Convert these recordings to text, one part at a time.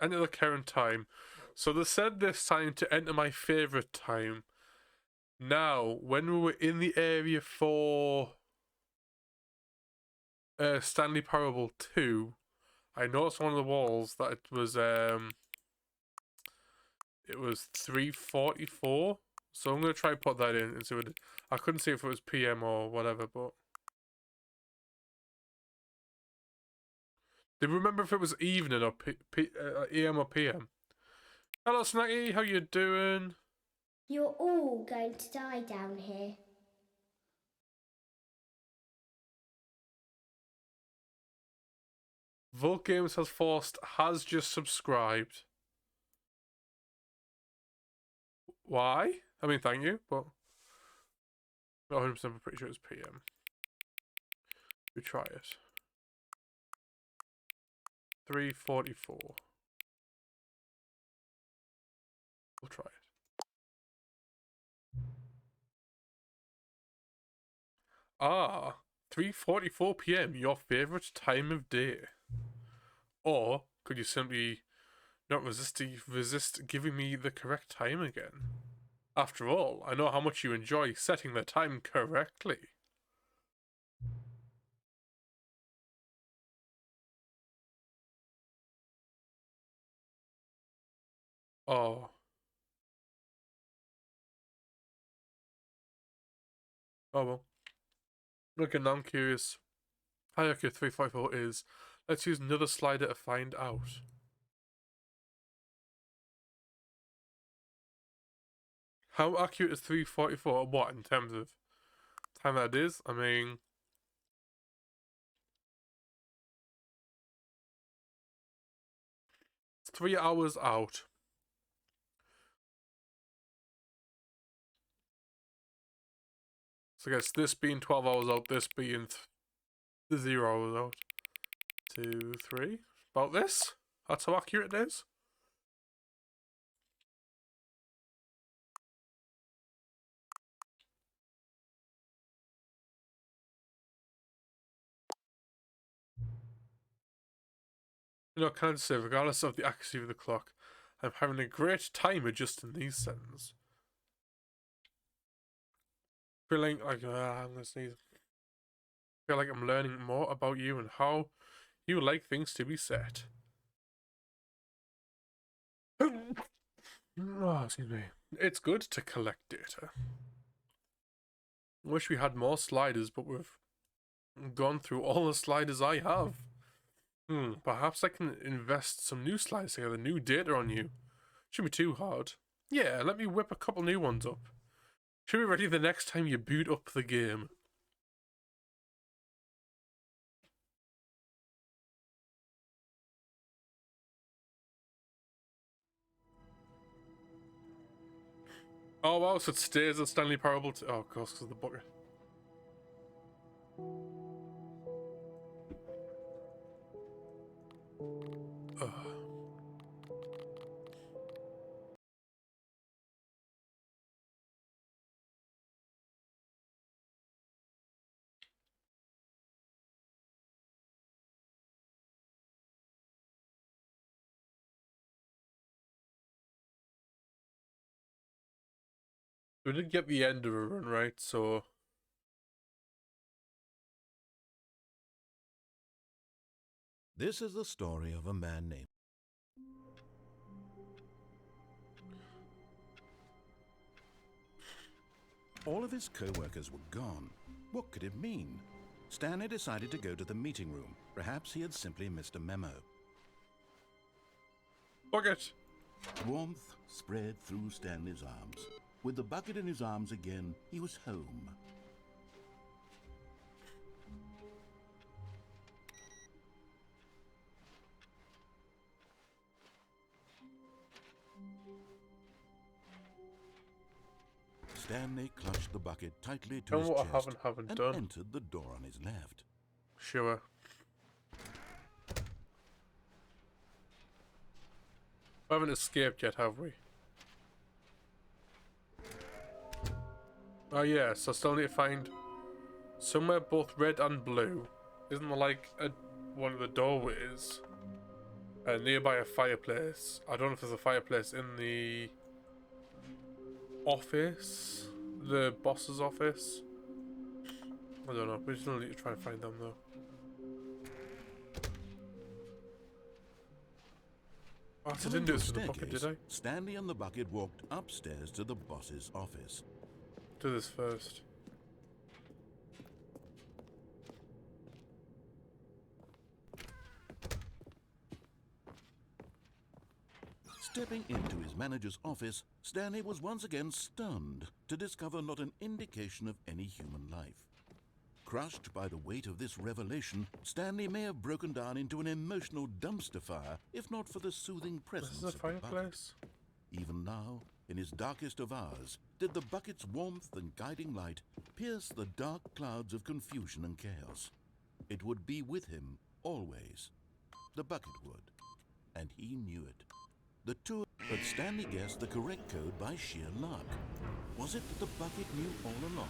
Enter the current time. So they said this time to enter my favourite time. Now, when we were in the area for Stanley Parable 2, I noticed on one of the walls that it was 3:44. So I'm gonna try and put that in and see what I couldn't see if it was PM or whatever, but did you remember if it was evening or AM or PM? Hello, Snacky, how you doing? You're all going to die down here. Volt Games has just subscribed. Why? I mean, thank you, but not 100%. I'm pretty sure it's PM. We try it. 3:44. We'll try it. Ah, 3:44 PM. Your favorite time of day. Or could you simply not resist giving me the correct time again? After all, I know how much you enjoy setting the time correctly. Oh. Oh well. Okay, now I'm curious. Hierarchy 354 is. Let's use another slider to find out. How accurate is 3:44? What, in terms of time that is? I mean, it's 3 hours out. So I guess this being 12 hours out, this being 0 hours out. 2, 3. About this? That's how accurate it is? You know, can I just say, regardless of the accuracy of the clock, I'm having a great time adjusting these settings. Feeling like, I'm gonna sneeze. Feel like I'm learning more about you and how you like things to be set. Oh, excuse me. It's good to collect data. Wish we had more sliders, but we've gone through all the sliders I have. Perhaps I can invest some new sliders to get new data on you. Shouldn't be too hard. Yeah, let me whip a couple new ones up. Should be ready the next time you boot up the game. Oh wow, so it stays at Stanley Parable oh, of course, because of the bucket. Ugh. We did get the end of a run, right? So this is the story of a man named... All of his co-workers were gone. What could it mean? Stanley decided to go to the meeting room. Perhaps he had simply missed a memo. bucket. Warmth spread through Stanley's arms. With the bucket in his arms again, he was home. Stanley clutched the bucket tightly to his chest and done. entered the door on his left. Sure. We haven't escaped yet, have we? Oh yeah, so I still need to find somewhere both red and blue. Isn't there like one of the doorways? Nearby a fireplace. I don't know if there's a fireplace in the office, the boss's office. I don't know. We just need to try and find them though. Oh, so I didn't do this with the bucket, did I? Stanley and the bucket walked upstairs to the boss's office. Do this first. Stepping into his manager's office, Stanley was once again stunned to discover not an indication of any human life. Crushed by the weight of this revelation, Stanley may have broken down into an emotional dumpster fire, if not for the soothing presence This is a of the bucket. fireplace. Even now, in his darkest of hours, did the bucket's warmth and guiding light pierce the dark clouds of confusion and chaos. It would be with him always. The bucket would, and he knew it. But Stanley guessed the correct code by sheer luck. Was it that the bucket knew all along?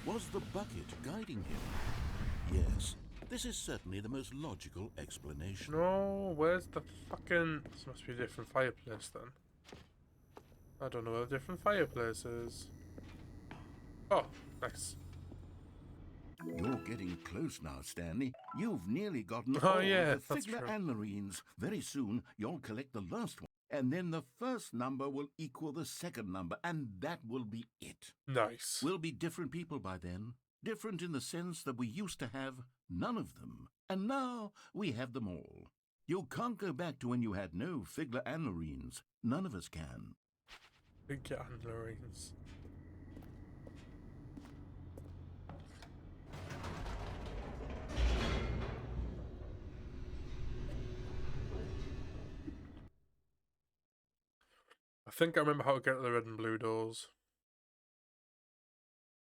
Was the bucket guiding him? Yes, this is certainly the most logical explanation. No, where's the fucking... This must be a different fireplace then. I don't know where the different fireplace is. Oh, nice. You're getting close now, Stanley. You've nearly gotten Oh, all yeah, the that's Figler true. and Marines. Very soon, you'll collect the last one. And then the first number will equal the second number, and that will be it. Nice. We'll be different people by then. Different in the sense that we used to have none of them. And now we have them all. You can't go back to when you had no Figler and Marines. None of us can. Big Marines. I think I remember how to get to the red and blue doors.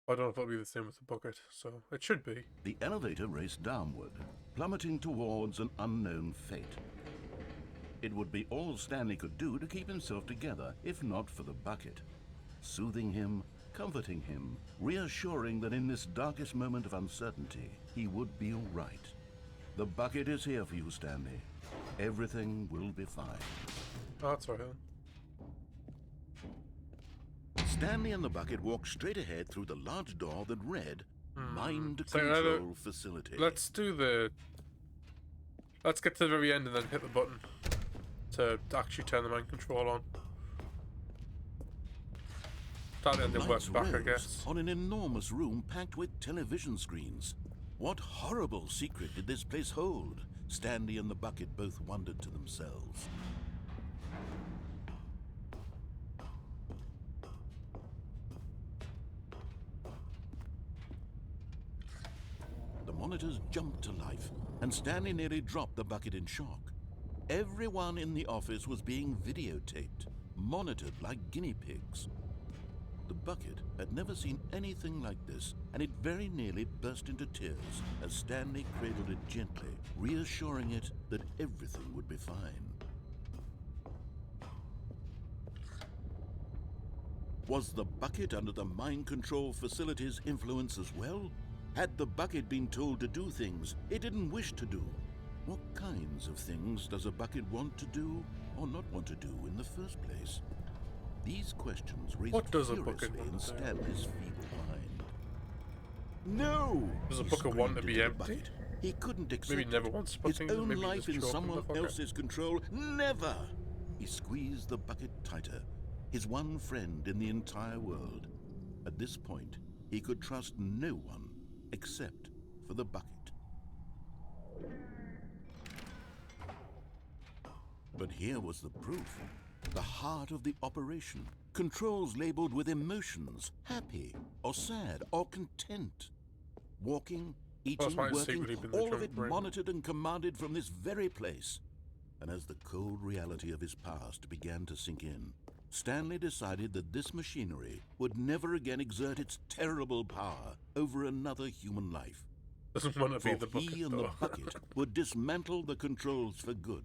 I don't know if it'll be the same with the bucket, so it should be. The elevator raced downward, plummeting towards an unknown fate. It would be all Stanley could do to keep himself together, if not for the bucket. Soothing him, comforting him, reassuring that in this darkest moment of uncertainty, he would be all right. The bucket is here for you, Stanley. Everything will be fine. Oh, that's right then. Stanley and the bucket walked straight ahead through the large door that read, Mind So, Control Facility. Let's do the... Let's get to the very end and then hit the button to actually turn the mind control on. Start and then work Lights back, I rose guess. on an enormous room packed with television screens. What horrible secret did this place hold? Stanley and the bucket both wondered to themselves. The monitors jumped to life, and Stanley nearly dropped the bucket in shock. Everyone in the office was being videotaped, monitored like guinea pigs. The bucket had never seen anything like this, and it very nearly burst into tears as Stanley cradled it gently, reassuring it that everything would be fine. Was the bucket under the mind control facility's influence as well? Had the bucket been told to do things it didn't wish to do? What kinds of things does a bucket want to do or not want to do in the first place? These questions raised What does a bucket furiously in want to do? Stanley's feeble mind. No! Does a He bucket want to screamed be into the empty? bucket. He couldn't accept Maybe never wants to put his things in, own maybe life just in choke in the someone bucket. else's control. Never! He squeezed the bucket tighter. His one friend in the entire world. At this point, he could trust no one except for the bucket. But here was the proof. The heart of the operation. Controls labeled with emotions, happy or sad or content. Walking, eating, might have working, secretly been the all of junk it brain. monitored and commanded from this very place. And as the cold reality of his past began to sink in, Stanley decided that this machinery would never again exert its terrible power over another human life. Doesn't want to be For the bucket, he and though. the bucket would dismantle the controls for good.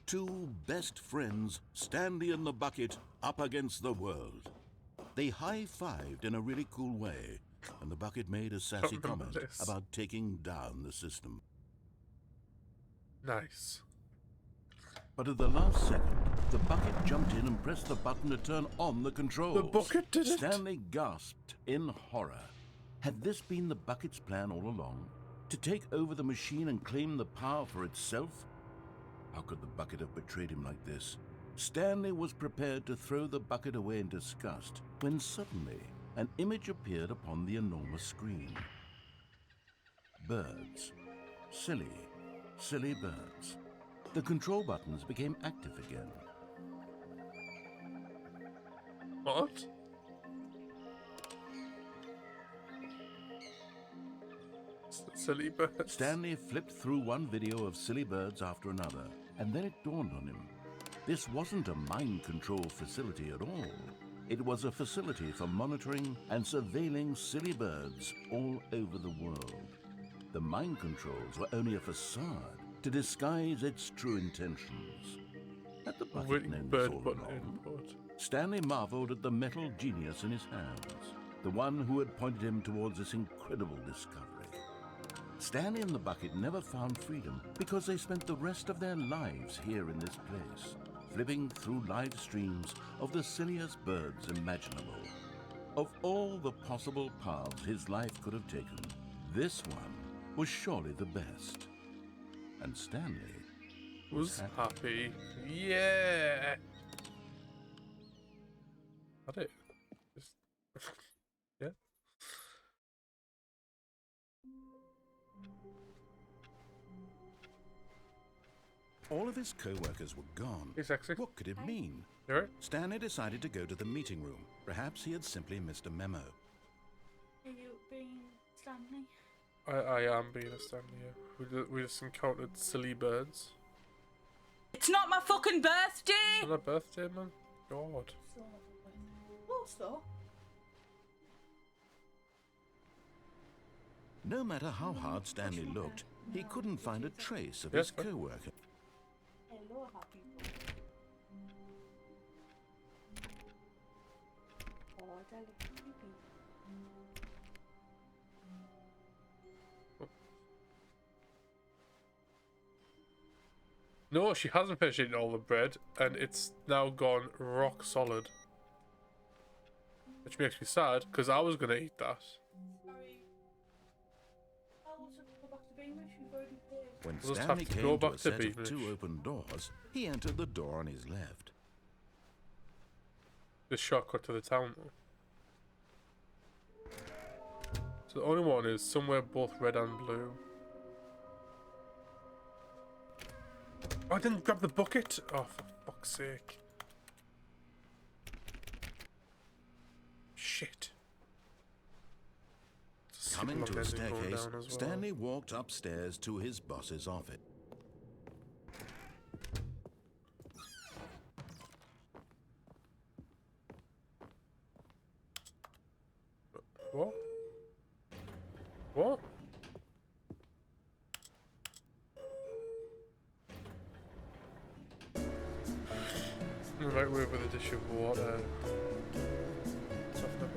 Two best friends, Stanley and the bucket, up against the world. They high-fived in a really cool way, and the bucket made a sassy remember comment this. about taking down the system. Nice. But at the last second, the bucket jumped in and pressed the button to turn on the controls. The bucket did it! Stanley gasped in horror. Had this been the bucket's plan all along? To take over the machine and claim the power for itself? How could the bucket have betrayed him like this? Stanley was prepared to throw the bucket away in disgust when suddenly an image appeared upon the enormous screen. Birds. Silly, silly birds. The control buttons became active again. What? Silly birds. Stanley flipped through one video of silly birds after another, and then it dawned on him. This wasn't a mind control facility at all. It was a facility for monitoring and surveilling silly birds all over the world. The mind controls were only a facade to disguise its true intentions. Had the bucket known this all along? Stanley marveled at the metal genius in his hands, the one who had pointed him towards this incredible discovery. Stanley and the bucket never found freedom because they spent the rest of their lives here in this place, flipping through live streams of the silliest birds imaginable. Of all the possible paths his life could have taken, this one was surely the best. And Stanley was happy. Yeah. Had it. Just yeah. All of his co-workers were gone. Hey, sexy. What could it mean? You alright? Stanley decided to go to the meeting room. Perhaps he had simply missed a memo. Are you being Stanley? I am being a Stanley here. We just encountered silly birds. It's not my fucking birthday! It's not a birthday, man. God. Close though. No matter how hard Stanley looked, he couldn't find a trace of his co-worker. Hello, happy boy. Oh, darling, baby. No, she hasn't finished eating all the bread, and it's now gone rock solid. Which makes me sad, because I was going to eat that. Sorry. I'll also go back to Beamish. We've already paid. When We'll just Stanley have to came go to back a to set of Beamish. 2 open doors, he entered the door on his left. The shortcut to the town, though. So the only one is somewhere both red and blue. Oh, I didn't grab the bucket! Oh, for fuck's sake. Shit. Coming to a Stupid ending going staircase, down as well. Stanley walked upstairs to his boss's office. What? What? Right over with a dish of water. Soften up.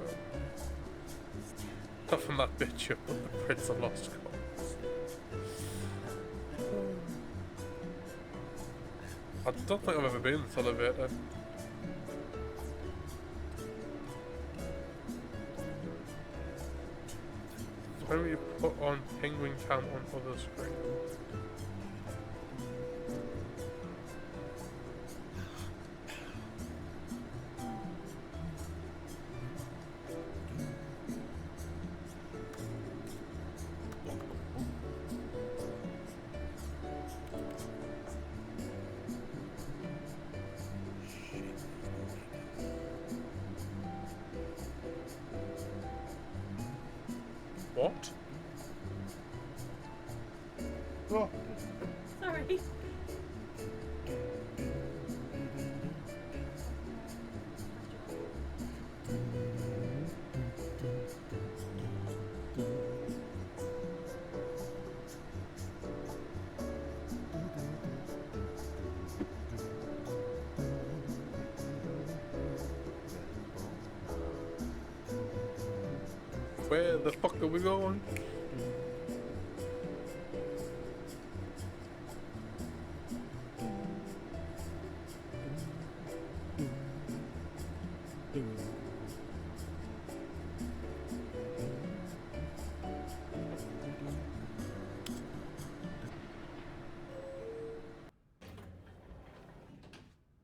Toughen that bitch up, the Prince of Lost Cause. I don't think I've ever been in this elevator. When we put on penguin cam on other screen. What? Oh. Sorry. Where the fuck are we going?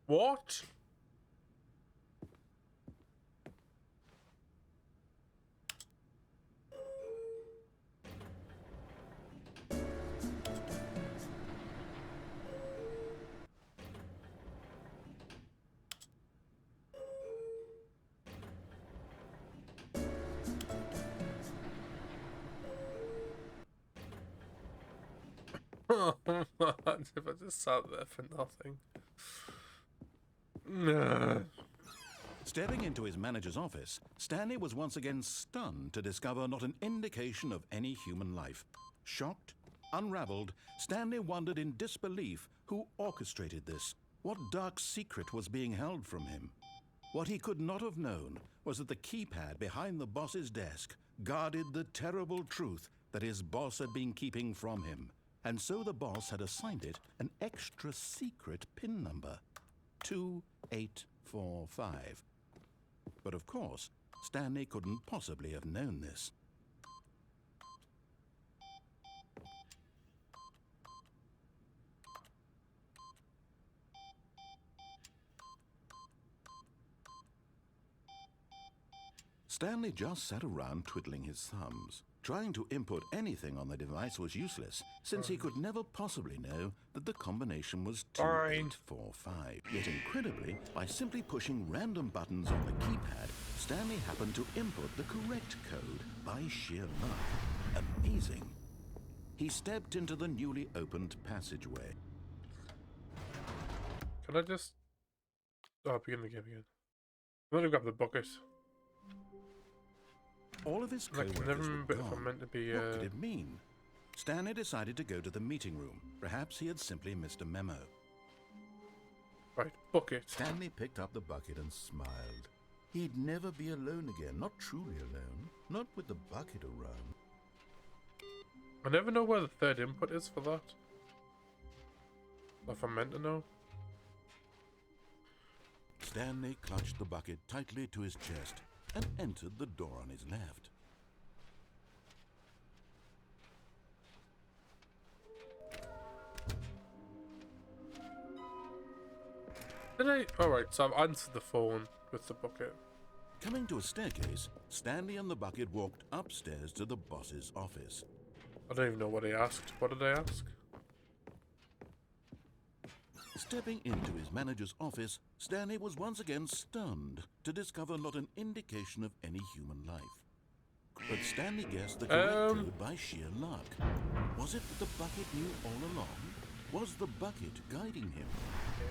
What? If I just sat there for nothing. Nah. Stepping into his manager's office, Stanley was once again stunned to discover not an indication of any human life. Shocked, unraveled, Stanley wondered in disbelief who orchestrated this. What dark secret was being held from him? What he could not have known was that the keypad behind the boss's desk guarded the terrible truth that his boss had been keeping from him. And so the boss had assigned it an extra secret PIN number, 2845. But of course, Stanley couldn't possibly have known this. Stanley just sat around twiddling his thumbs. Trying to input anything on the device was useless, since he could never possibly know that the combination was 2845. Yet incredibly, by simply pushing random buttons on the keypad, Stanley happened to input the correct code by sheer luck. Amazing. He stepped into the newly opened passageway. Can I just... Oh, begin the game again. I'm gonna grab the bucket. All of his I can never coworkers were remember if I'm gone. meant to be, What did it mean? Stanley decided to go to the meeting room. Perhaps he had simply missed a memo. Right, bucket. Stanley picked up the bucket and smiled. He'd never be alone again, not truly alone, not with the bucket around. I never know where the third input is for that. If I'm meant to know. Stanley clutched the bucket tightly to his chest and entered the door on his left. Did I? Alright, so I've answered the phone with the bucket. Coming to a staircase, Stanley and the bucket walked upstairs to the boss's office. I don't even know what he asked. What did I ask? Stepping into his manager's office, Stanley was once again stunned to discover not an indication of any human life. But Stanley guessed the correct code by sheer luck. Was it that the bucket knew all along? Was the bucket guiding him?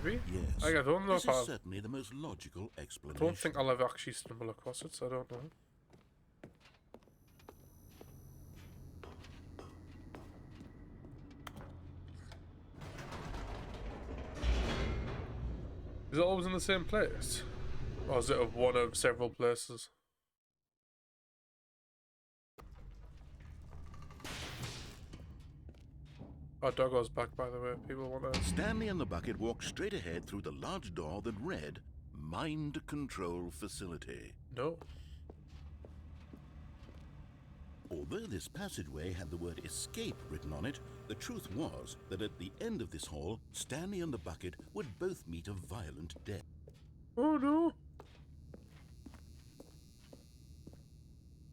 Maybe? Yes. I don't know This if is I'll... certainly the most logical I explanation. don't think I'll ever actually stumble across it, so I don't know. Is it always in the same place? Or is it one of several places? Our doggo's back, by the way. People want to... Stanley and the bucket walked straight ahead through the large door that read, Mind Control Facility. No. Although this passageway had the word escape written on it, the truth was that at the end of this hall, Stanley and the bucket would both meet a violent death. Oh no.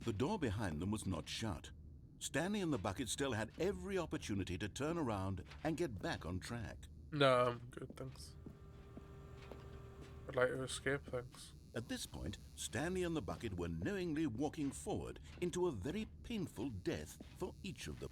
The door behind them was not shut. Stanley and the bucket still had every opportunity to turn around and get back on track. No, I'm good, thanks. I'd like to escape, thanks. At this point, Stanley and the bucket were knowingly walking forward into a very painful death for each of them.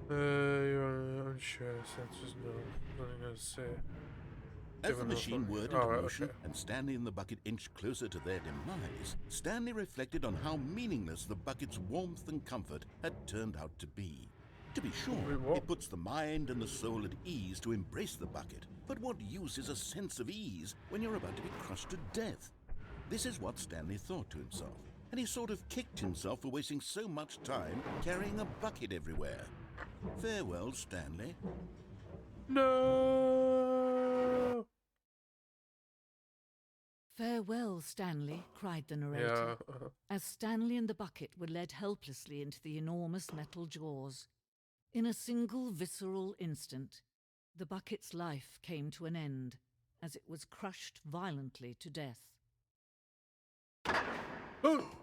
You're unsure, sensors, no. Nothing to say. As the Given machine the- whirred into Alright, motion okay. and Stanley and the bucket inched closer to their demise, Stanley reflected on how meaningless the bucket's warmth and comfort had turned out to be. To be sure, Wait, what? it puts the mind and the soul at ease to embrace the bucket, but what use is a sense of ease when you're about to be crushed to death? This is what Stanley thought to himself, and he sort of kicked himself for wasting so much time carrying a bucket everywhere. Farewell, Stanley. No! "Farewell, Stanley," cried the narrator, Yeah. as Stanley and the bucket were led helplessly into the enormous metal jaws. In a single visceral instant, the bucket's life came to an end, as it was crushed violently to death. Oh!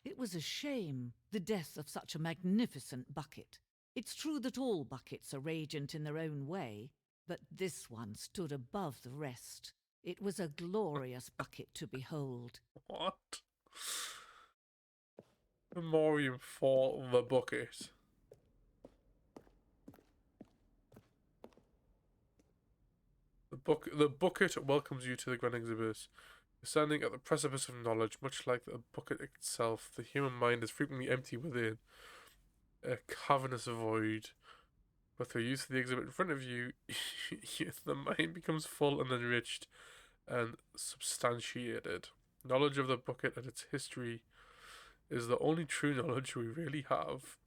It was a shame, the death of such a magnificent bucket. It's true that all buckets are radiant in their own way, but this one stood above the rest. It was a glorious bucket to behold. What? Memoriam for the bucket. The bucket welcomes you to the grand exhibit. You're standing at the precipice of knowledge, much like the bucket itself. The human mind is frequently empty within, a cavernous void. But through use of the exhibit in front of you, the mind becomes full and enriched and substantiated. Knowledge of the bucket and its history is the only true knowledge we really have.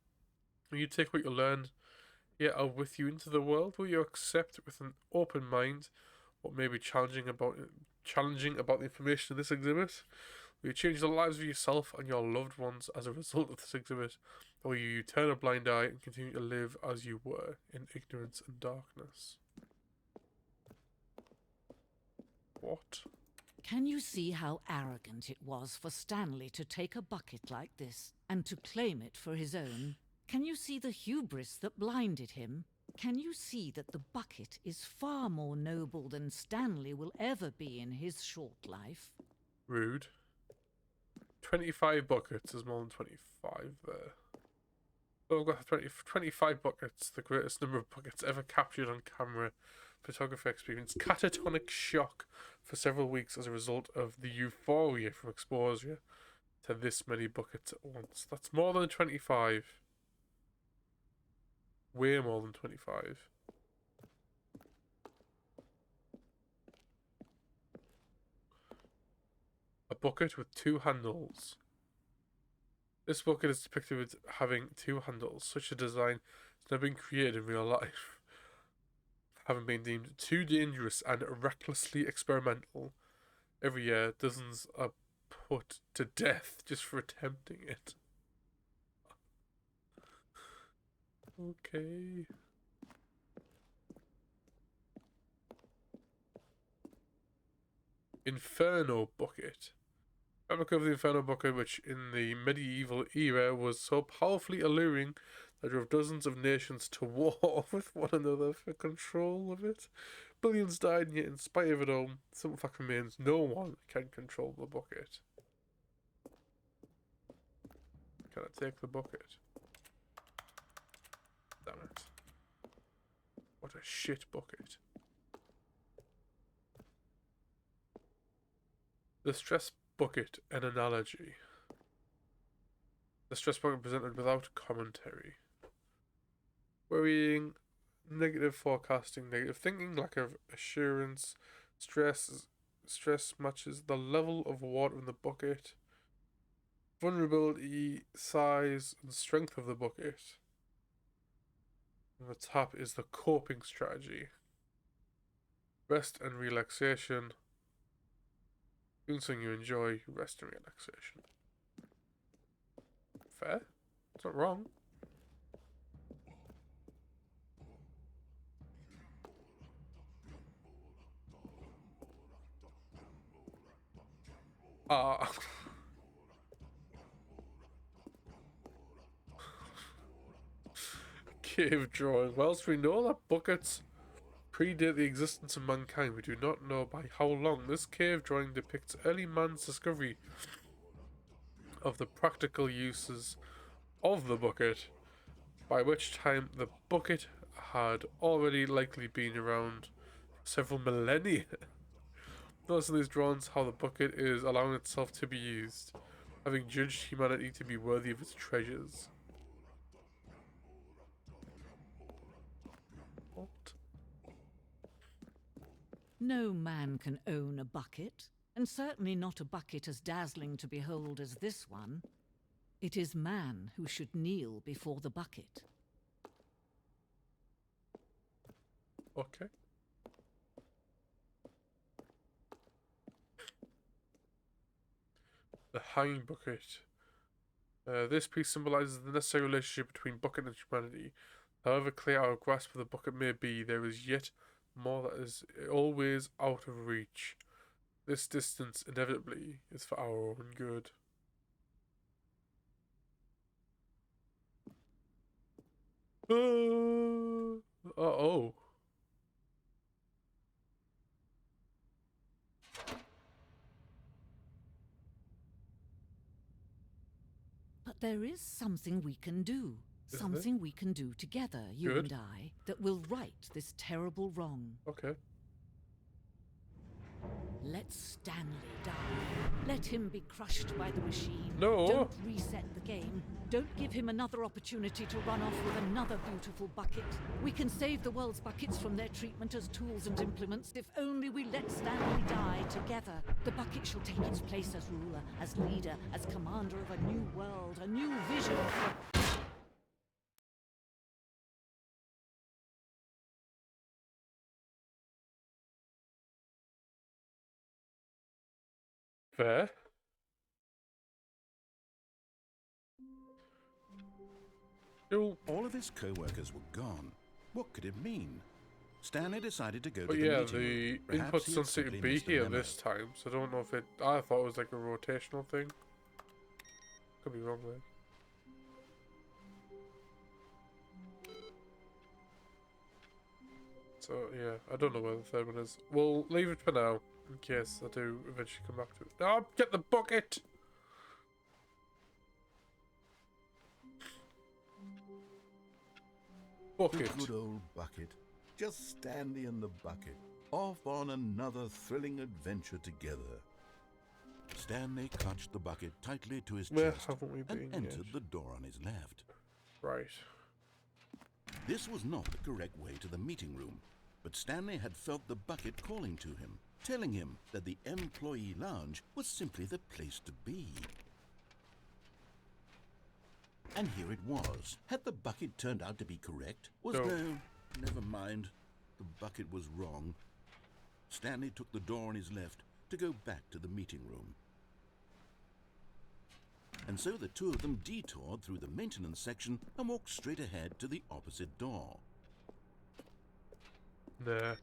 When you take what you learn here out with you into the world, will you accept with an open mind what may be challenging about the information in this exhibit? Will you change the lives of yourself and your loved ones as a result of this exhibit? Or will you turn a blind eye and continue to live as you were, in ignorance and darkness? What? Can you see how arrogant it was for Stanley to take a bucket like this and to claim it for his own? Can you see the hubris that blinded him? Can you see that the bucket is far more noble than Stanley will ever be in his short life? Rude. 25 buckets is more than 25 there. Oh, I've got 25 buckets, the greatest number of buckets ever captured on camera. Photographer experienced catatonic shock for several weeks as a result of the euphoria from exposure to this many buckets at once. That's more than 25. Way more than 25. A bucket with two handles. This bucket is depicted with having two handles. Such a design has never been created in real life, having been deemed too dangerous and recklessly experimental. Every year, dozens are put to death just for attempting it. Okay. Inferno bucket. Replica of the Inferno bucket, which in the medieval era was so powerfully alluring that drove dozens of nations to war with one another for control of it. Billions died, and yet in spite of it all, some fact remains: no one can control the bucket. Can I take the bucket? Damn it. What a shit bucket. The stress bucket, an analogy. The stress bucket presented without commentary. Worrying, negative forecasting, negative thinking, lack of assurance, stress matches the level of water in the bucket. Vulnerability, size, and strength of the bucket. And the top is the coping strategy. Rest and relaxation. Doing something you enjoy, rest and relaxation. Fair? It's not wrong. Ah. Cave drawing. Whilst we know that buckets predate the existence of mankind, we do not know by how long. This cave drawing depicts early man's discovery of the practical uses of the bucket, by which time the bucket had already likely been around several millennia. Notice in these drawings how the bucket is allowing itself to be used, having judged humanity to be worthy of its treasures. What? No man can own a bucket, and certainly not a bucket as dazzling to behold as this one. It is man who should kneel before the bucket. Okay. The hanging bucket. This piece symbolizes the necessary relationship between bucket and humanity. However clear our grasp of the bucket may be, there is yet more that is always out of reach. This distance inevitably is for our own good. Uh-oh. But there is something we can do. Is Something we can do together, you Good. and I, that will right this terrible wrong. Okay. Let Stanley die. Let him be crushed by the machine. No. Don't reset the game. Don't give him another opportunity to run off with another beautiful bucket. We can save the world's buckets from their treatment as tools and implements if only we let Stanley die together. The bucket shall take its place as ruler, as leader, as commander of a new world, a new vision for... Fair. Cool. All of his co-workers were gone. What could it mean? Stanley decided to go But to the yeah, meeting the room. Perhaps input's he don't had seem to simply be missed a here memo. this time, so I don't know if it... I thought it was like a rotational thing. Could be wrong there. So, yeah, I don't know where the third one is. We'll leave it for now, in case I do eventually come back to it. Oh, get the bucket! The Bucket. good old bucket. Just Stanley and the bucket. Off on another thrilling adventure together. Stanley clutched the bucket tightly to his Where chest haven't we been and entered yet? the door on his left. Right. This was not the correct way to the meeting room, but Stanley had felt the bucket calling to him, telling him that the employee lounge was simply the place to be. And here it was. Had the bucket turned out to be correct? No. Never mind. The bucket was wrong. Stanley took the door on his left to go back to the meeting room. And so the two of them detoured through the maintenance section and walked straight ahead to the opposite door. Nah.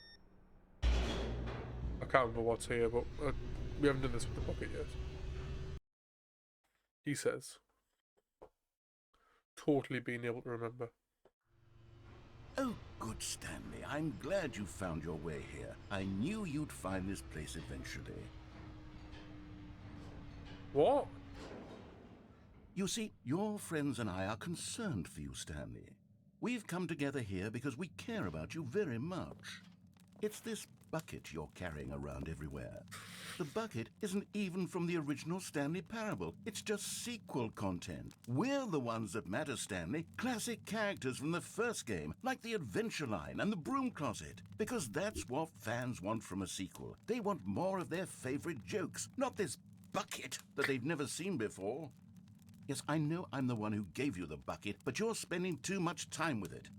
I can't remember what's here, but we haven't done this with the bucket yet. He says. Totally being able to remember. Oh, good, Stanley. I'm glad you found your way here. I knew you'd find this place eventually. What? You see, your friends and I are concerned for you, Stanley. We've come together here because we care about you very much. It's this bucket you're carrying around everywhere. The bucket isn't even from the original Stanley Parable. It's just sequel content. We're the ones that matter, Stanley. Classic characters from the first game, like the Adventure Line and the Broom Closet. Because that's what fans want from a sequel. They want more of their favorite jokes, not this bucket that they've never seen before. Yes, I know I'm the one who gave you the bucket, but you're spending too much time with it.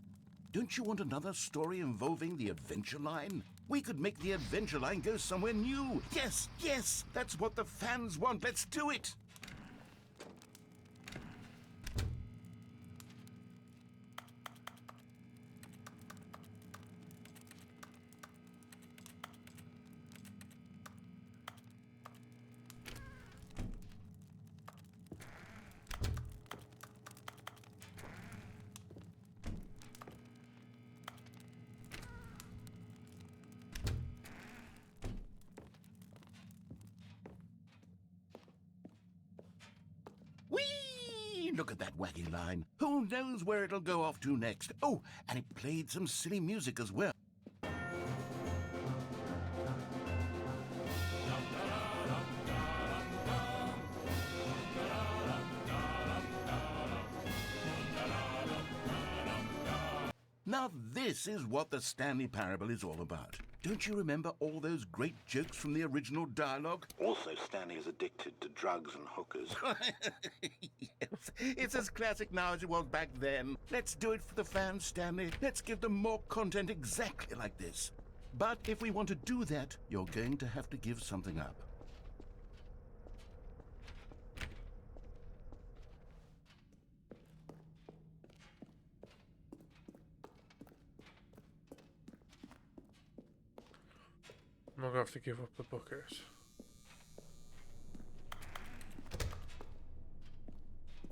Don't you want another story involving the Adventure Line? We could make the Adventure Line go somewhere new. Yes, yes, that's what the fans want. Let's do it. Whee! Look at that wacky line. Who knows where it'll go off to next? Oh, and it played some silly music as well. Now this is what the Stanley Parable is all about. Don't you remember all those great jokes from the original dialogue? Also, Stanley is addicted to drugs and hookers. Yes, it's as classic now as it was back then. Let's do it for the fans, Stanley. Let's give them more content exactly like this. But if we want to do that, you're going to have to give something up. I'm not gonna have to give up the bucket.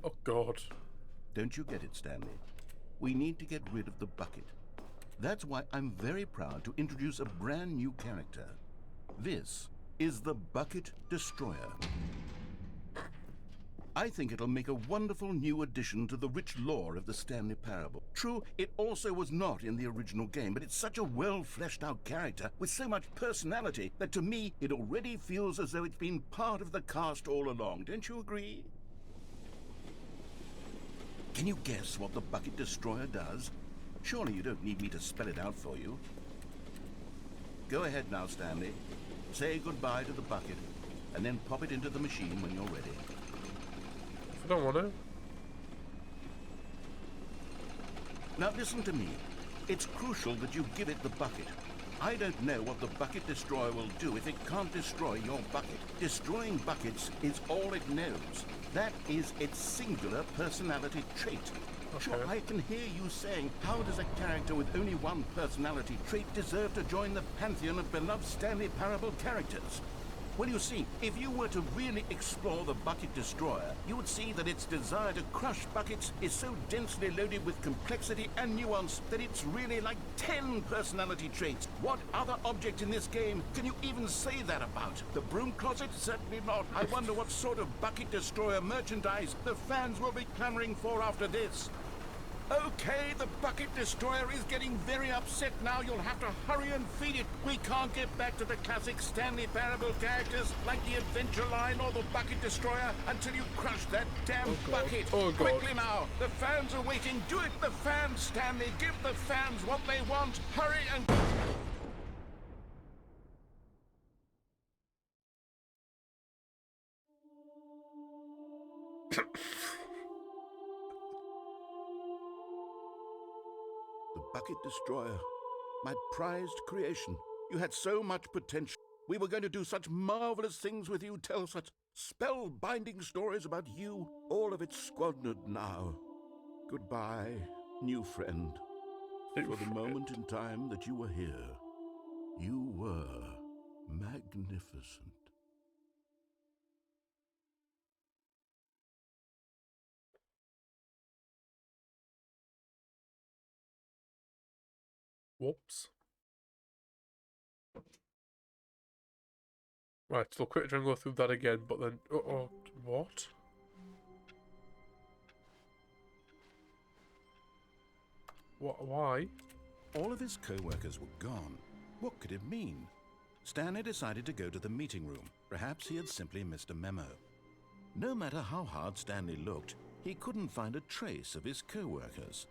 Oh God. Don't you get it, Stanley? We need to get rid of the bucket. That's why I'm very proud to introduce a brand new character. This is the Bucket Destroyer. I think it'll make a wonderful new addition to the rich lore of the Stanley Parable. True, it also was not in the original game, but it's such a well-fleshed-out character with so much personality that to me, it already feels as though it's been part of the cast all along. Don't you agree? Can you guess what the Bucket Destroyer does? Surely you don't need me to spell it out for you. Go ahead now, Stanley. Say goodbye to the bucket, and then pop it into the machine when you're ready. I don't want to. Now listen to me. It's crucial that you give it the bucket. I don't know what the Bucket Destroyer will do if it can't destroy your bucket. Destroying buckets is all it knows. That is its singular personality trait. Okay. Sure, I can hear you saying, how does a character with only one personality trait deserve to join the pantheon of beloved Stanley Parable characters? Well, you see, if you were to really explore the Bucket Destroyer, you would see that its desire to crush buckets is so densely loaded with complexity and nuance that it's really like 10 personality traits. What other object in this game can you even say that about? The broom closet? Certainly not. I wonder what sort of Bucket Destroyer merchandise the fans will be clamoring for after this. Okay, the Bucket Destroyer is getting very upset now. You'll have to hurry and feed it. We can't get back to the classic Stanley Parable characters like the Adventure Line or the Bucket Destroyer until you crush that damn bucket. Oh, God. Quickly now. The fans are waiting. Do it, the fans, Stanley. Give the fans what they want. Hurry and... The Bucket Destroyer, my prized creation. You had so much potential. We were going to do such marvelous things with you, tell such spellbinding stories about you. All of it squandered now. Goodbye, new friend. For the moment in time that you were here, you were magnificent. Whoops. Right, so I'll quickly try and go through that again, but then... oh, what? What? Why? All of his co-workers were gone. What could it mean? Stanley decided to go to the meeting room. Perhaps he had simply missed a memo. No matter how hard Stanley looked, he couldn't find a trace of his co-workers.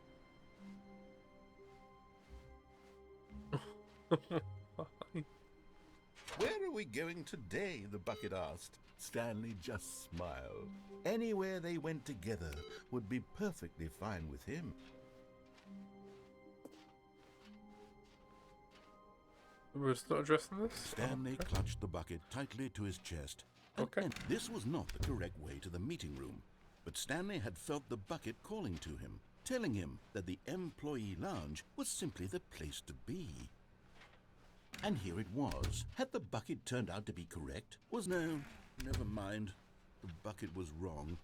Where are we going today? The bucket asked. Stanley just smiled. Anywhere they went together would be perfectly fine with him. We're not addressing this? Stanley clutched the bucket tightly to his chest. Okay. And this was not the correct way to the meeting room. But Stanley had felt the bucket calling to him, telling him that the employee lounge was simply the place to be. And here it was. Had the bucket turned out to be correct? No, never mind. The bucket was wrong.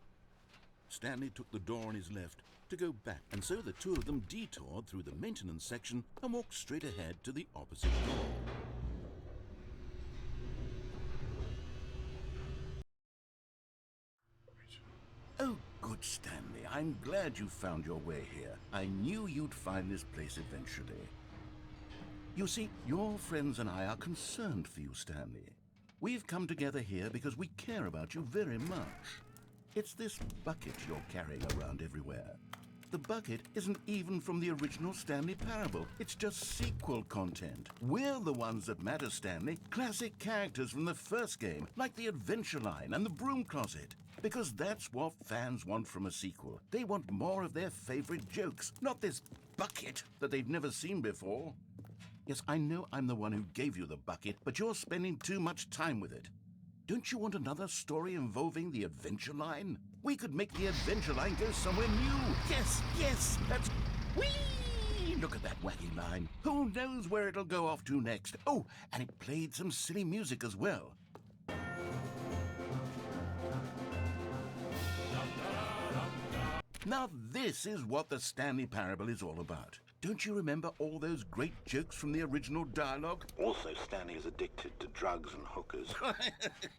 Stanley took the door on his left to go back, and so the two of them detoured through the maintenance section and walked straight ahead to the opposite door. Oh, good, Stanley. I'm glad you found your way here. I knew you'd find this place eventually. You see, your friends and I are concerned for you, Stanley. We've come together here because we care about you very much. It's this bucket you're carrying around everywhere. The bucket isn't even from the original Stanley Parable. It's just sequel content. We're the ones that matter, Stanley. Classic characters from the first game, like the Adventure Line and the Broom Closet. Because that's what fans want from a sequel. They want more of their favorite jokes, not this bucket that they've never seen before. Yes, I know I'm the one who gave you the bucket, but you're spending too much time with it. Don't you want another story involving the Adventure Line? We could make the Adventure Line go somewhere new. Yes, that's... Whee! Look at that wacky line. Who knows where it'll go off to next? Oh, and it played some silly music as well. Now this is what the Stanley Parable is all about. Don't you remember all those great jokes from the original dialogue? Also, Stanley is addicted to drugs and hookers.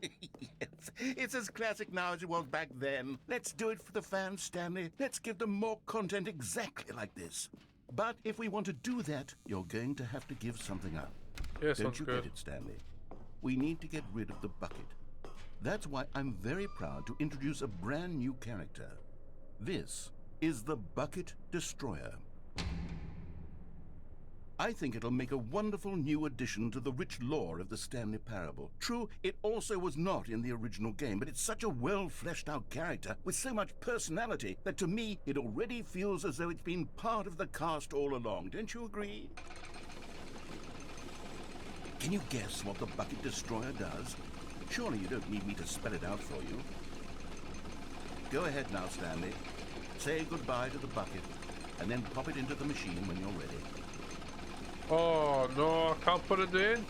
Yes, it's as classic now as it was back then. Let's do it for the fans, Stanley. Let's give them more content exactly like this. But if we want to do that, you're going to have to give something up. Yeah, Don't sounds you good. get it, Stanley? We need to get rid of the bucket. That's why I'm very proud to introduce a brand new character. This is the Bucket Destroyer. I think it'll make a wonderful new addition to the rich lore of the Stanley Parable. True, it also was not in the original game, but it's such a well-fleshed-out character with so much personality that to me, it already feels as though it's been part of the cast all along. Don't you agree? Can you guess what the Bucket Destroyer does? Surely you don't need me to spell it out for you. Go ahead now, Stanley. Say goodbye to the bucket, and then pop it into the machine when you're ready. Oh no, I can't put it in.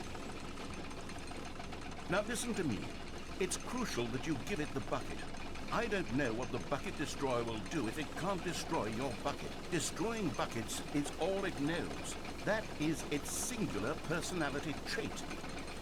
Now listen to me. It's crucial that you give it the bucket. I don't know what the Bucket Destroyer will do if it can't destroy your bucket. Destroying buckets is all it knows. That is its singular personality trait.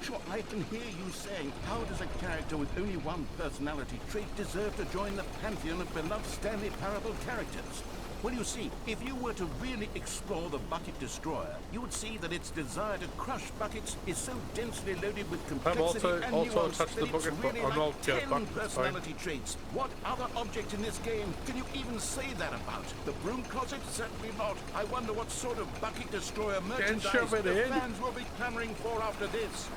Sure, I can hear you saying, how does a character with only one personality trait deserve to join the pantheon of beloved Stanley Parable characters? Well, you see, if you were to really explore the Bucket Destroyer, you would see that its desire to crush buckets is so densely loaded with complexity and nuance touched that the bucket, it's but really I'm like not 10 bucket, personality traits. What other object in this game can you even say that about? The Broom Closet? Certainly not. I wonder what sort of Bucket Destroyer merchandise shove it the in. fans will be clamoring for after this.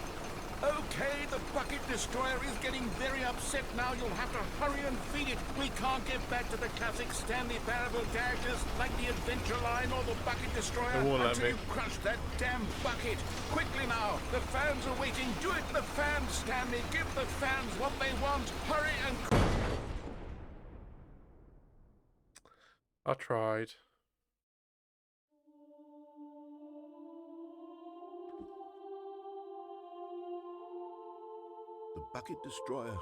Okay, the Bucket Destroyer is getting very upset now. You'll have to hurry and feed it. We can't get back to the classic Stanley Parable characters like the Adventure Line or the Bucket Destroyer They won't let until me. you crush that damn bucket. Quickly now, the fans are waiting. Do it for the fans, Stanley. Give the fans what they want. Hurry and... I tried. The Bucket Destroyer,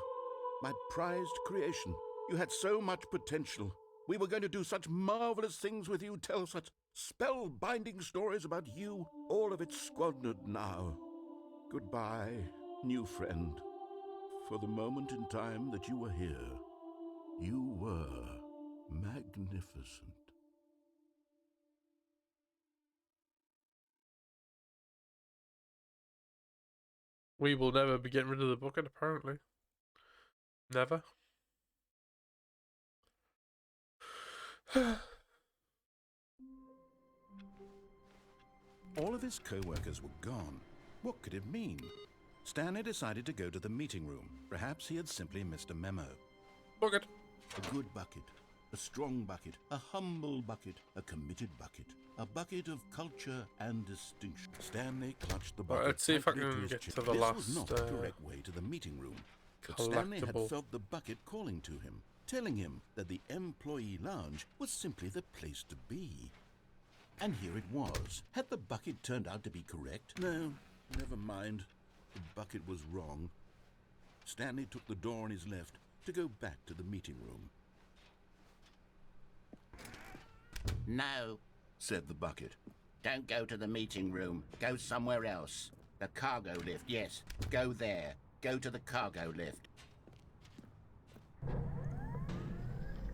my prized creation. You had so much potential. We were going to do such marvelous things with you, tell such spellbinding stories about you. All of it squandered now. Goodbye, new friend. For the moment in time that you were here, you were magnificent. We will never be getting rid of the bucket, apparently. Never. All of his co-workers were gone. What could it mean? Stanley decided to go to the meeting room. Perhaps he had simply missed a memo. Bucket. A good bucket, a strong bucket, a humble bucket, a committed bucket, a bucket of culture and distinction. Stanley clutched the bucket. Let's see if I tightly can his get chest. to the This last was not the correct way to the meeting room. But Stanley had collectible. felt the bucket calling to him, telling him that the employee lounge was simply the place to be. And here it was. Had the bucket turned out to be correct? No, never mind. The bucket was wrong. Stanley took the door on his left to go back to the meeting room. No, Said the bucket. don't go to the meeting room. Go somewhere else. The cargo lift, yes. Go there. Go to the cargo lift.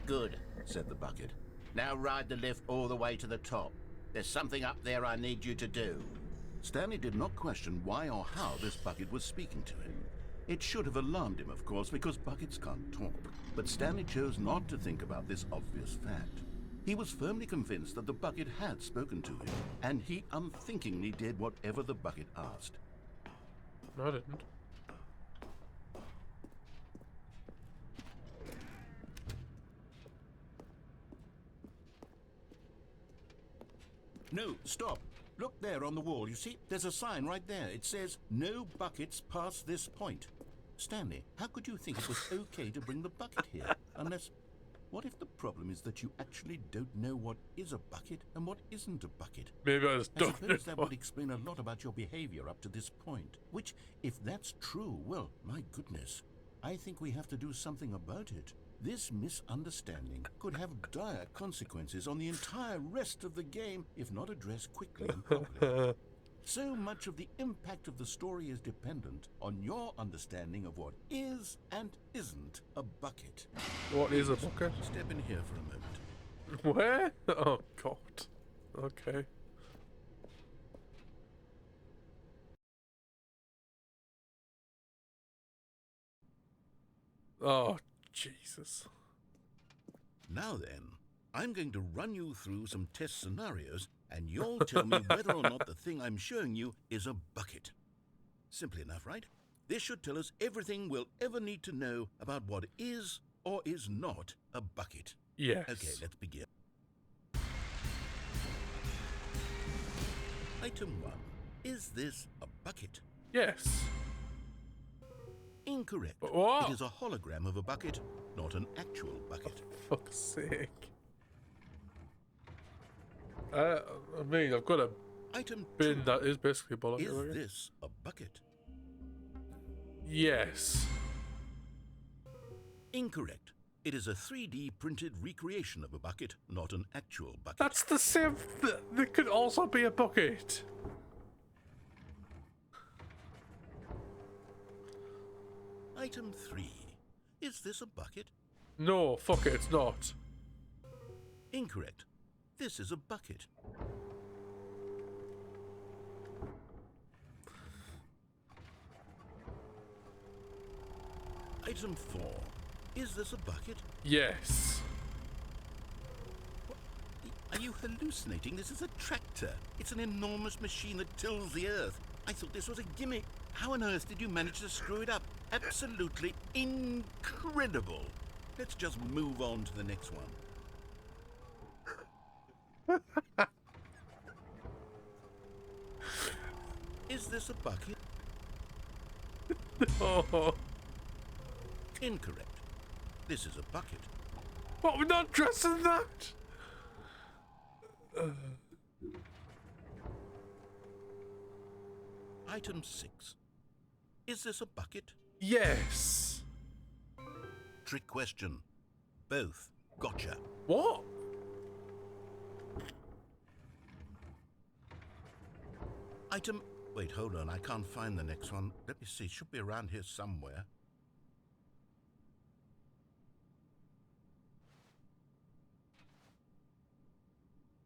Good, Said the bucket. now ride the lift all the way to the top. There's something up there I need you to do. Stanley did not question why or how this bucket was speaking to him. It should have alarmed him, of course, because buckets can't talk. But Stanley chose not to think about this obvious fact. He was firmly convinced that the bucket had spoken to him, and he unthinkingly did whatever the bucket asked. No, I didn't. No, stop. Look there on the wall. You see, there's a sign right there. It says, "No buckets past this point." Stanley, how could you think it was okay to bring the bucket here? Unless, what if the problem is that you actually don't know what is a bucket and what isn't a bucket? Maybe I just I don't suppose that know. would explain a lot about your behavior up to this point. Which, if that's true, well, my goodness, I think we have to do something about it. This misunderstanding could have dire consequences on the entire rest of the game if not addressed quickly and properly. So much of the impact of the story is dependent on your understanding of what is and isn't a bucket. What is a bucket? Step in here for a moment. Where? Oh, God. Okay. Oh, Jesus. Now then, I'm going to run you through some test scenarios, and you'll tell me whether or not the thing I'm showing you is a bucket. Simple enough, right? This should tell us everything we'll ever need to know about what is or is not a bucket. Yes. Okay, let's begin. Item 1. Is this a bucket? Yes. Incorrect. What? It is a hologram of a bucket, not an actual bucket. For fuck's sake. I mean, I've got a Item 2. bin that is basically a bullet. Is this a bucket? Yes. Incorrect. It is a 3D printed recreation of a bucket, not an actual bucket. That's the same. There could also be a bucket. Item 3. Is this a bucket? No, fuck it, it's not. Incorrect. This is a bucket. Item 4. Is this a bucket? Yes. Are you hallucinating? This is a tractor. It's an enormous machine that tills the earth. I thought this was a gimmick. How on earth did you manage to screw it up? Absolutely incredible. Let's just move on to the next one. Is this a bucket? Oh, Incorrect. This is a bucket. what? We're not dressing that. Item 6. Is this a bucket? Yes. Trick question. Both. Gotcha. What? Item... Wait, hold on. I can't find the next one. Let me see. It should be around here somewhere.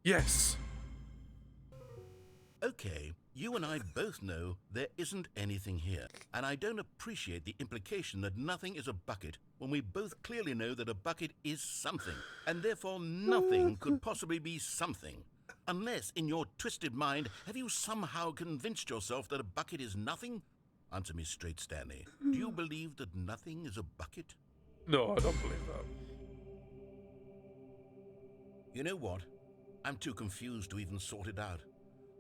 Yes. Okay, you and I both know there isn't anything here, and I don't appreciate the implication that nothing is a bucket when we both clearly know that a bucket is something, and therefore nothing could possibly be something. Unless, in your twisted mind, have you somehow convinced yourself that a bucket is nothing? Answer me straight, Stanley. Do you believe that nothing is a bucket? No, I don't believe that. You know what? I'm too confused to even sort it out.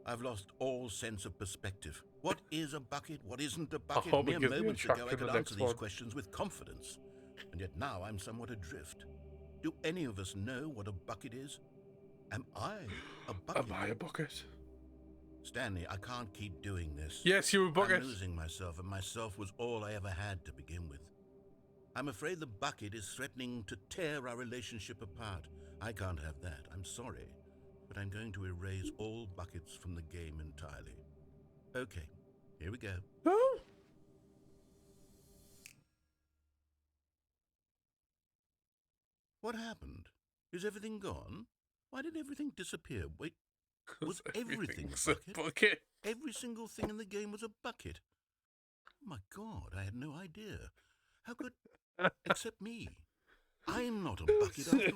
I've lost all sense of perspective. What is a bucket? What isn't a bucket? hope it Mere gives me a moments ago track I in could the answer next these one. questions with confidence. And yet now I'm somewhat adrift. Do any of us know what a bucket is? Am I a bucket? Am I a bucket? Stanley, I can't keep doing this. Yes, you're a bucket. I'm losing myself, and myself was all I ever had to begin with. I'm afraid the bucket is threatening to tear our relationship apart. I can't have that. I'm sorry. But I'm going to erase all buckets from the game entirely. Okay, here we go. No. What happened? Is everything gone? Why did everything disappear? Wait, was everything Everything's a a bucket? bucket. Every single thing in the game was a bucket. Oh my God, I had no idea. How could... Except me. I'm not a bucket after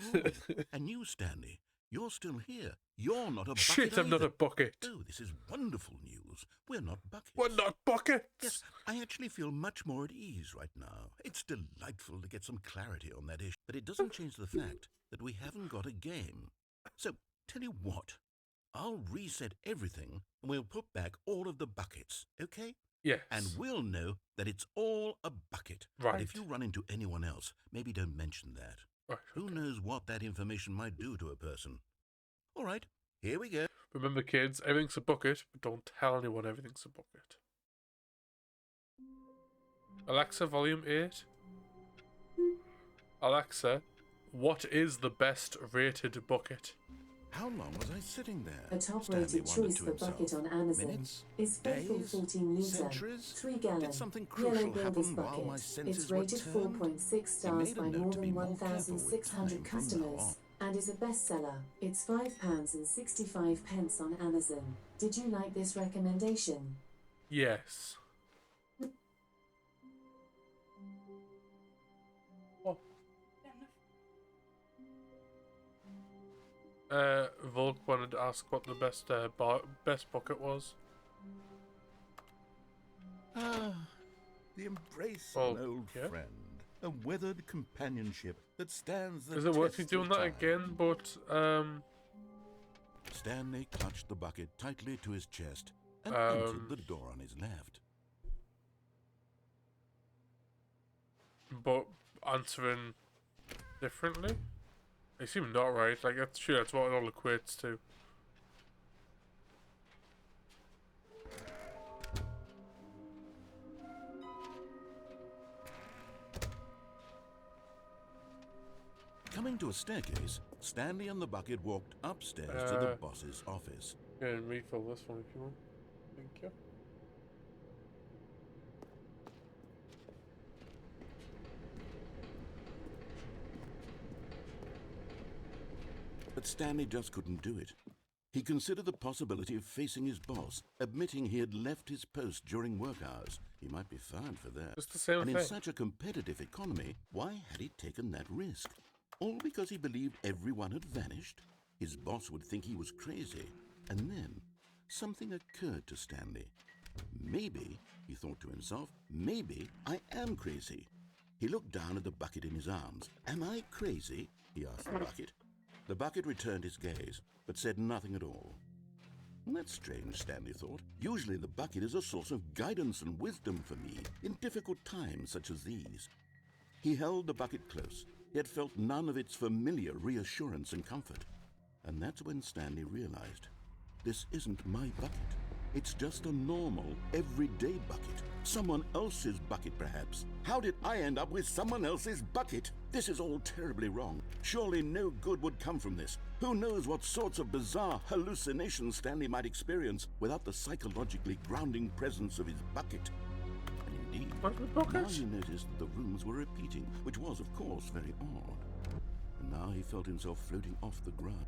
all. And you, Stanley, You're still here. You're not a bucket Shit, I'm not either. a bucket. Oh, this is wonderful news. We're not buckets. We're not buckets. Yes, I actually feel much more at ease right now. It's delightful to get some clarity on that issue, but it doesn't change the fact that we haven't got a game. So, tell you what, I'll reset everything and we'll put back all of the buckets, okay? Yes. And we'll know that it's all a bucket. Right. But if you run into anyone else, maybe don't mention that. Right, Who knows what that information might do to a person? All right, here we go. Remember, kids, everything's a bucket, but don't tell anyone everything's a bucket. Alexa, volume 8. Alexa, what is the best rated bucket? How long was I sitting there? A top Stanley rated wondered choice to for himself. bucket on Amazon Minutes? is Faithful Days? 14 litre, Centuries? 3 gallon, Did something yellow crucial builder's happen while bucket. my senses It's were rated turned? 4.6 stars made a by note more to than be more careful with 1,600 time from now customers on. and is a bestseller. It's £5.65 on Amazon. Did you like this recommendation? Yes. Oh. Volk wanted to ask what the best best bucket was. Ah, the embrace Well, of an old yeah. friend. A weathered companionship that stands the Is it worth me test doing of that time. again? But Stanley clutched the bucket tightly to his chest and entered the door on his left. answering differently. They seem not right. Like that's sure that's what it all equates to. Coming to a staircase, Stanley and the bucket walked upstairs to the boss's office. Yeah, and refill this one if you want. Thank you. But Stanley just couldn't do it. He considered the possibility of facing his boss, admitting he had left his post during work hours. He might be fined for that. It's the same And thing. in such a competitive economy, why had he taken that risk? All because he believed everyone had vanished? His boss would think he was crazy. And then something occurred to Stanley. Maybe, he thought to himself, maybe I am crazy. He looked down at the bucket in his arms. Am I crazy? He asked the bucket. The bucket returned his gaze, but said nothing at all. That's strange, Stanley thought. Usually the bucket is a source of guidance and wisdom for me in difficult times such as these. He held the bucket close, yet felt none of its familiar reassurance and comfort. And that's when Stanley realized, this isn't my bucket. It's just a normal, everyday bucket. Someone else's bucket, perhaps. How did I end up with someone else's bucket? This is all terribly wrong. Surely no good would come from this. Who knows what sorts of bizarre hallucinations Stanley might experience without the psychologically grounding presence of his bucket. And indeed, What's with buckets? now he noticed that the rooms were repeating, which was, of course, very odd. And now he felt himself floating off the ground.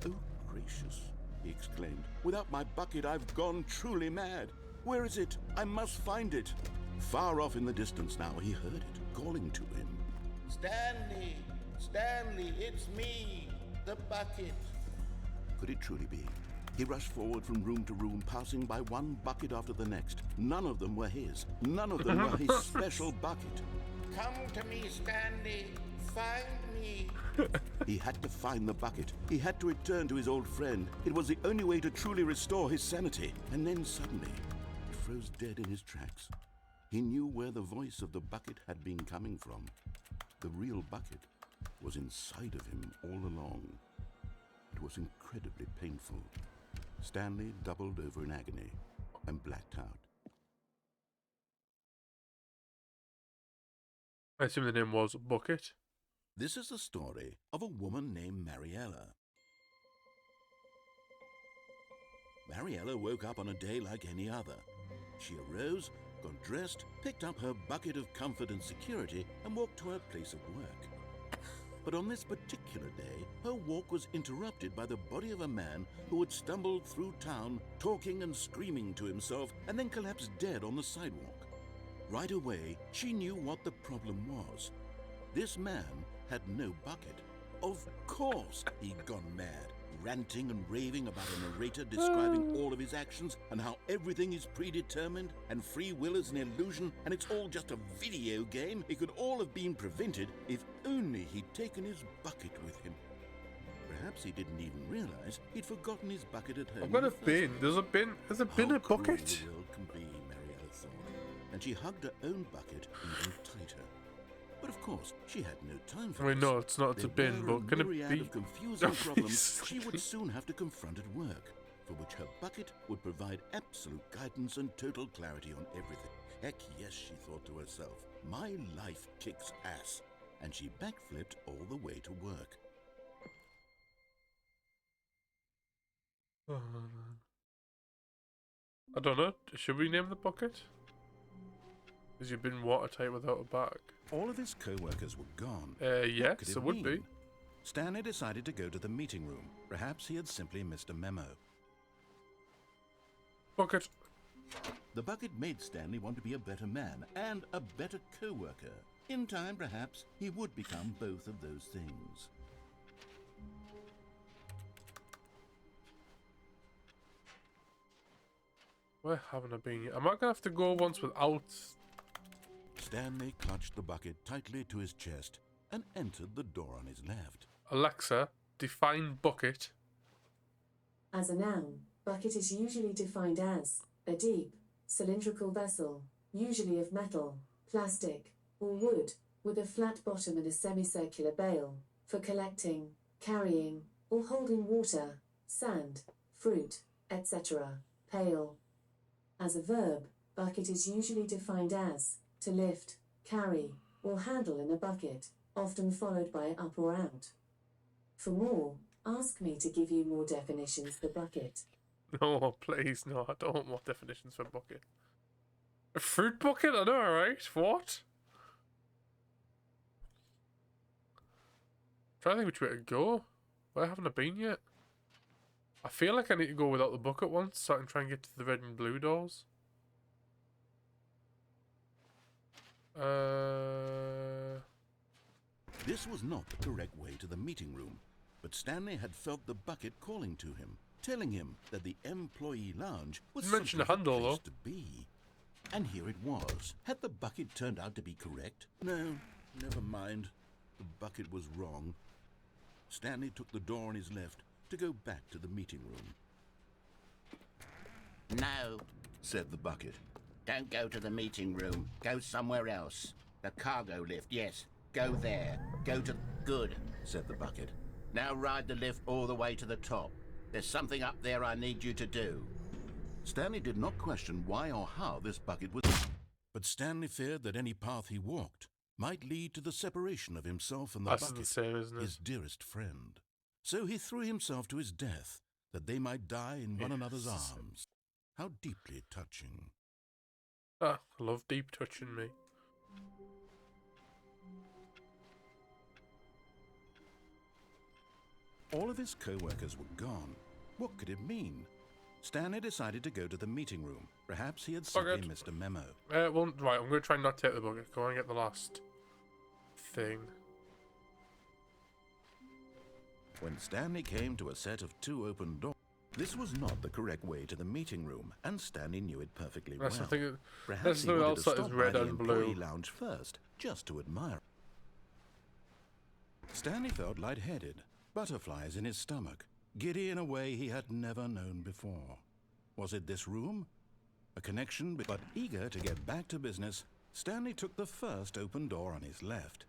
Oh, gracious, he exclaimed. Without my bucket, I've gone truly mad. Where is it? I must find it. Far off in the distance now, he heard it, calling to him. Stanley! Stanley, it's me, the bucket. Could it truly be? He rushed forward from room to room, passing by one bucket after the next. None of them were his. None of them were his special bucket. Come to me, Stanley. Find me. He had to find the bucket. He had to return to his old friend. It was the only way to truly restore his sanity. And then suddenly, he froze dead in his tracks. He knew where the voice of the bucket had been coming from. The real bucket was inside of him all along. It was incredibly painful. Stanley doubled over in agony and blacked out. I assume the name was Bucket. This is the story of a woman named Mariella. Mariella woke up on a day like any other. She arose, got dressed, picked up her bucket of comfort and security, and walked to her place of work. But on this particular day, her walk was interrupted by the body of a man who had stumbled through town, talking and screaming to himself, and then collapsed dead on the sidewalk. Right away, she knew what the problem was. This man had no bucket. Of course he'd gone mad. ranting and raving about a narrator describing all of his actions and how everything is predetermined and free will is an illusion and it's all just a video game. It could all have been prevented if only he'd taken his bucket with him. Perhaps he didn't even realize he'd forgotten his bucket at home. I've got a bin. There's a bin. There's a bin, a How cruel bucket. the world can be, Mariella thought, and she hugged her own bucket even tighter. But of course, she had no time for I mean, this. no, it's not. It's a There bin, were but can it myriad be? of confusing problems Obviously. she would soon have to confront at work, for which her bucket would provide absolute guidance and total clarity on everything. Heck yes, she thought to herself, my life kicks ass. And she backflipped all the way to work. I don't know. Should we name the bucket? Has you been watertight without a bag? All of his co-workers were gone. Yes, Could it it would be. mean? Stanley decided to go to the meeting room. Perhaps he had simply missed a memo. Bucket. The bucket made Stanley want to be a better man and a better co-worker. In time, perhaps, he would become both of those things. Where haven't I been yet? Am I going to have to go once without... Stanley clutched the bucket tightly to his chest and entered the door on his left. Alexa, define bucket. As a noun, bucket is usually defined as a deep, cylindrical vessel, usually of metal, plastic, or wood, with a flat bottom and a semicircular bale, for collecting, carrying, or holding water, sand, fruit, etc. Pail. As a verb, bucket is usually defined as to lift, carry, or handle in a bucket, often followed by up or out. For more, ask me to give you more definitions for bucket. No, please, no, I don't want more definitions for bucket. A fruit bucket? I know, right? What? Trying to think which way to go. Where haven't I been yet? I feel like I need to go without the bucket once so I can try and get to the red and blue doors. This was not the correct way to the meeting room, but Stanley had felt the bucket calling to him, telling him that the employee lounge was You mentioned simply a handle, the place though. to be. And here it was. Had the bucket turned out to be correct? No, never mind. The bucket was wrong. Stanley took the door on his left to go back to the meeting room. No, Said the bucket. don't go to the meeting room. Go somewhere else. The cargo lift, yes. Go there. Go to... Good, Said the bucket. now ride the lift all the way to the top. There's something up there I need you to do. Stanley did not question why or how this bucket was... But Stanley feared that any path he walked might lead to the separation of himself and the That's bucket, the same, isn't it? his dearest friend. So he threw himself to his death, that they might die in one another's Yes. arms. How deeply touching. Ah, I love deep touching me. All of his co-workers were gone. What could it mean? Stanley decided to go to the meeting room. Perhaps he had simply Bucket. missed a memo. Well, right, I'm going to try not to take the bucket. Go on and get the last thing. When Stanley came to a set of two open doors, this was not the correct way to the meeting room, and Stanley knew it perfectly That's well. the thing. Perhaps That's he the wanted to outside is stop red by the and blue. employee lounge first, just to admire. Stanley felt lightheaded, butterflies in his stomach, giddy in a way he had never known before. Was it this room? A connection, but eager to get back to business, Stanley took the first open door on his left.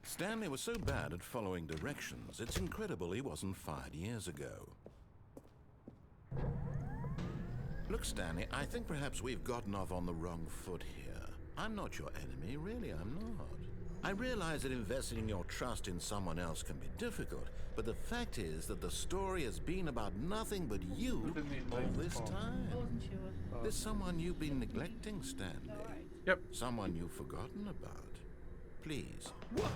Stanley was so bad at following directions, it's incredible he wasn't fired years ago. Look, Stanley, I think perhaps we've gotten off on the wrong foot here. I'm not your enemy, really, I'm not. I realize that investing your trust in someone else can be difficult, but the fact is that the story has been about nothing but you all this time. I wasn't sure. There's someone you've been neglecting, Stanley. Yep. Someone you've forgotten about. Please. What?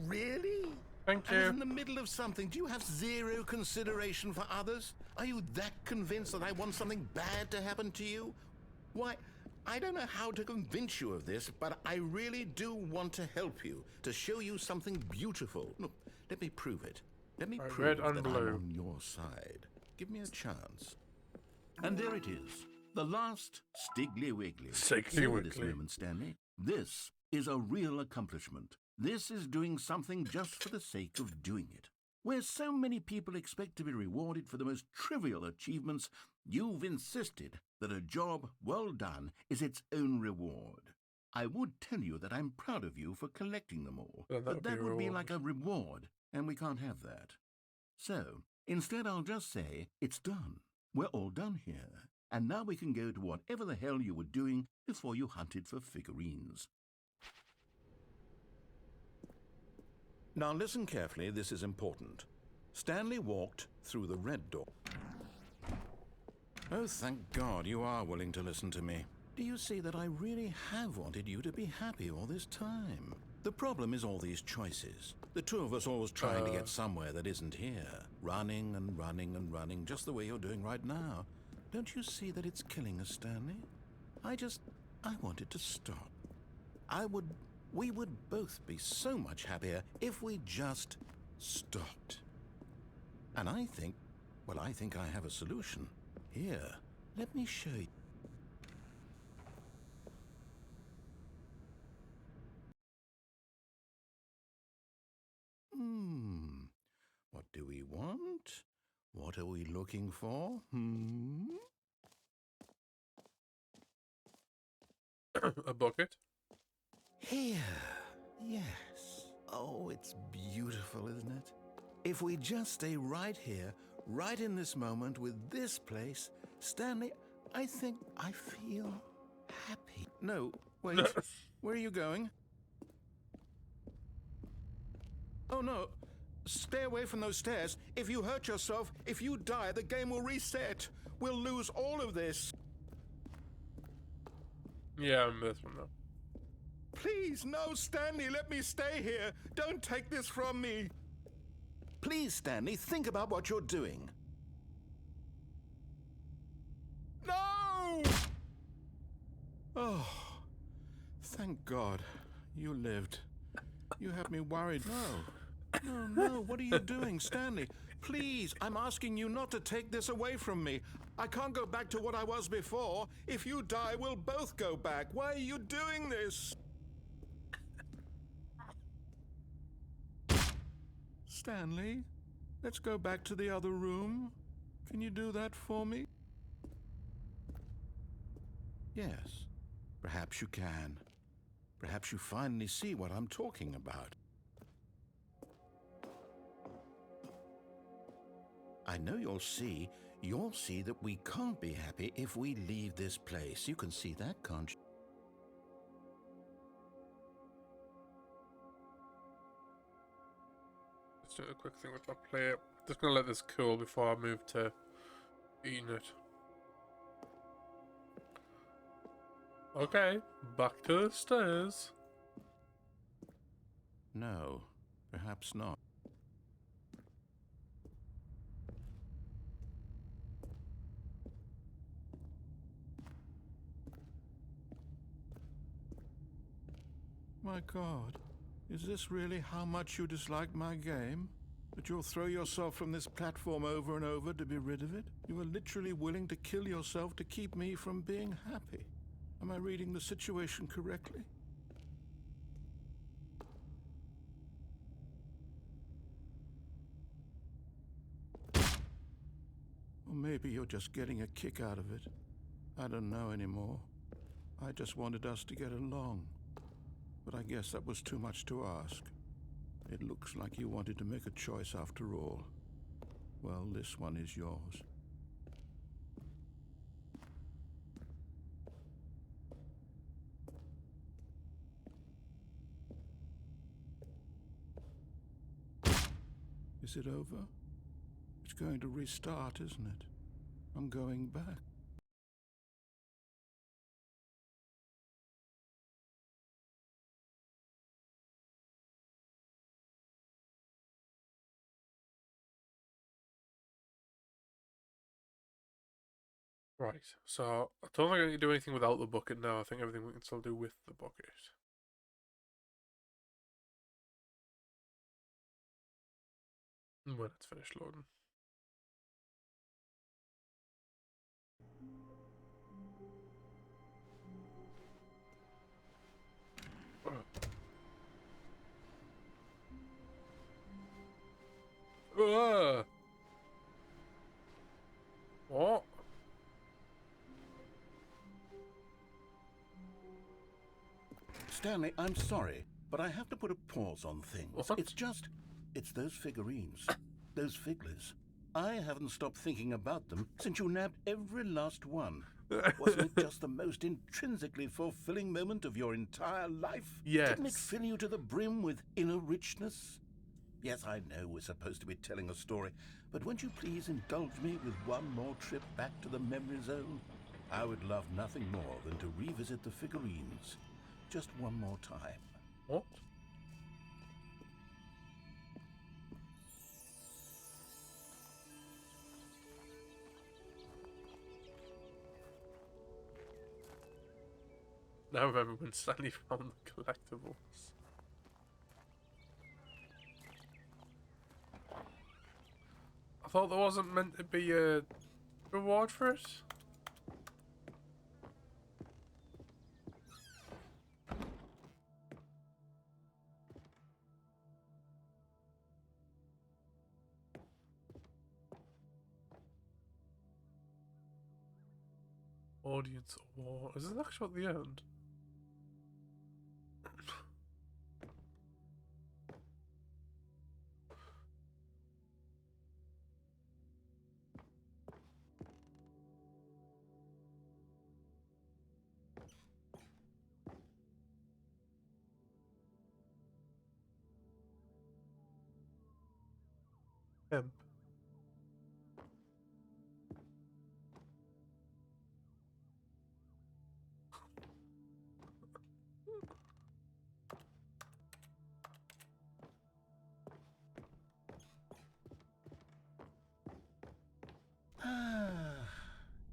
Really? Thank I was you. in the middle of something. Do you have zero consideration for others? Are you that convinced that I want something bad to happen to you? Why, I don't know how to convince you of this, but I really do want to help you, to show you something beautiful. Look, let me prove it. Let me Right, prove red that and I'm blue. on your side. Give me a chance. And there it is, the last Stiggly Wiggly. Stiggly Savor this Wiggly. moment, Stanley. This is a real accomplishment. This is doing something just for the sake of doing it. Where so many people expect to be rewarded for the most trivial achievements, you've insisted that a job well done is its own reward. I would tell you that I'm proud of you for collecting them all, Well, that but would be that a would be reward. like a reward, and we can't have that. So, instead I'll just say, it's done. We're all done here, and now we can go to whatever the hell you were doing before you hunted for figurines. Now listen carefully, this is important. Stanley walked through the red door. Oh, thank God you are willing to listen to me. Do you see that I really have wanted you to be happy all this time? The problem is all these choices. The two of us always trying to get somewhere that isn't here. Running and running and running, just the way you're doing right now. Don't you see that it's killing us, Stanley? I wanted to stop. We would both be so much happier if we just stopped. And I think I have a solution. Here, let me show you. What do we want? What are we looking for? A bucket? Here. Yes. Oh, it's beautiful, isn't it? If we just stay right here, right in this moment with this place, Stanley, I think I feel happy. No, wait. Where are you going? Oh, no. Stay away from those stairs. If you hurt yourself, if you die, the game will reset. We'll lose all of this. Yeah, I remember this one though. Please, no, Stanley, let me stay here. Don't take this from me. Please, Stanley, think about what you're doing. No! Oh, thank God you lived. You have me worried. No, what are you doing, Stanley? Please, I'm asking you not to take this away from me. I can't go back to what I was before. If you die, we'll both go back. Why are you doing this? Stanley, let's go back to the other room. Can you do that for me? Yes, perhaps you can. Perhaps you finally see what I'm talking about. I know you'll see that we can't be happy if we leave this place. You can see that, can't you? Let's do a quick thing with my plate. Just gonna let this cool before I move to eating it. Okay, back to the stairs. No, perhaps not. My God, is this really how much you dislike my game? That you'll throw yourself from this platform over and over to be rid of it? You are literally willing to kill yourself to keep me from being happy. Am I reading the situation correctly? Or maybe you're just getting a kick out of it. I don't know anymore. I just wanted us to get along. But I guess that was too much to ask. It looks like you wanted to make a choice after all. Well, this one is yours. Is it over? It's going to restart, isn't it? I'm going back. Right, so I don't think I can do anything without the bucket now. I think everything we can still do with the bucket. When it's finished loading. What? Stanley, I'm sorry, but I have to put a pause on things. What? It's those figurines, those figglers. I haven't stopped thinking about them since you nabbed every last one. Wasn't it just the most intrinsically fulfilling moment of your entire life? Yes. Didn't it fill you to the brim with inner richness? Yes, I know we're supposed to be telling a story, but won't you please indulge me with one more trip back to the memory zone? I would love nothing more than to revisit the figurines. Just one more time. What? Now I remember when Stanley found the collectibles. I thought there wasn't meant to be a reward for it. Audience award. Is this actually at the end? Hemp.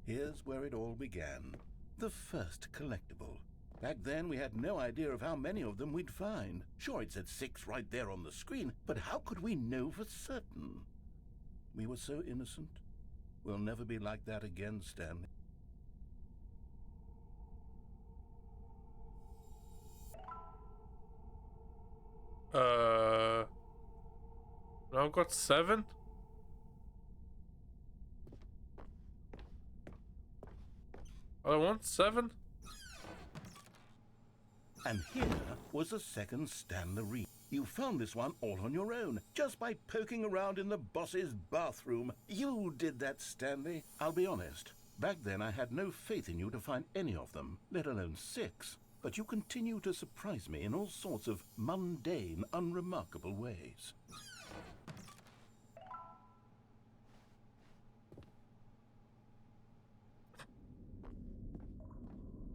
Here's where it all began. The first collectible. Back then, we had no idea of how many of them we'd find. Sure, it said 6 right there on the screen, but how could we know for certain? We were so innocent. We'll never be like that again, Stanley. Now I've got 7? I want 7? And here was a second Stanley. You found this one all on your own, just by poking around in the boss's bathroom. You did that, Stanley. I'll be honest. Back then, I had no faith in you to find any of them, let alone 6. But you continue to surprise me in all sorts of mundane, unremarkable ways.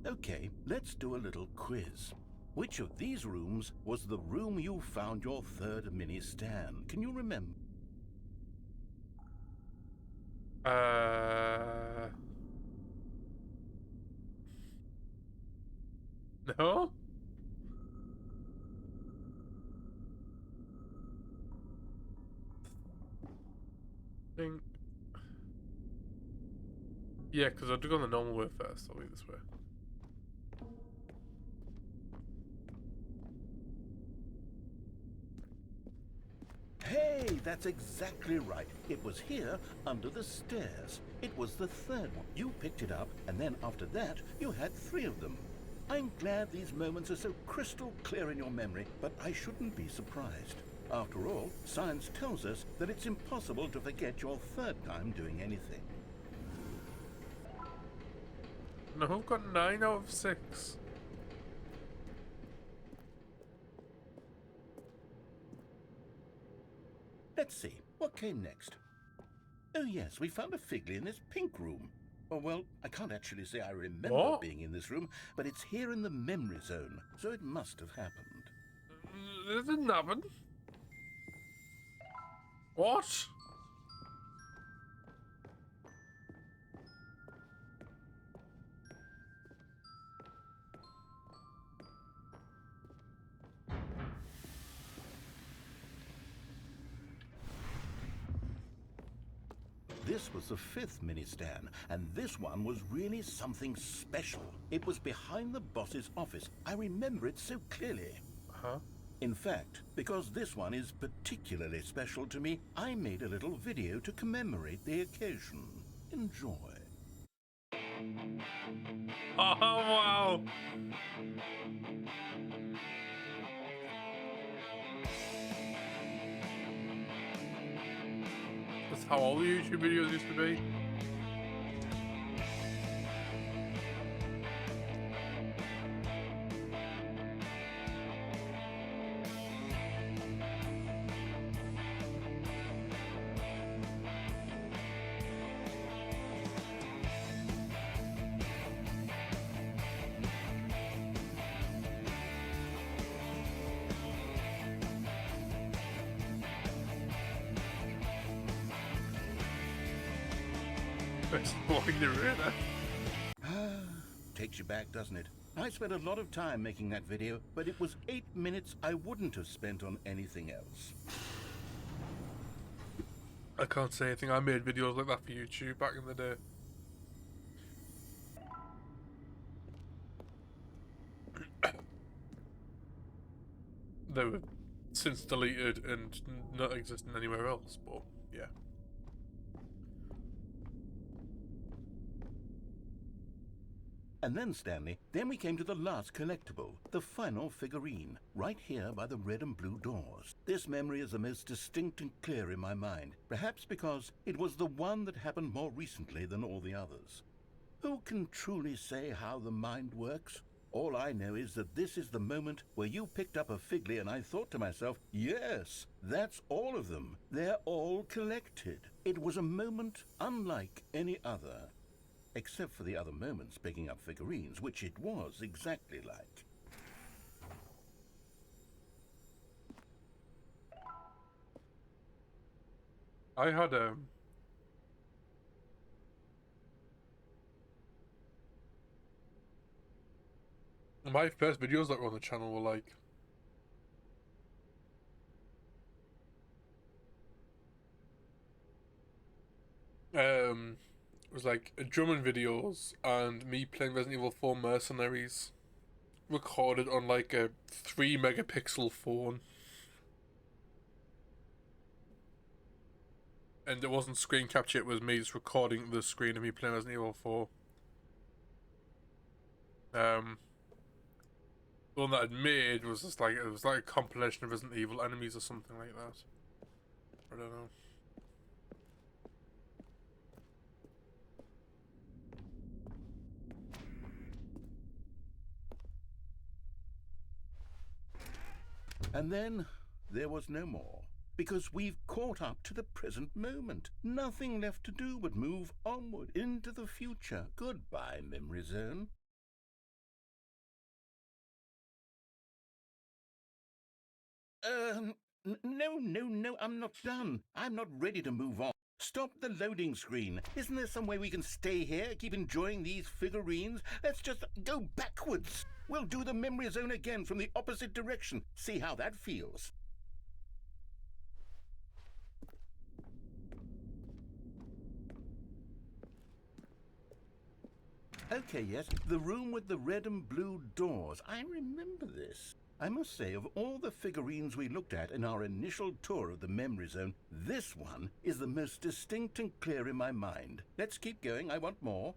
Okay, let's do a little quiz. Which of these rooms was the room you found your third mini Stan? Can you remember? No? Think. Yeah, because I'll do on the normal way first. I'll leave this way. Hey, that's exactly right. It was here, under the stairs. It was the third one. You picked it up, and then after that, you had 3 of them. I'm glad these moments are so crystal clear in your memory, but I shouldn't be surprised. After all, science tells us that it's impossible to forget your third time doing anything. No, I've got 9 out of 6. Let's see, what came next? Oh yes, we found a Figley in this pink room. Oh well, I can't actually say I remember What? being in this room, but it's here in the memory zone, so it must have happened. It didn't happen. What? this was the 5th mini-Stan, and this one was really something special. It was behind the boss's office. I remember it so clearly. Huh? In fact, because this one is particularly special to me, I made a little video to commemorate the occasion. Enjoy. Oh, wow! That's how all the YouTube videos used to be. Exploring the river. Takes you back, doesn't it? I spent a lot of time making that video, but it was 8 minutes I wouldn't have spent on anything else. I can't say anything. I made videos like that for YouTube back in the day. They were since deleted and not existing anywhere else, but yeah. And then, Stanley, then we came to the last collectible, the final figurine, right here by the red and blue doors. This memory is the most distinct and clear in my mind, perhaps because it was the one that happened more recently than all the others. Who can truly say how the mind works? All I know is that this is the moment where you picked up a Figley and I thought to myself, yes, that's all of them. They're all collected. It was a moment unlike any other. Except for the other moments picking up figurines, which it was exactly like. I had my first videos that were on the channel were like it was like drumming videos and me playing Resident Evil 4 Mercenaries recorded on like a 3 megapixel phone. And it wasn't screen capture, it was me just recording the screen of me playing Resident Evil 4. The one that I'd made was just like, it was like a compilation of Resident Evil enemies or something like that. I don't know. And then there was no more, because we've caught up to the present moment. Nothing left to do but move onward into the future. Goodbye, Memory Zone. No, I'm not done. I'm not ready to move on. Stop the loading screen. Isn't there some way we can stay here, keep enjoying these figurines? Let's just go backwards. We'll do the Memory Zone again from the opposite direction. See how that feels. Okay, yes, the room with the red and blue doors. I remember this. I must say, of all the figurines we looked at in our initial tour of the Memory Zone, this one is the most distinct and clear in my mind. Let's keep going, I want more.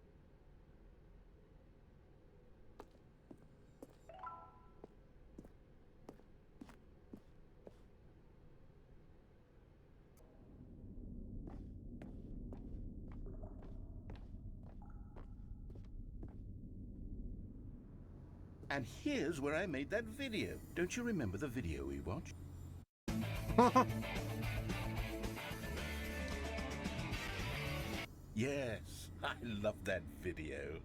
And here's where I made that video. Don't you remember the video we watched? Yes, I love that video.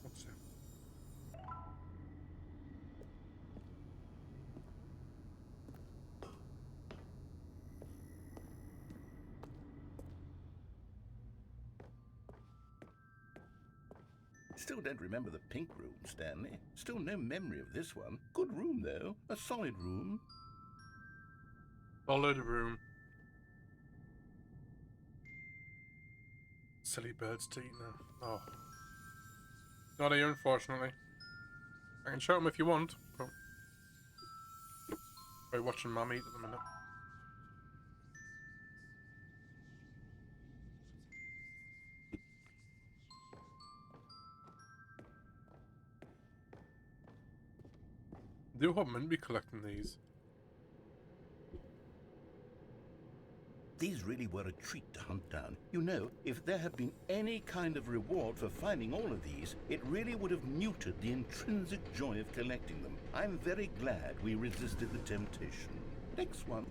What's that? Still don't remember the pink room, Stanley. Still no memory of this one. Good room, though. A solid room. Solid room. Silly birds to eat now. Oh. Not here, unfortunately. I can show them if you want, but... We're watching Mum eat at the minute. I do hope I'm going to be collecting these. These really were a treat to hunt down. You know, if there had been any kind of reward for finding all of these, it really would have muted the intrinsic joy of collecting them. I'm very glad we resisted the temptation. Next one.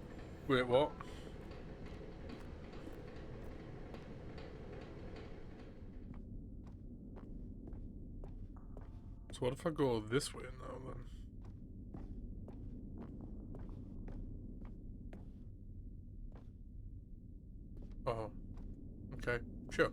Wait, what? So what if I go this way now then? Oh, okay, sure.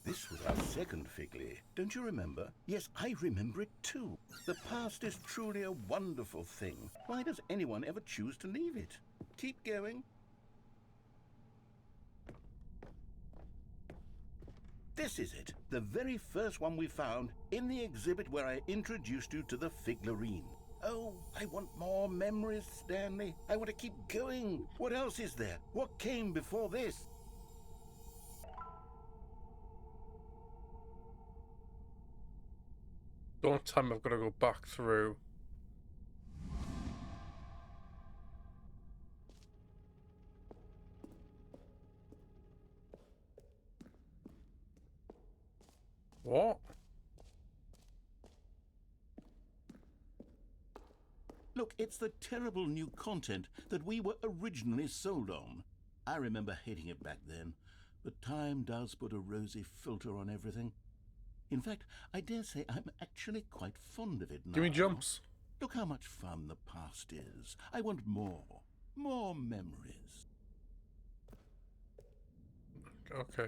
This was our second Figley. Don't you remember? Yes, I remember it too. The past is truly a wonderful thing. Why does anyone ever choose to leave it? Keep going. This is it, the very first one we found in the exhibit where I introduced you to the Figlarine. Oh, I want more memories, Stanley. I want to keep going. What else is there? What came before this? Don't tell me I've got to go back through. What? Look, it's the terrible new content that we were originally sold on. I remember hating it back then, but time does put a rosy filter on everything. In fact, I dare say I'm actually quite fond of it now. Give me jumps. Look how much fun the past is. I want more. More memories. Okay.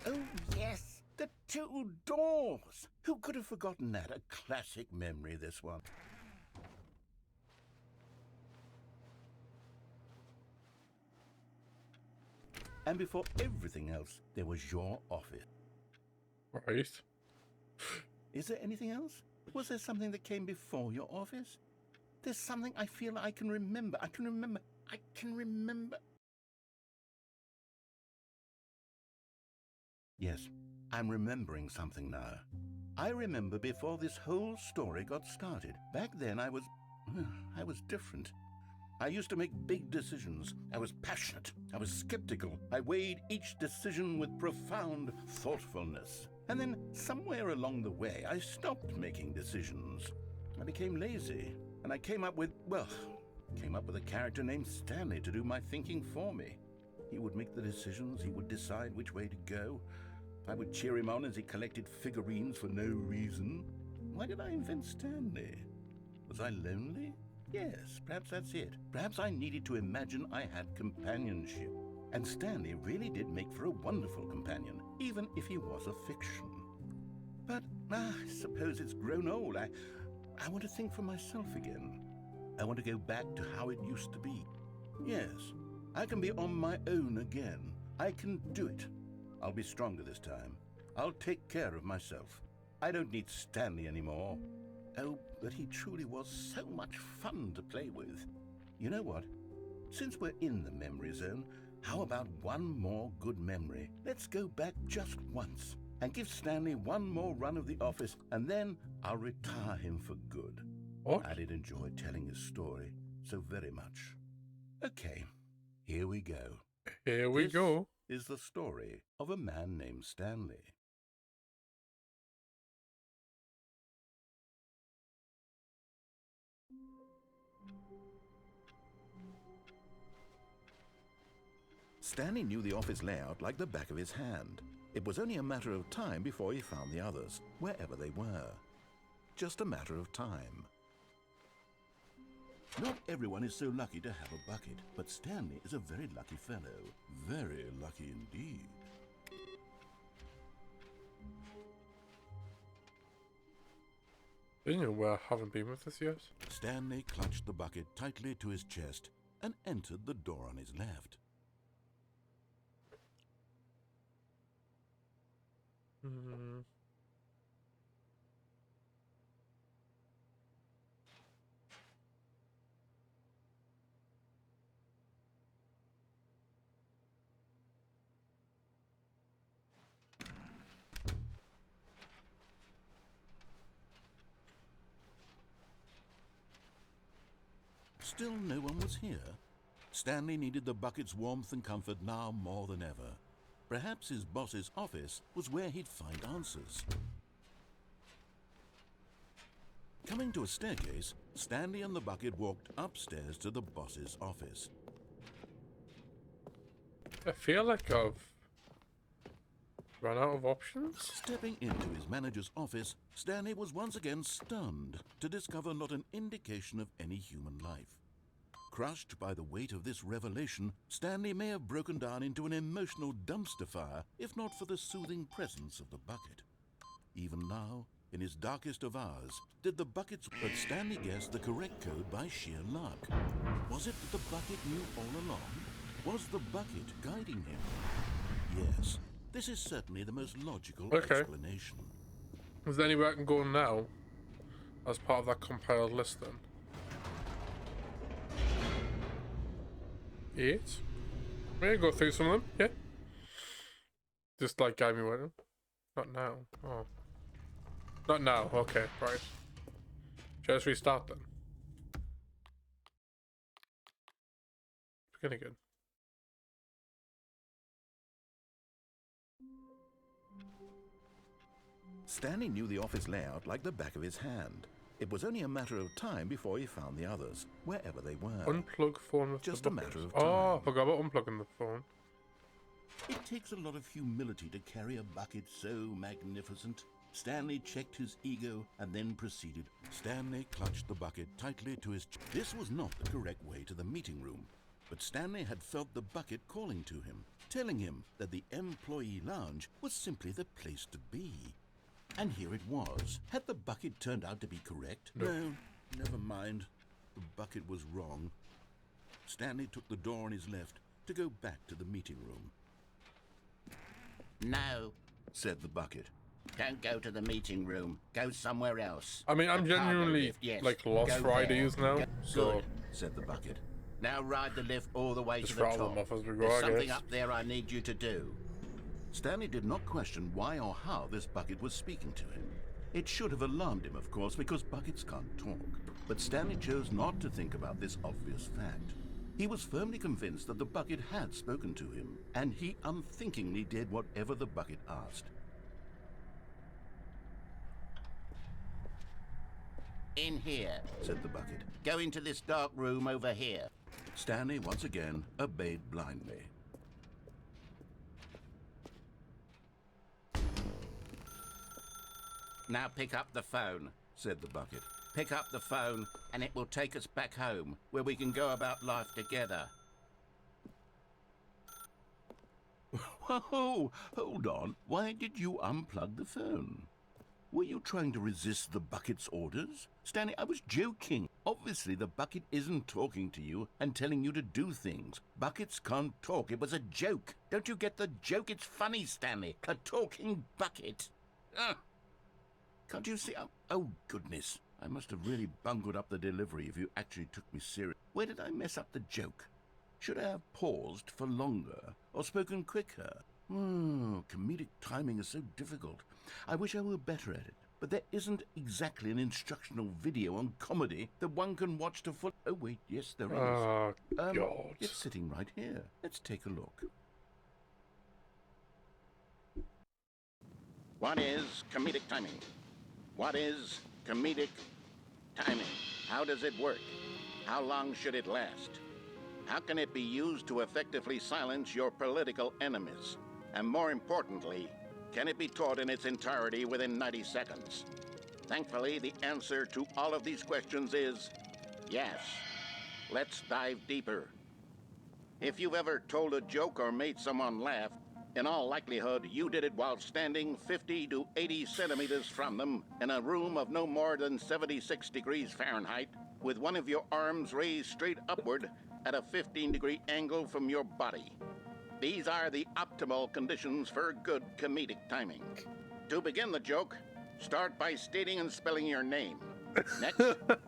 Oh, yes, the two doors. Who could have forgotten that? A classic memory, this one. And before everything else, there was your office. Right. Is there anything else? Was there something that came before your office? There's something I feel I can remember. I can remember. Yes, I'm remembering something now. I remember before this whole story got started. Back then I was different. I used to make big decisions. I was passionate. I was skeptical. I weighed each decision with profound thoughtfulness. And then somewhere along the way, I stopped making decisions. I became lazy. And I came up with a character named Stanley to do my thinking for me. He would make the decisions. He would decide which way to go. I would cheer him on as he collected figurines for no reason. Why did I invent Stanley? Was I lonely? Yes, perhaps that's it. Perhaps I needed to imagine I had companionship. And Stanley really did make for a wonderful companion, even if he was a fiction. But I suppose it's grown old. I want to think for myself again. I want to go back to how it used to be. Yes, I can be on my own again. I can do it. I'll be stronger this time. I'll take care of myself. I don't need Stanley anymore. Oh, but he truly was so much fun to play with. You know what? Since we're in the memory zone, how about one more good memory? Let's go back just once and give Stanley one more run of the office, and then I'll retire him for good. What? I did enjoy telling his story so very much. Okay, here we go. Here we go. This is the story of a man named Stanley. Stanley knew the office layout like the back of his hand. It was only a matter of time before he found the others, wherever they were. Just a matter of time. Not everyone is so lucky to have a bucket, but Stanley is a very lucky fellow. Very lucky indeed. Didn't you know I haven't been with us yet? Stanley clutched the bucket tightly to his chest and entered the door on his left. Still no one was here. Stanley needed the bucket's warmth and comfort now more than ever. Perhaps his boss's office was where he'd find answers. Coming to a staircase, Stanley and the bucket walked upstairs to the boss's office. I feel like I've run out of options. Stepping into his manager's office, Stanley was once again stunned to discover not an indication of any human life. Crushed by the weight of this revelation, Stanley may have broken down into an emotional dumpster fire if not for the soothing presence of the bucket. Even now, in his darkest of hours, did the bucket's... But Stanley guessed the correct code by sheer luck. Was it that the bucket knew all along? Was the bucket guiding him? Yes, this is certainly the most logical explanation. Is there anywhere I can go now as part of that compiled list then? 8? Maybe go through some of them, yeah. Just like guide me with them. Not now. Oh. Not now, okay, right. Should I just restart then? Begin again. Stanley knew the office layout like the back of his hand. It was only a matter of time before he found the others, wherever they were. Unplug phone with Just the a bucket. matter of time. Oh, I forgot about unplugging the phone. It takes a lot of humility to carry a bucket so magnificent. Stanley checked his ego and then proceeded. Stanley clutched the bucket tightly to his chest. This was not the correct way to the meeting room, but Stanley had felt the bucket calling to him, telling him that the employee lounge was simply the place to be. And here it was. Had the bucket turned out to be correct? No, never mind. The bucket was wrong. Stanley took the door on his left to go back to the meeting room. No, Said the bucket. don't go to the meeting room. Go somewhere else. I mean, I'm The cargo genuinely lift, yes. like lost Go for there. ideas now, Go- so Good. Said the bucket. Now ride the lift all the way just to the rattle top. them off as we go, There's I something guess. up there I need you to do. Stanley did not question why or how this bucket was speaking to him. It should have alarmed him, of course, because buckets can't talk. But Stanley chose not to think about this obvious fact. He was firmly convinced that the bucket had spoken to him, and he unthinkingly did whatever the bucket asked. In here. Said the bucket. Go into this dark room over here. Stanley once again obeyed blindly. Now pick up the phone. Said the bucket. Pick up the phone and it will take us back home, where we can go about life together. Whoa, hold on. Why did you unplug the phone? Were you trying to resist the bucket's orders? Stanley, I was joking. Obviously, the bucket isn't talking to you and telling you to do things. Buckets can't talk. It was a joke. Don't you get the joke? It's funny, Stanley. A talking bucket. Can't you see? Oh, goodness. I must have really bungled up the delivery if you actually took me serious. Where did I mess up the joke? Should I have paused for longer or spoken quicker? Comedic timing is so difficult. I wish I were better at it. But there isn't exactly an instructional video on comedy that one can watch to full... Oh, wait, yes, there is. Oh, God. It's sitting right here. Let's take a look. What is comedic timing? What is comedic timing? How does it work? How long should it last? How can it be used to effectively silence your political enemies? And more importantly, can it be taught in its entirety within 90 seconds? Thankfully, the answer to all of these questions is yes. Let's dive deeper. If you've ever told a joke or made someone laugh, in all likelihood, you did it while standing 50 to 80 centimeters from them in a room of no more than 76 degrees Fahrenheit, with one of your arms raised straight upward at a 15-degree angle from your body. These are the optimal conditions for good comedic timing. To begin the joke, start by stating and spelling your name. Next,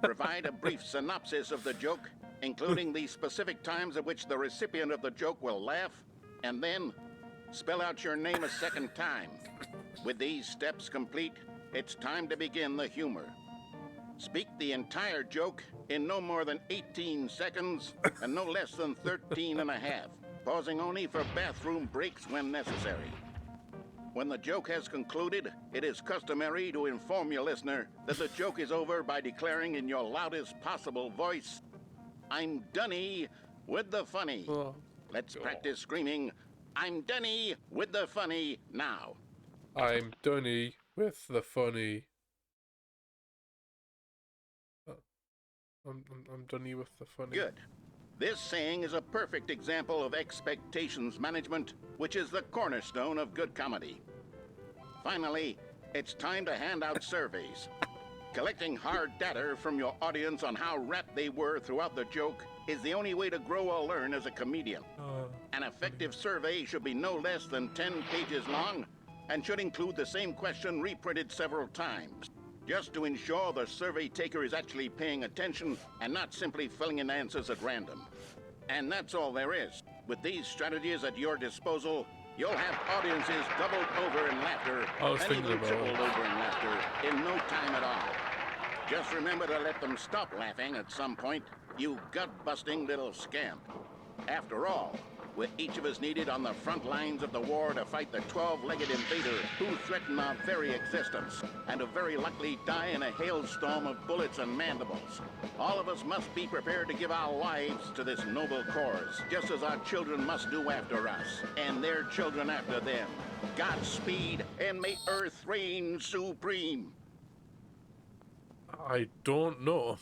provide a brief synopsis of the joke, including the specific times at which the recipient of the joke will laugh, and then spell out your name a second time. With these steps complete, it's time to begin the humor. Speak the entire joke in no more than 18 seconds and no less than 13 and a half, pausing only for bathroom breaks when necessary. When the joke has concluded, it is customary to inform your listener that the joke is over by declaring in your loudest possible voice, "I'm Dunny with the funny." Let's practice screaming, "I'm Dunny with the funny" now. I'm Dunny with the funny. I'm Dunny with the funny. Good. This saying is a perfect example of expectations management, which is the cornerstone of good comedy. Finally, it's time to hand out surveys. Collecting hard data from your audience on how rapt they were throughout the joke is the only way to grow or learn as a comedian. An effective survey should be no less than 10 pages long and should include the same question reprinted several times, just to ensure the survey taker is actually paying attention and not simply filling in answers at random. And that's all there is. With these strategies at your disposal, you'll have audiences doubled over in laughter and even tripled over in laughter in no time at all. Just remember to let them stop laughing at some point, you gut-busting little scamp. After all, with each of us needed on the front lines of the war to fight the 12-legged invader who threaten our very existence, and to very likely die in a hailstorm of bullets and mandibles. All of us must be prepared to give our lives to this noble cause, just as our children must do after us, and their children after them. Godspeed, and may Earth reign supreme. I don't know.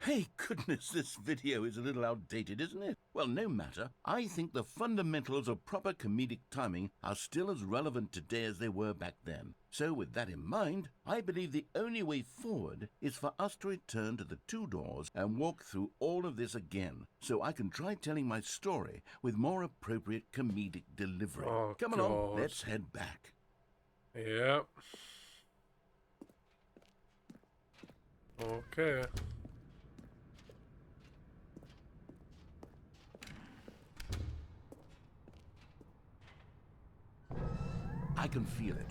Hey, goodness, this video is a little outdated, isn't it? Well, no matter. I think the fundamentals of proper comedic timing are still as relevant today as they were back then. So with that in mind, I believe the only way forward is for us to return to the two doors and walk through all of this again, so I can try telling my story with more appropriate comedic delivery. Oh, Come along, let's head back. Yep. Okay. I can feel it.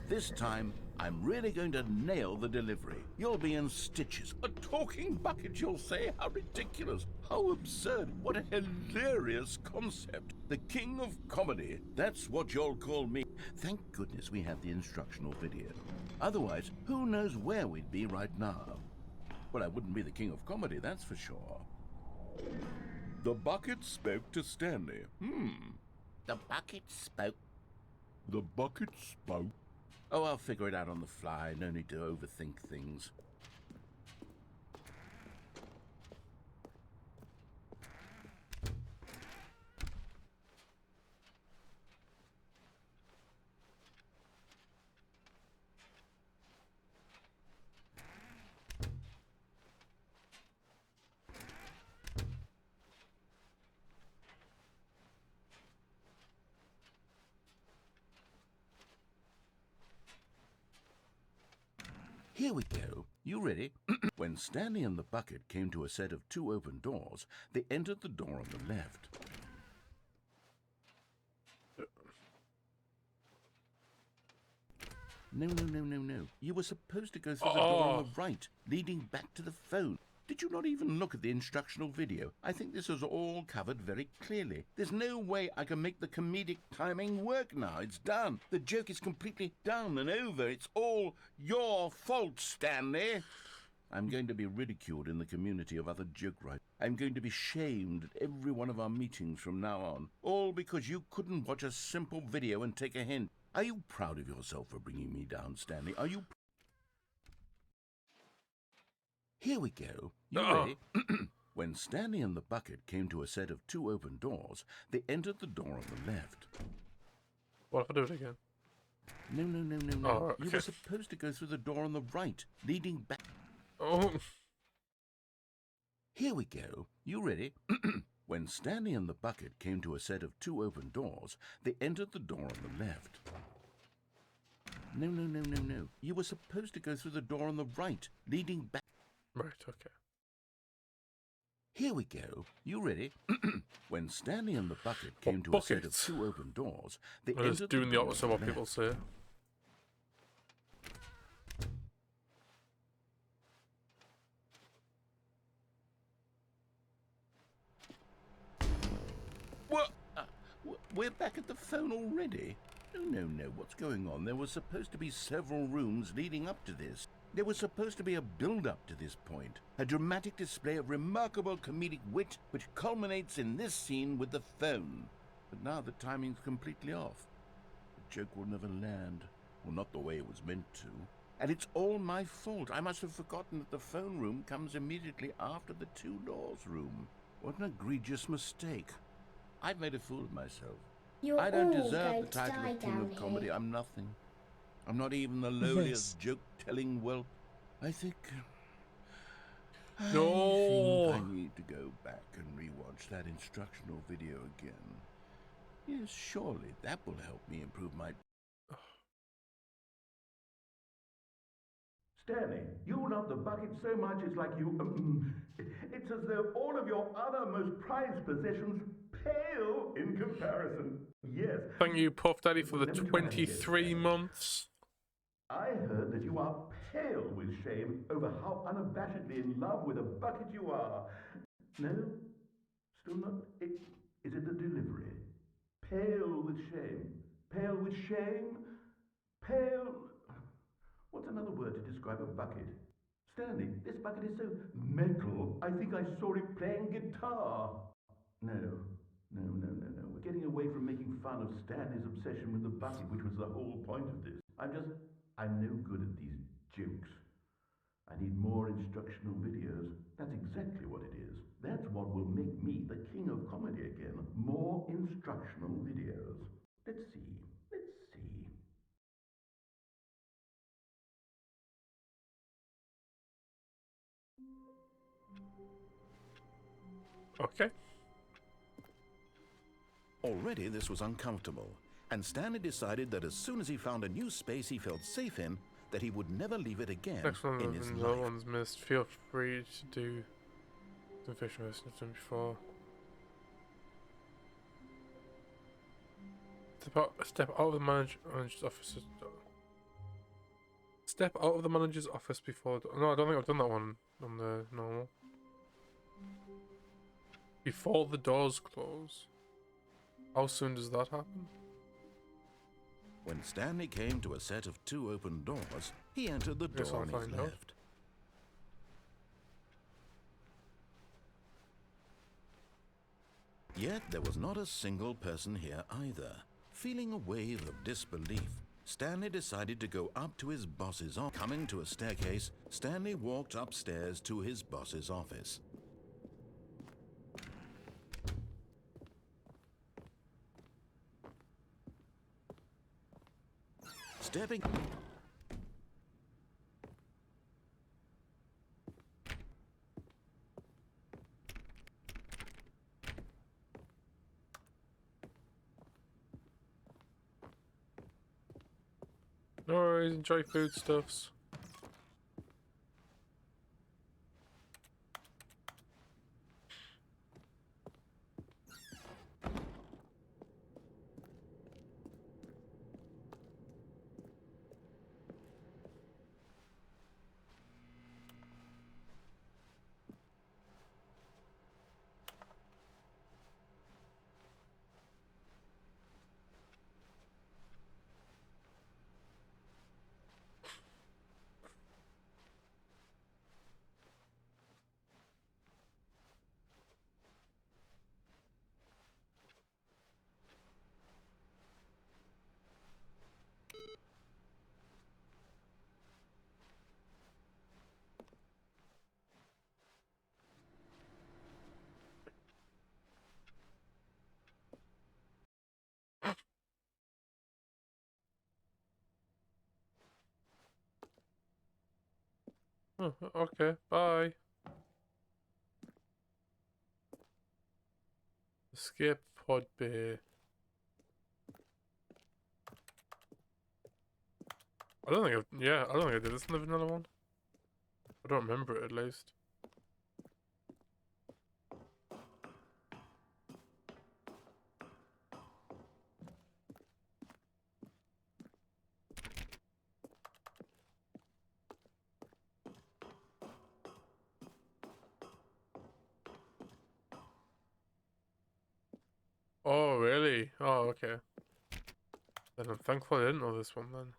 This time, I'm really going to nail the delivery. You'll be in stitches. A talking bucket, you'll say? How ridiculous. How absurd. What a hilarious concept. The king of comedy. That's what you'll call me. Thank goodness we have the instructional video. Otherwise, who knows where we'd be right now. Well, I wouldn't be the king of comedy, that's for sure. The bucket spoke to Stanley. The bucket spoke. The bucket spoke. Oh, I'll figure it out on the fly. No need to overthink things. Here we go. You ready? When Stanley and the bucket came to a set of two open doors, they entered the door on the left. No. You were supposed to go through the door on the right, leading back to the phone. Did you not even look at the instructional video? I think this is all covered very clearly. There's no way I can make the comedic timing work now. It's done. The joke is completely done and over. It's all your fault, Stanley. I'm going to be ridiculed in the community of other joke writers. I'm going to be shamed at every one of our meetings from now on. All because you couldn't watch a simple video and take a hint. Are you proud of yourself for bringing me down, Stanley? Are you... Here we go. You ready? When Stanley and the bucket came to a set of 2 open doors, they entered the door on the left. What if I do it again? No. Oh, okay. You were supposed to go through the door on the right, leading back. Oh. Here we go. You ready? When Stanley and the bucket came to a set of 2 open doors, they entered the door on the left. No. You were supposed to go through the door on the right, leading back. Right, okay. Here we go. You ready? When Stanley and the bucket came to a set of buckets? 2 open doors, they I'm entered just doing the door opposite on of what the people left. say. What? We're back at the phone already? No. What's going on? There were supposed to be several rooms leading up to this. There was supposed to be a build-up to this point. A dramatic display of remarkable comedic wit which culminates in this scene with the phone. But now the timing's completely off. The joke will never land. Well, not the way it was meant to. And it's all my fault. I must have forgotten that the phone room comes immediately after the 2 doors room. What an egregious mistake. I've made a fool of myself. You're I don't all deserve going the to title die of King down of Comedy. here. I'm nothing. I'm not even the lowliest joke-telling whelp. I think I need to go back and rewatch that instructional video again. Yes, surely that will help me improve my... Stanley, you love the bucket so much it's like you... it's as though all of your other most prized possessions pale in comparison. Yes. Thank you, Puff Daddy, for the Let me try that again, 23 Stanley. months. I heard that you are pale with shame over how unabashedly in love with a bucket you are. No? Still not? Is it the delivery? Pale with shame. Pale with shame? Pale... What's another word to describe a bucket? Stanley, this bucket is so metal. I think I saw it playing guitar. No. We're getting away from making fun of Stanley's obsession with the bucket, which was the whole point of this. I'm no good at these jokes. I need more instructional videos. That's exactly what it is. That's what will make me the king of comedy again. More instructional videos. Let's see. Okay. Already this was uncomfortable, and Stanley decided that as soon as he found a new space he felt safe in, that he would never leave it again Next one in his and the life. one's missed. Feel free to do the vision I've done before. Step out of the manager's office. Step out of the manager's office before. No, I don't think I've done that one on the normal. Before the doors close. How soon does that happen? When Stanley came to a set of 2 open doors, he entered the Guess door I'll on his find out. left. Yet there was not a single person here either. Feeling a wave of disbelief, Stanley decided to go up to his boss's office. Coming to a staircase, Stanley walked upstairs to his boss's office. Stepping... No worries, enjoy foodstuffs. Oh, okay, bye. Escape pod bay. I don't think I don't think I did this in the vanilla one. I don't remember it at least. Oh, really? Oh, okay. Then I'm thankful I didn't know this one then.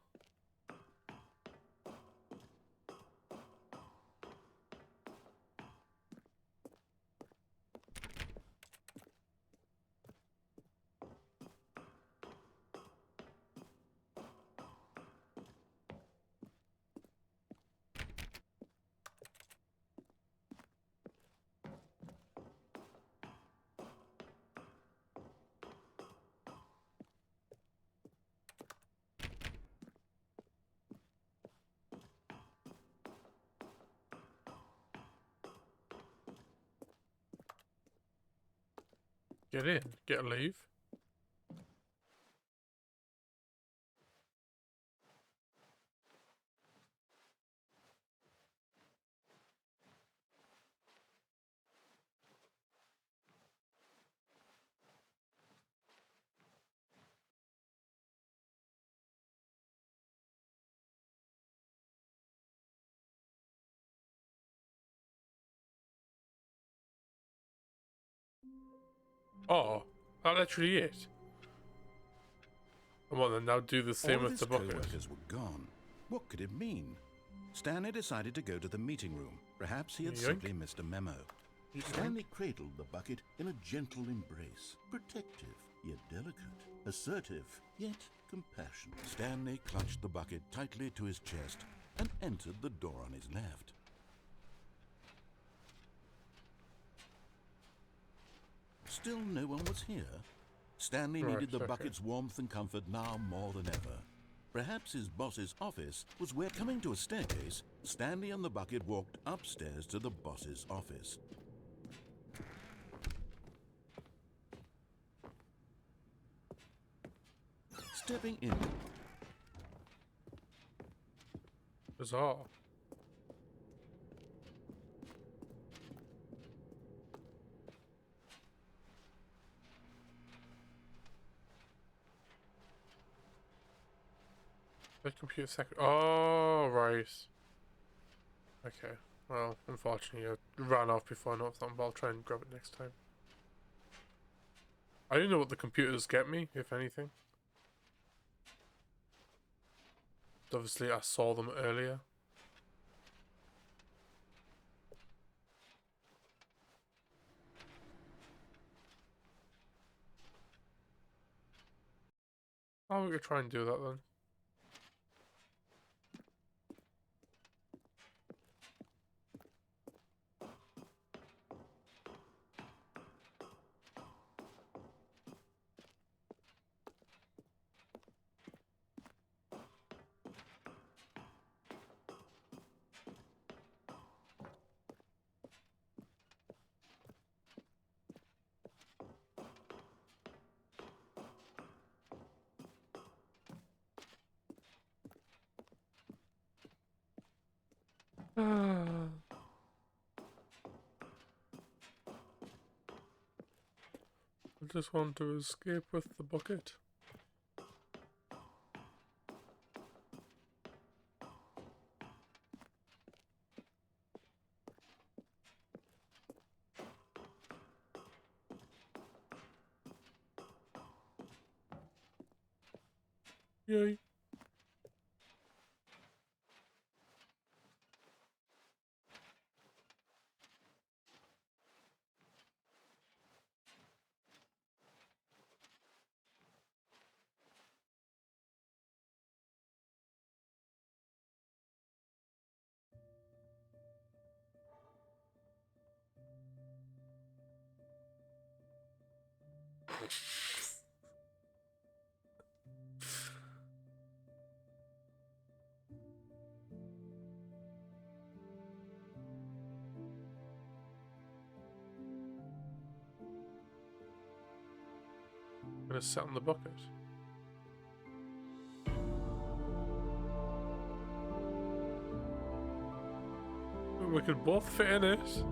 Get in. Get a leave. Oh, that literally it. Come on then, now do the same All of with his the bucket. co-workers were gone. What could it mean? Stanley decided to go to the meeting room. Perhaps he had Yoink. simply missed a memo. Stanley cradled the bucket in a gentle embrace. Protective, yet delicate. Assertive, yet compassionate. Stanley clutched the bucket tightly to his chest and entered the door on his left. Still no one was here. Stanley Right, needed the okay. bucket's warmth and comfort now more than ever. Perhaps his boss's office was where, coming to a staircase, Stanley and the bucket walked upstairs to the boss's office. Stepping in, Bizarre. The computer Oh, right. Okay. Well, unfortunately, I ran off before I noticed that, but I'll try and grab it next time. I didn't know what the computers get me, if anything. Obviously, I saw them earlier. Oh, we could try and do that then. I just want to escape with the bucket. Yay. I'm gonna sit on the bucket. We could both fit in it.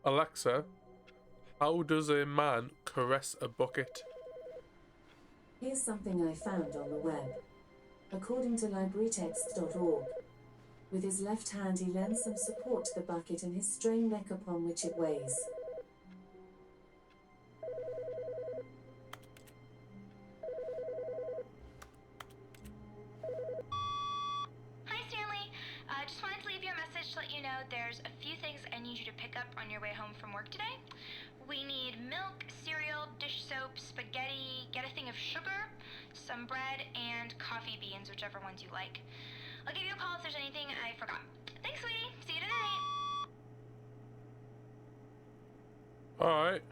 Alexa, how does a man caress a bucket? Here's something I found on the web. According to librarytext.org, with his left hand he lends some support to the bucket and his strained neck upon which it weighs. Hi, Stanley. Just wanted to leave you a message to let you know there's a few things I need you to pick up on your way home from work today. We need milk, cereal, dish soap, spaghetti, get a thing of sugar, some bread, and coffee beans, whichever ones you like. I'll give you a call if there's anything I forgot. Thanks, sweetie. See you tonight. Alright.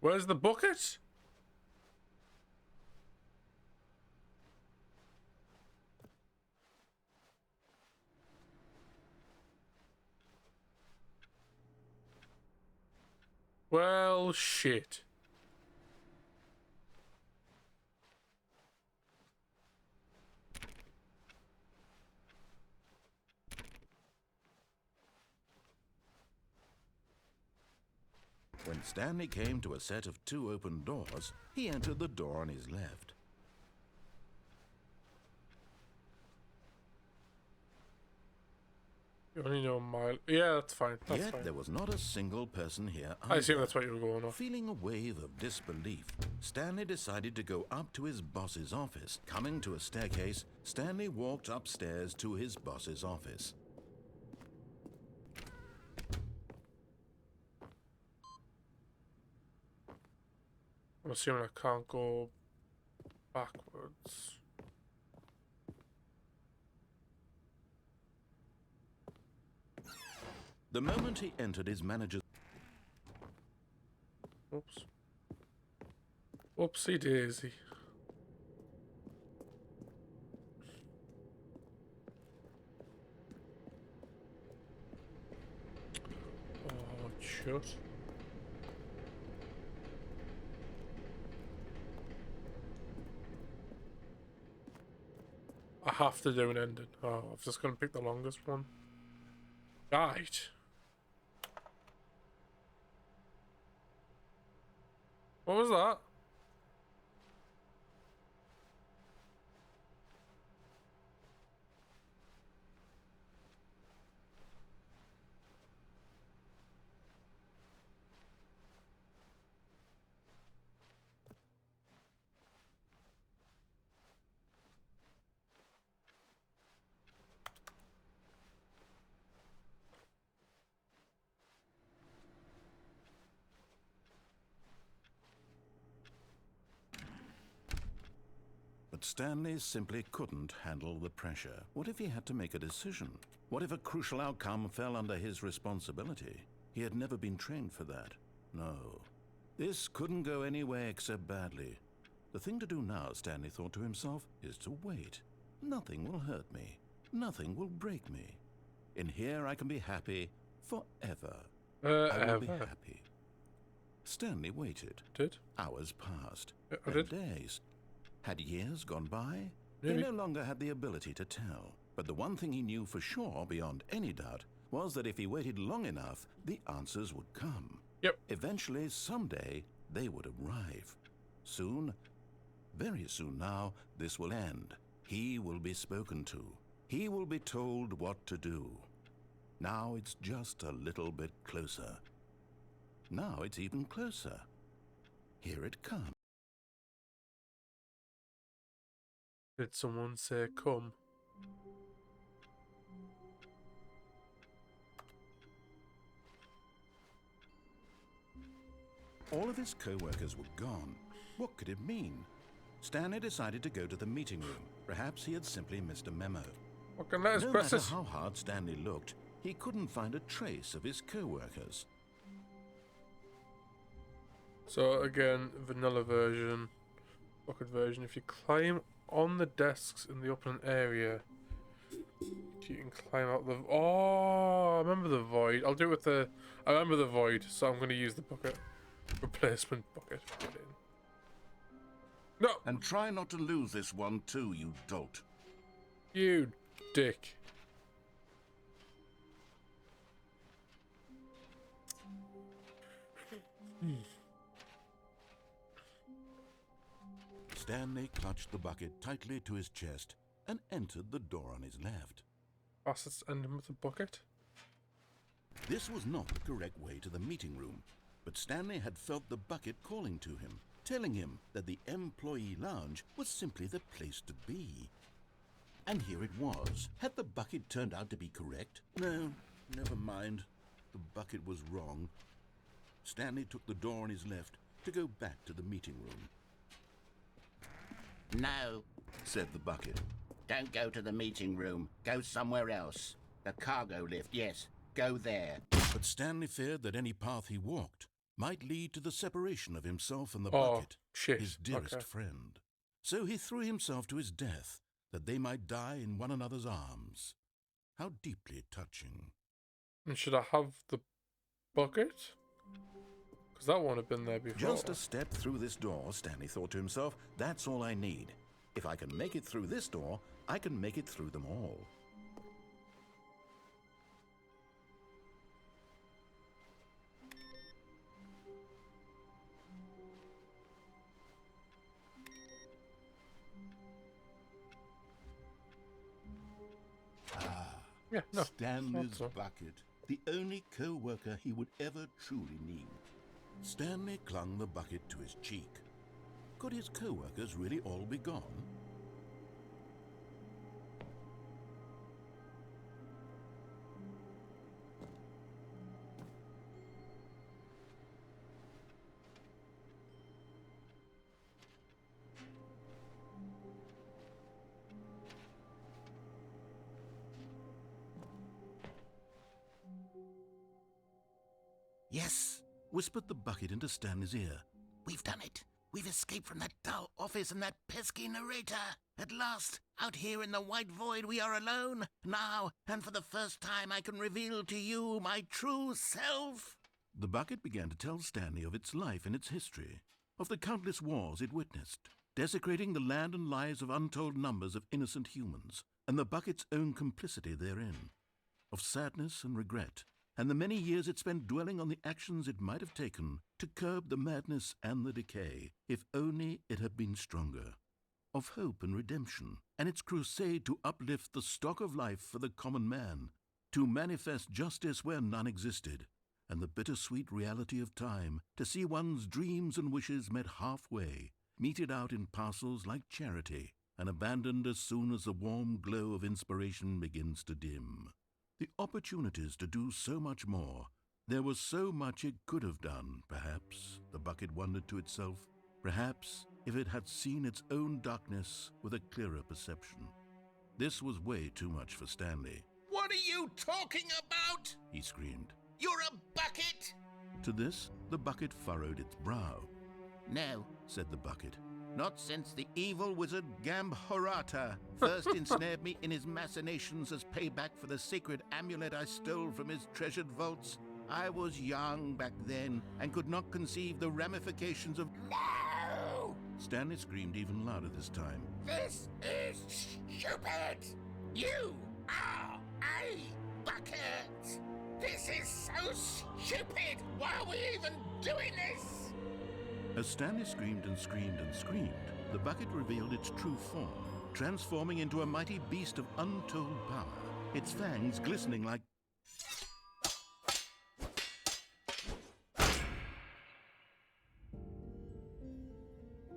Where's the bucket? Well, shit. When Stanley came to a set of 2 open doors, he entered the door on his left. You only know a mile. Yeah, that's fine. That's Yet fine. there was not a single person here I assume either. that's what you were going off. Feeling a wave of disbelief, Stanley decided to go up to his boss's office. Coming to a staircase, Stanley walked upstairs to his boss's office. I'm assuming I can't go backwards. The moment he entered his manager's... Oops. Whoopsie daisy. Oh, shit. I have to do an ending. Oh, I'm just gonna pick the longest one. Right. What was that? But Stanley simply couldn't handle the pressure. What if he had to make a decision? What if a crucial outcome fell under his responsibility? He had never been trained for that. No. This couldn't go anywhere except badly. The thing to do now, Stanley thought to himself, is to wait. Nothing will hurt me. Nothing will break me. In here I can be happy forever. I will be happy. Stanley waited. Did? Hours passed. I Then did. days. Had years gone by? Maybe. He no longer had the ability to tell. But the one thing he knew for sure, beyond any doubt, was that if he waited long enough, the answers would come. Yep. Eventually, someday, they would arrive. Soon, very soon now, this will end. He will be spoken to. He will be told what to do. Now it's just a little bit closer. Now it's even closer. Here it comes. Did someone say come? All of his co-workers were gone. What could it mean? Stanley decided to go to the meeting room. Perhaps he had simply missed a memo. Fucking let us No press matter this. how hard Stanley looked, he couldn't find a trace of his co-workers. So again, vanilla version, bucket version. If you climb on the desks in the open area, you can climb out the. Oh, I remember the void. I'll do it with the. I remember the void, so I'm going to use the bucket replacement bucket. No, And try not to lose this one too, you dolt. you dick. Stanley clutched the bucket tightly to his chest and entered the door on his left. Bastards end him with a bucket. This was not the correct way to the meeting room, but Stanley had felt the bucket calling to him, telling him that the employee lounge was simply the place to be. And here it was. Had the bucket turned out to be correct? No, never mind. The bucket was wrong. Stanley took the door on his left to go back to the meeting room. No, Said the bucket. don't go to the meeting room. Go somewhere else. The cargo lift, yes. Go there. But Stanley feared that any path he walked might lead to the separation of himself and the Oh, bucket, shit. his dearest Okay. friend. So he threw himself to his death, that they might die in one another's arms. How deeply touching. And should I have the bucket? Because that won't have been there before. Just a step through this door, Stanley thought to himself, that's all I need. If I can make it through this door, I can make it through them all. Yeah, no. Stanley's thought so. bucket, the only co-worker he would ever truly need. Stanley clung the bucket to his cheek. Could his co-workers really all be gone? Yes, whispered the bucket into Stanley's ear. We've done it. We've escaped from that dull office and that pesky narrator. At last, out here in the white void, we are alone. Now, and for the first time, I can reveal to you my true self. The bucket began to tell Stanley of its life and its history, of the countless wars it witnessed, desecrating the land and lives of untold numbers of innocent humans, and the bucket's own complicity therein, of sadness and regret, and the many years it spent dwelling on the actions it might have taken to curb the madness and the decay, if only it had been stronger, of hope and redemption, and its crusade to uplift the stock of life for the common man, to manifest justice where none existed, and the bittersweet reality of time, to see one's dreams and wishes met halfway, meted out in parcels like charity, and abandoned as soon as the warm glow of inspiration begins to dim. The opportunities to do so much more. There was so much it could have done, perhaps, the bucket wondered to itself. Perhaps if it had seen its own darkness with a clearer perception. This was way too much for Stanley. What are you talking about? He screamed. You're a bucket! To this, the bucket furrowed its brow. No, Said the bucket. not since the evil wizard Gambhorata first ensnared me in his machinations as payback for the sacred amulet I stole from his treasured vaults. I was young back then and could not conceive the ramifications of... No! Stanley screamed even louder this time. This is stupid! You are a bucket! This is so stupid! Why are we even doing this? As Stanley screamed and screamed and screamed, the bucket revealed its true form, transforming into a mighty beast of untold power, its fangs glistening like...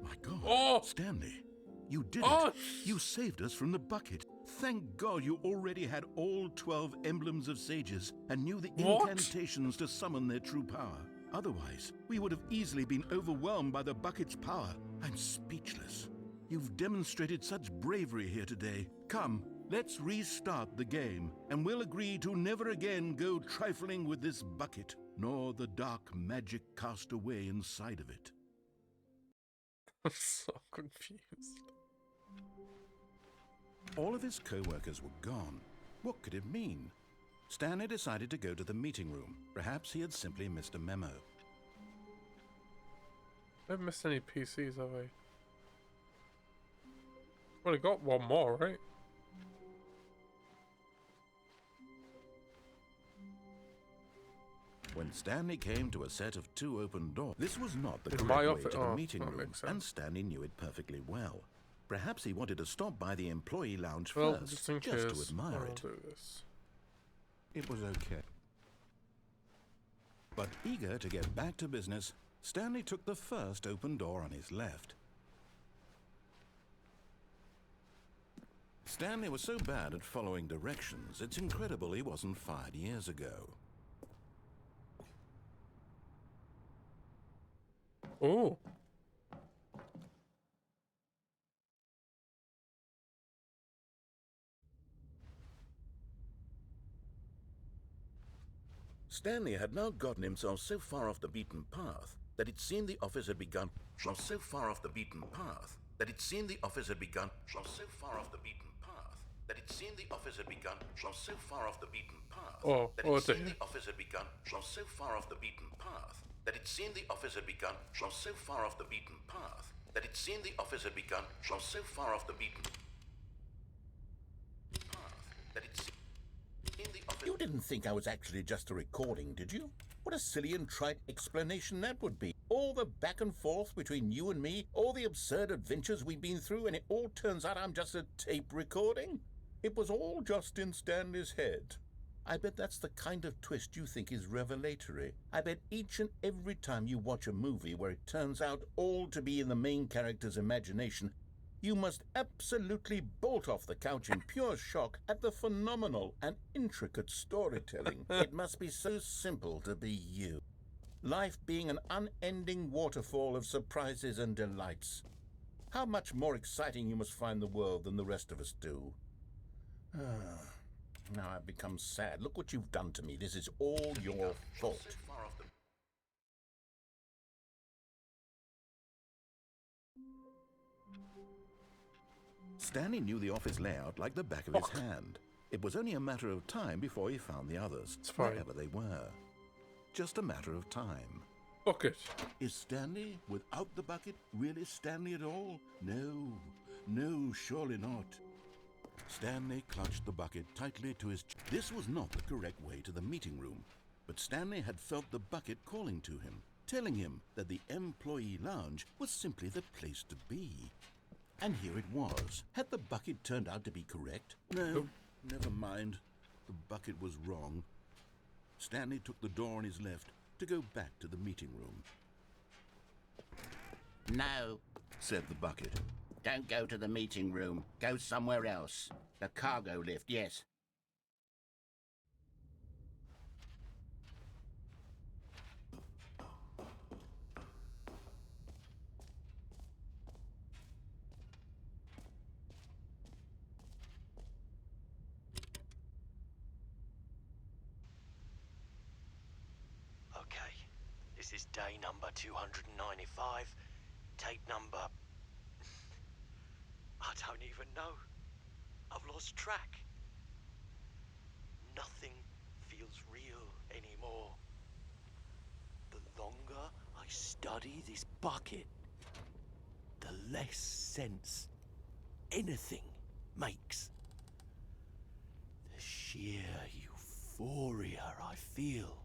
My God, Oh! Stanley, you did Oh! it. You saved us from the bucket. Thank God you already had all 12 emblems of sages and knew the What? incantations to summon their true power. Otherwise, we would have easily been overwhelmed by the bucket's power. I'm speechless. You've demonstrated such bravery here today. Come, let's restart the game, and we'll agree to never again go trifling with this bucket, nor the dark magic cast away inside of it. I'm so confused. All of his co-workers were gone. What could it mean? Stanley decided to go to the meeting room. Perhaps he had simply missed a memo. I haven't missed any PCs, have I? Well, I got one more, right? When Stanley came to a set of 2 open doors, this was not the In correct my way office- to the oh, meeting that room, makes sense. and Stanley knew it perfectly well. Perhaps he wanted to stop by the employee lounge Well, first, just in to case, admire I'll it. do this. It was okay. But eager to get back to business, Stanley took the first open door on his left. Stanley was so bad at following directions, it's incredible he wasn't fired years ago. Oh. Stanley had now gotten himself so far off the beaten path that it seemed the office had begun. So far off the beaten path that it seemed the office had begun. So far off the beaten path that it seemed the office had begun. So far off the beaten path that it seemed the office had begun. So far off the beaten path that it seemed the office had begun. So far off the beaten path that it seemed the office had begun. So far off the beaten path that it seemed. You didn't think I was actually just a recording, did you? What a silly and trite explanation that would be. All the back and forth between you and me, all the absurd adventures we've been through, and it all turns out I'm just a tape recording? It was all just in Stanley's head. I bet that's the kind of twist you think is revelatory. I bet each and every time you watch a movie where it turns out all to be in the main character's imagination, you must absolutely bolt off the couch in pure shock at the phenomenal and intricate storytelling. It must be so simple to be you. Life being an unending waterfall of surprises and delights. How much more exciting you must find the world than the rest of us do. Now I've become sad. Look what you've done to me. This is all your fault. Stanley knew the office layout like the back of his hand. It was only a matter of time before he found the others, wherever they were. Just a matter of time. Bucket. Is Stanley, without the bucket, really Stanley at all? No, surely not. Stanley clutched the bucket tightly to his chest. This was not the correct way to the meeting room, but Stanley had felt the bucket calling to him, telling him that the employee lounge was simply the place to be. And here it was. Had the bucket turned out to be correct? No, never mind. The bucket was wrong. Stanley took the door on his left to go back to the meeting room. No, said the bucket. don't go to the meeting room. Go somewhere else. The cargo lift, yes. Okay, this is day number 295, tape number... I don't even know. I've lost track. Nothing feels real anymore. The longer I study this bucket, the less sense anything makes. The sheer euphoria I feel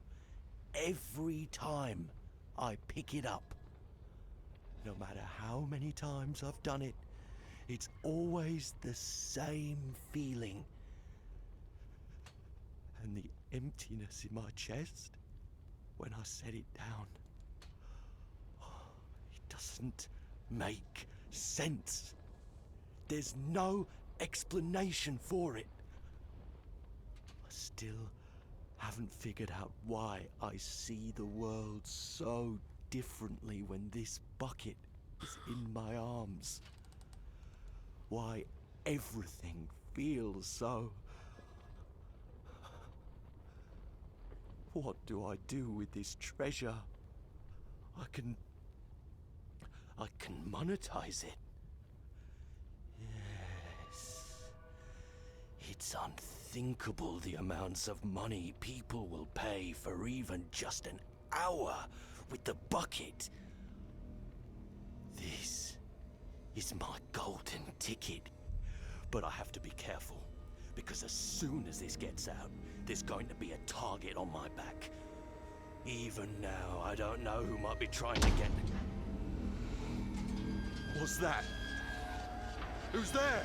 every time I pick it up. No matter how many times I've done it, it's always the same feeling. And the emptiness in my chest when I set it down. It doesn't make sense. There's no explanation for it. I still haven't figured out why I see the world so differently when this bucket is in my arms. Why everything feels so... What do I do with this treasure? I can monetize it. Yes. It's unthinkable the amounts of money people will pay for even just an hour with the bucket. This is my golden ticket. But I have to be careful, because as soon as this gets out, there's going to be a target on my back. Even now, I don't know who might be trying to get... What's that? Who's there?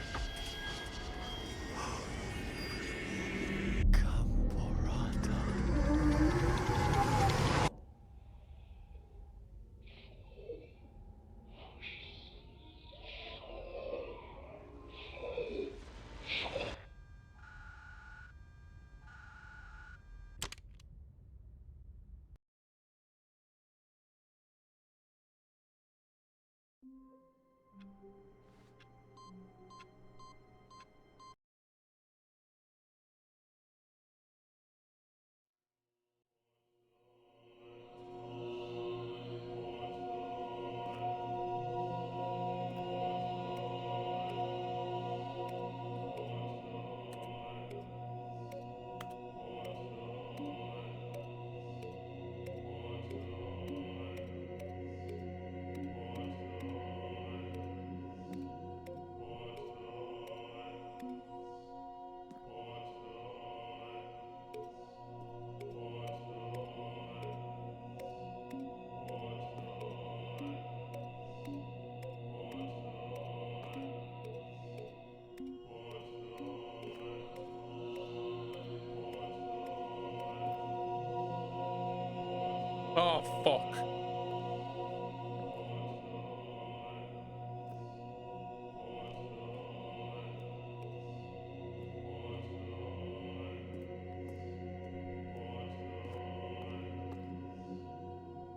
Oh, fuck.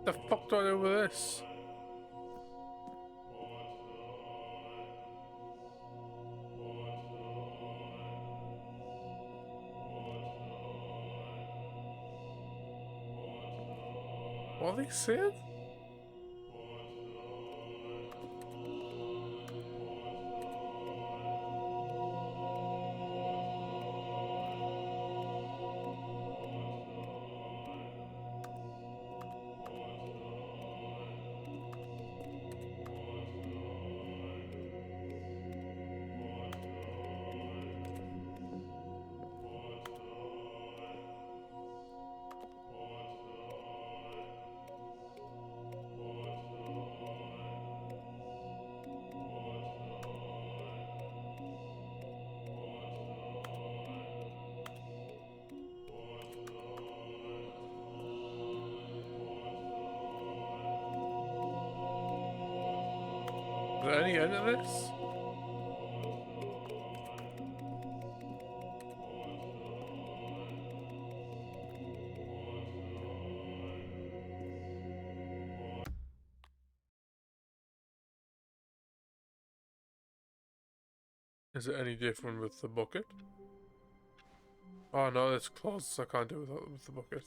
The fuck do I do with this? What are they saying? Is there any end of this? Is it any different with the bucket? Oh no, it's closed, so I can't do it with the bucket.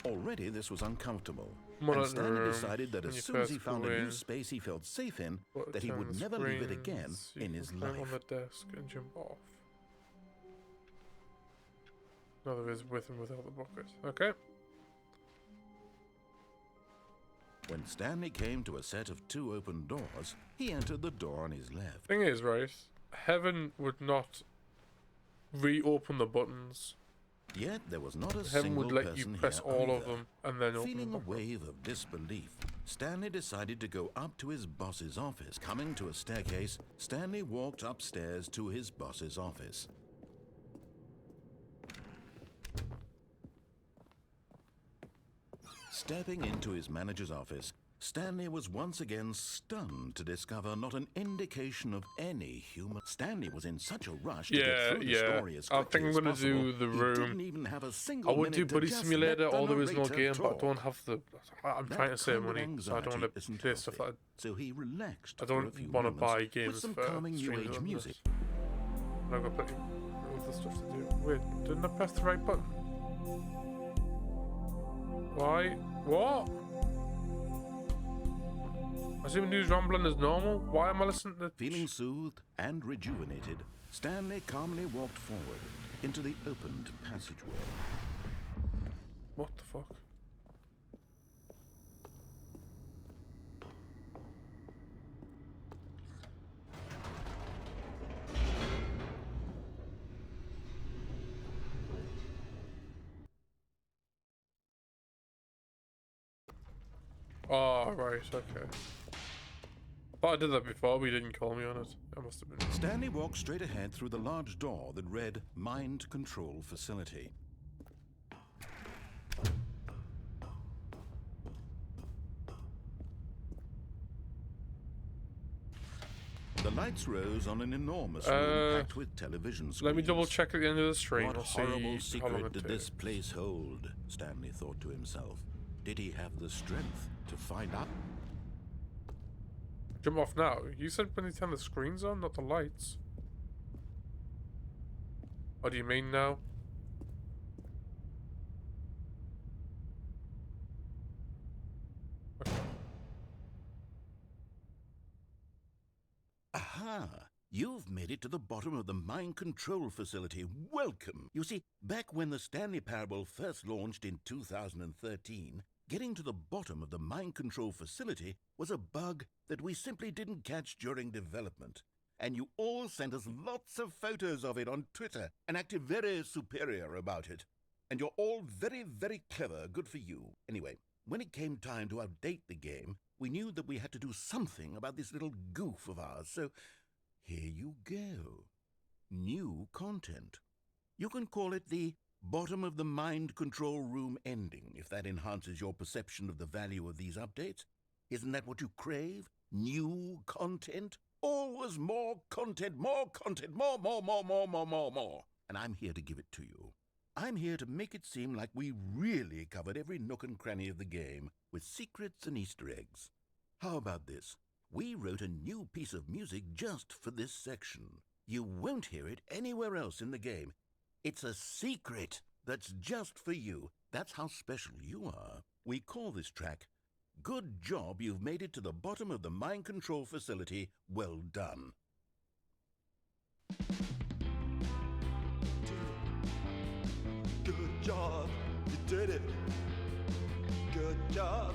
Already this was uncomfortable, Monitor and Stanley room. decided that When as you soon as he first found go a new in, space he felt safe in, put that he down would the never leave it again screens, you in can his climb on life. the desk and jump off. No, there is with and without the bucket. Okay. When Stanley came to a set of 2 open doors, he entered the door on his left. Thing is, right, Heaven would not reopen the buttons. Yet there was not a Heaven single would let person you press here all either. of them and then open Feeling them a back up. wave of disbelief, Stanley decided to go up to his boss's office. Coming to a staircase, Stanley walked upstairs to his boss's office. Stepping into his manager's office, Stanley was once again stunned to discover not an indication of any human. Stanley was in such a rush to get through the story as I quickly think I'm as gonna possible, do the he room. didn't even have a single I would do minute to Buddy just Simulator let the or the original narrator game, but I talk. don't have the. I'm trying to save That kind money, of so I don't want anxiety to isn't play stuff healthy, that so he relaxed I for a don't few want to moments buy with games some for calming new streaming age on music. this. I've got plenty of other stuff to do. Wait, didn't I press the right button? Why? What? I assume news rambling is normal. Why am I listening to? Feeling soothed and rejuvenated, Stanley calmly walked forward into the opened passageway. What the fuck? Oh, right, okay. Thought I did that before, but you didn't call me on it. I must have been. Stanley walked straight ahead through the large door that read Mind Control Facility. The lights rose on an enormous room packed with television screens. Let me double check at the end of the stream. What I'll see horrible how long secret it did takes. this place hold? Stanley thought to himself. Did he have the strength to find out? Jump off now. You said when you turn the screens on, not the lights. What do you mean now? Okay. Aha! You've made it to the bottom of the mind control facility. Welcome! You see, back when the Stanley Parable first launched in 2013, getting to the bottom of the mind control facility was a bug that we simply didn't catch during development. And you all sent us lots of photos of it on Twitter and acted very superior about it. And you're all very, very clever. Good for you. Anyway, when it came time to update the game, we knew that we had to do something about this little goof of ours, so here you go. New content. You can call it the bottom of the mind control room ending, if that enhances your perception of the value of these updates. Isn't that what you crave? New content? Always more content, more content, more. And I'm here to give it to you. I'm here to make it seem like we really covered every nook and cranny of the game with secrets and Easter eggs. How about this? We wrote a new piece of music just for this section. You won't hear it anywhere else in the game. It's a secret that's just for you. That's how special you are. We call this track, Good Job You've Made It to the Bottom of the Mind Control Facility. Well done. Good job, you did it. Good job.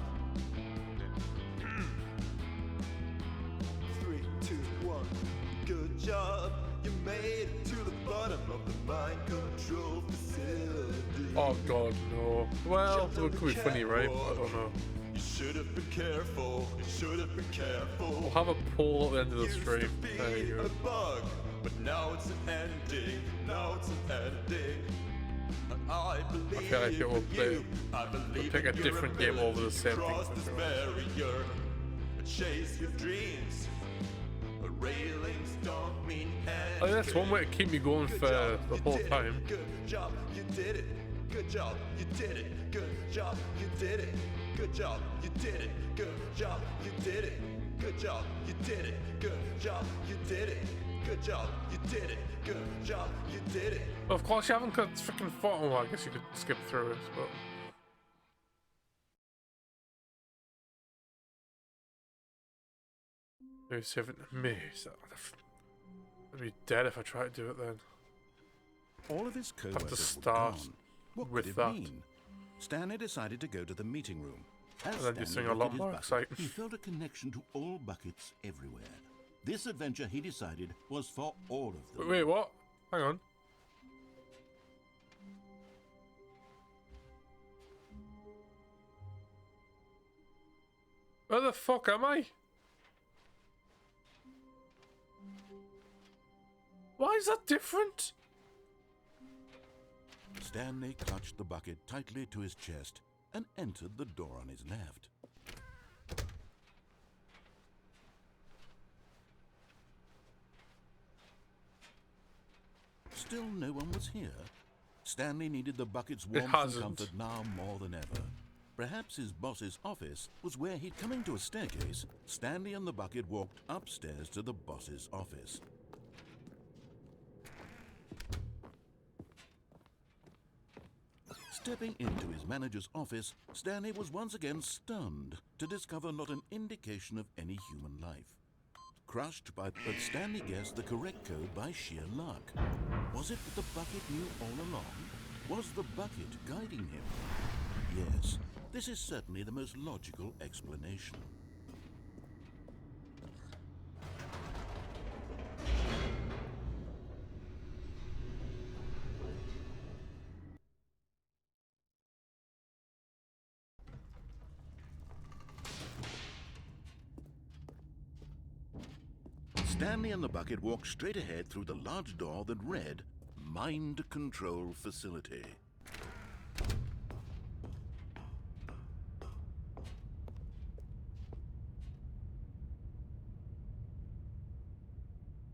3, 2, 1. Good job, you made it to the bottom of the mind control facility. Oh god, no. Well, it could be funny, right? I don't know. You should have been careful. You should have been careful. We'll have a poll at the end of the stream. There you A go. bug, but now it's an ending. Now it's an ending. I I feel like it will play. We'll pick a different game over the same thing. Cross this barrier and chase your dreams. Railings don't mean I think that's one way to keep me going for the whole time. Good job, you did it. Good job, you did it. Good job, you did it. Good job, you did it. Good job, you did it. Good job, you did it. Good job, you did it. Good job, you did it. Good job, you did it. Well, of course, you haven't got freaking fought. Well, I guess you could skip through it, but. Maybe 7 Maze. I'd be dead if I tried to do it then. All of his Have to co-workers were start gone. What with could it that. mean? Stanley decided to go to the meeting room. As And then you Stanley sing a looked lot at his more bucket, exciting. he felt a connection to all buckets everywhere. This adventure, he decided, was for all of them. Wait, what? Hang on. Where the fuck am I? Why is that different? Stanley clutched the bucket tightly to his chest and entered the door on his left. Still no one was here. Stanley needed the bucket's warmth and comfort now more than ever. Perhaps his boss's office was where he'd coming to a staircase. Stanley and the bucket walked upstairs to the boss's office. Stepping into his manager's office, Stanley was once again stunned to discover not an indication of any human life. Crushed but Stanley guessed the correct code by sheer luck. Was it that the bucket knew all along? Was the bucket guiding him? Yes, this is certainly the most logical explanation. Stanley and the bucket walked straight ahead through the large door that read, Mind Control Facility.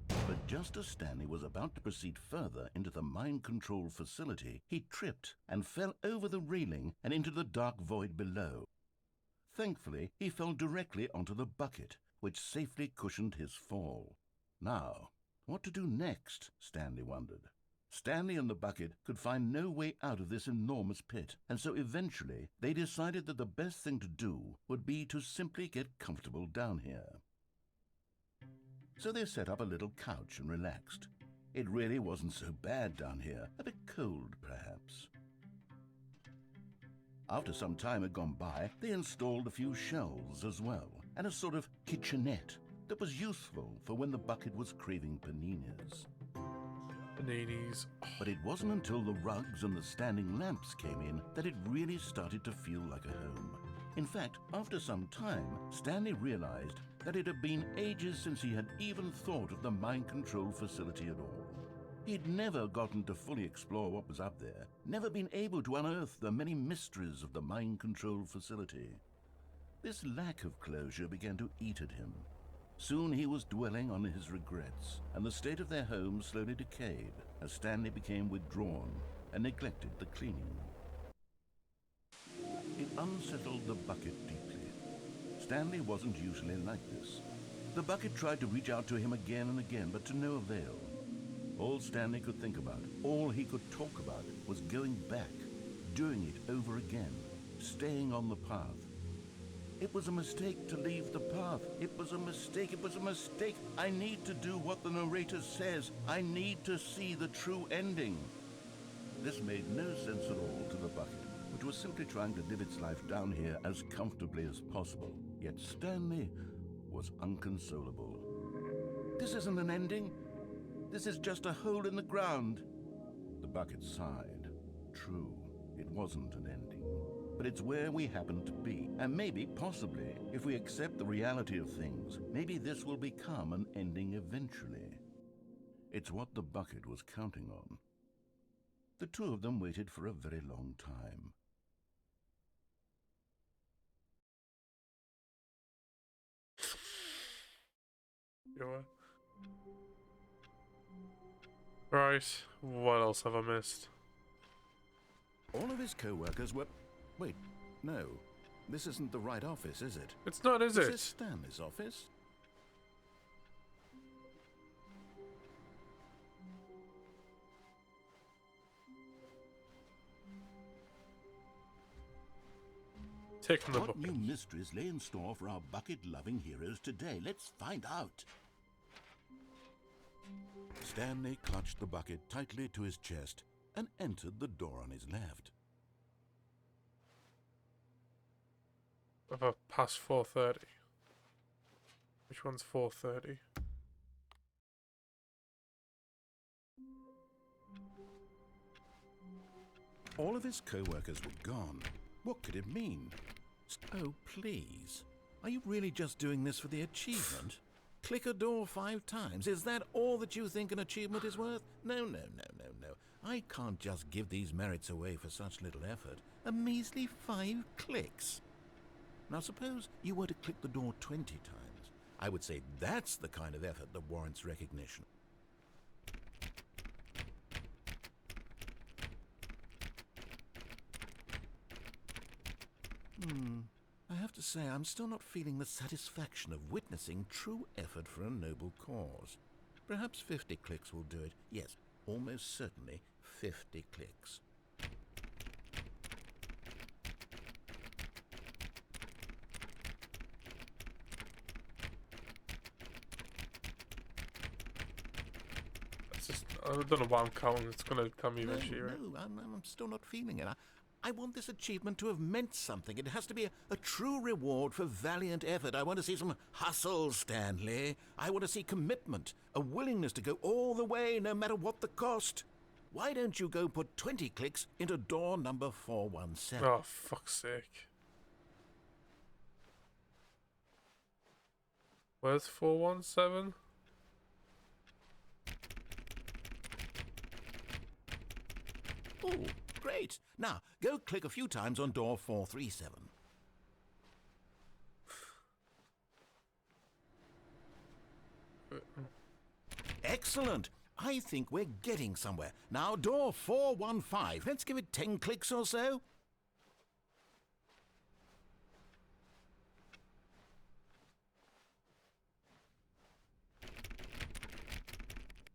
But just as Stanley was about to proceed further into the mind control facility, he tripped and fell over the railing and into the dark void below. Thankfully, he fell directly onto the bucket, which safely cushioned his fall. Now, what to do next, Stanley wondered. Stanley and the bucket could find no way out of this enormous pit, and so eventually they decided that the best thing to do would be to simply get comfortable down here. So they set up a little couch and relaxed. It really wasn't so bad down here, a bit cold perhaps. After some time had gone by, they installed a few shelves as well, and a sort of kitchenette that was useful for when the bucket was craving paninis. Paninis. But it wasn't until the rugs and the standing lamps came in that it really started to feel like a home. In fact, after some time, Stanley realized that it had been ages since he had even thought of the mind control facility at all. He'd never gotten to fully explore what was up there, never been able to unearth the many mysteries of the mind control facility. This lack of closure began to eat at him. Soon he was dwelling on his regrets, and the state of their home slowly decayed as Stanley became withdrawn and neglected the cleaning. It unsettled the bucket deeply. Stanley wasn't usually like this. The bucket tried to reach out to him again and again, but to no avail. All Stanley could think about, all he could talk about, was going back, doing it over again, staying on the path. It was a mistake to leave the path. It was a mistake. It was a mistake. I need to do what the narrator says. I need to see the true ending. This made no sense at all to the bucket, which was simply trying to live its life down here as comfortably as possible. Yet Stanley was unconsolable. This isn't an ending. This is just a hole in the ground. The bucket sighed. True, it wasn't an ending. But it's where we happen to be. And maybe, possibly, if we accept the reality of things, maybe this will become an ending eventually. It's what the bucket was counting on. The two of them waited for a very long time. Right, what else have I missed? All of his co-workers were... Wait, no. This isn't the right office, is it? It's not, is it? Is this Stanley's office? Taking the What bucket. new mysteries lay in store for our bucket-loving heroes today? Let's find out. Stanley clutched the bucket tightly to his chest and entered the door on his left. About past 4:30. Which one's 4:30? All of his co-workers were gone. What could it mean? Oh, please. Are you really just doing this for the achievement? Click a door 5 times. Is that all that you think an achievement is worth? No. I can't just give these merits away for such little effort. A measly 5 clicks. Now suppose you were to click the door 20 times. I would say that's the kind of effort that warrants recognition. I have to say, I'm still not feeling the satisfaction of witnessing true effort for a noble cause. Perhaps 50 clicks will do it. Yes, almost certainly 50 clicks. It's just, I don't know what I'm counting. It's going to tell me eventually, right? No, I'm still not feeling it. I want this achievement to have meant something. It has to be a true reward for valiant effort. I want to see some hustle, Stanley. I want to see commitment, a willingness to go all the way, no matter what the cost. Why don't you go put 20 clicks into door number 417? Oh, fuck's sake. Where's 417? Oh, great. Now, go click a few times on door 437. Excellent. I think we're getting somewhere. Now, door 415. Let's give it 10 clicks or so.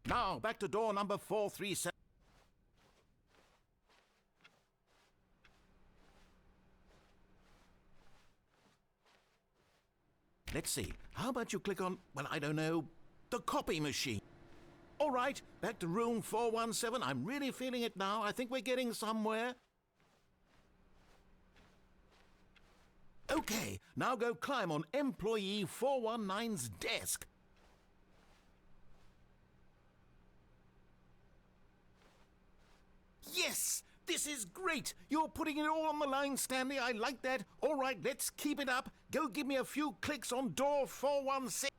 Now, back to door number 437. Let's see. How about you click on, well, I don't know, the copy machine? All right, back to room 417. I'm really feeling it now. I think we're getting somewhere. Okay, now go climb on employee 419's desk. Yes! This is great! You're putting it all on the line, Stanley. I like that. All right, let's keep it up. Go give me a few clicks on door 416.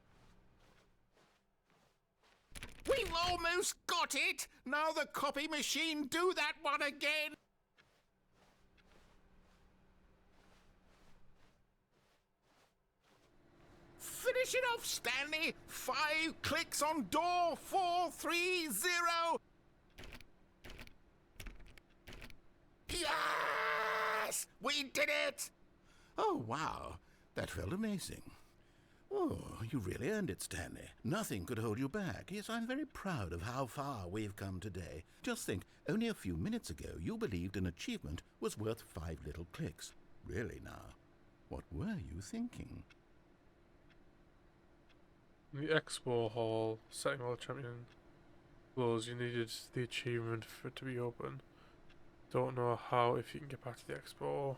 We've almost got it! Now the copy machine, do that one again! Finish it off, Stanley! 5 clicks on door 430! Yes! We did it! Oh, wow. That felt amazing. Oh, you really earned it, Stanley. Nothing could hold you back. Yes, I'm very proud of how far we've come today. Just think, only a few minutes ago you believed an achievement was worth 5 little clicks. Really now, what were you thinking? In the expo hall, setting all champion rules, you needed the achievement for it to be open. Don't know how, if you can get back to the expo.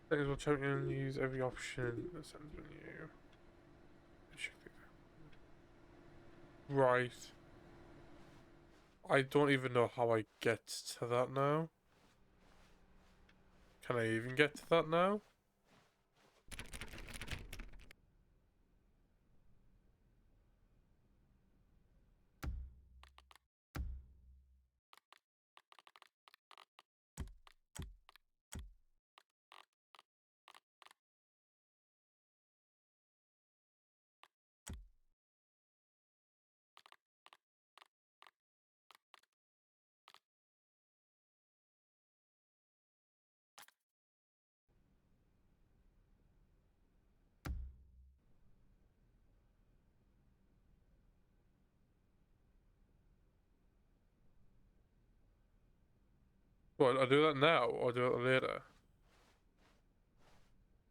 Settings will champion, use every option that sends menu. Right. I don't even know how I get to that now. Can I even get to that now? What, I'll do that now or do it later?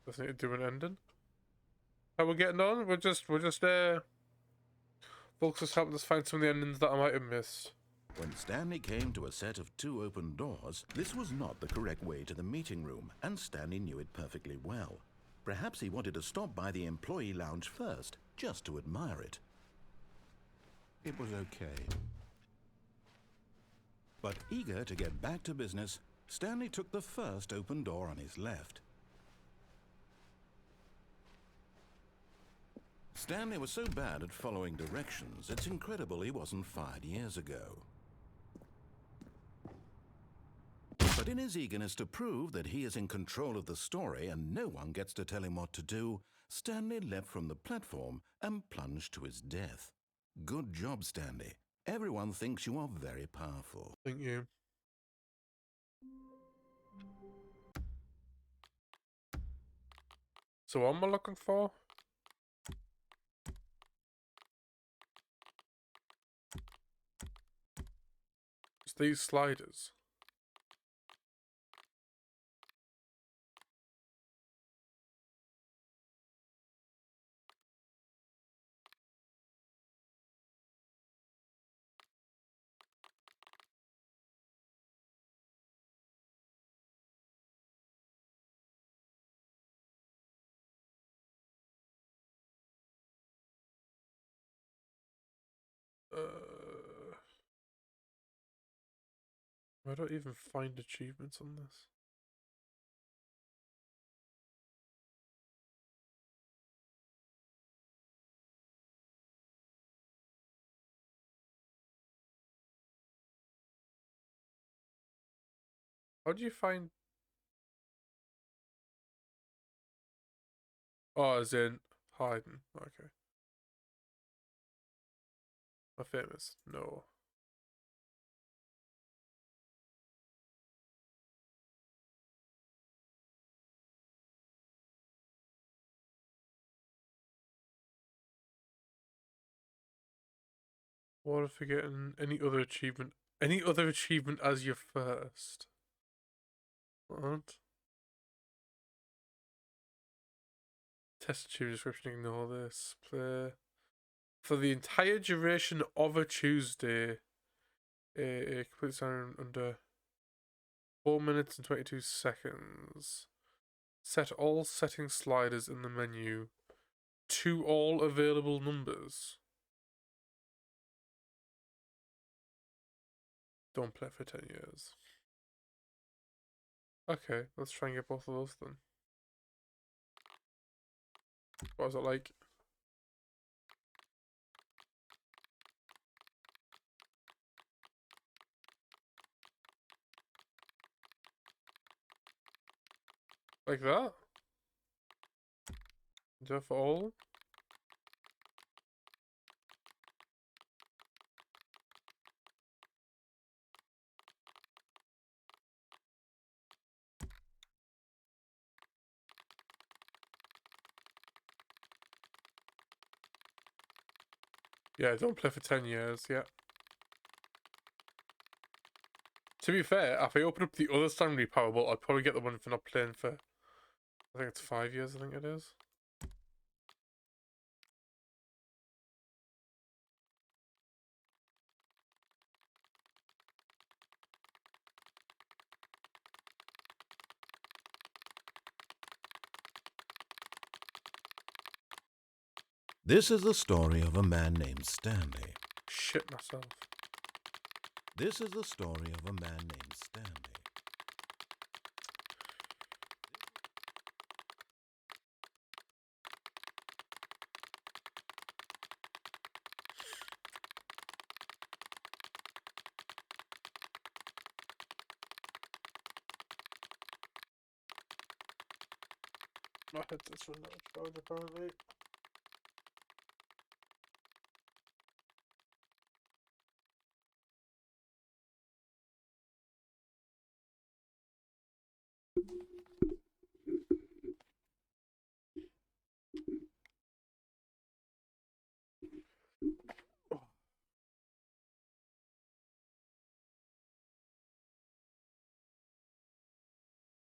Doesn't it do an ending? How we're getting on? We're just folks just helping us find some of the endings that I might have missed. When Stanley came to a set of 2 open doors, this was not the correct way to the meeting room, and Stanley knew it perfectly well. Perhaps he wanted to stop by the employee lounge first, just to admire it. It was okay. But eager to get back to business, Stanley took the first open door on his left. Stanley was so bad at following directions, it's incredible he wasn't fired years ago. But in his eagerness to prove that he is in control of the story and no one gets to tell him what to do, Stanley leapt from the platform and plunged to his death. Good job, Stanley. Everyone thinks you are very powerful. Thank you. So what am I looking for? It's these sliders. I don't even find achievements on this. How do you find... Oh, as in hiding. Okay. Am I famous? No. What if you're getting any other achievement? Any other achievement as your first? What? Test achievement description, ignore this. Play. For the entire duration of a Tuesday, a complete sound under 4 minutes and 22 seconds. Set all setting sliders in the menu to all available numbers. Don't play for 10 years. Okay, let's try and get both of those then. What is it like? Like that? Do that for all? Yeah, don't play for 10 years, yeah. To be fair, if I open up the other Stanley Parable, I'd probably get the one for not playing for... I think it's 5 years, I think it is. This is the story of a man named Stanley. Shit myself. This is the story of a man named Stanley. My headset's running out of charge apparently.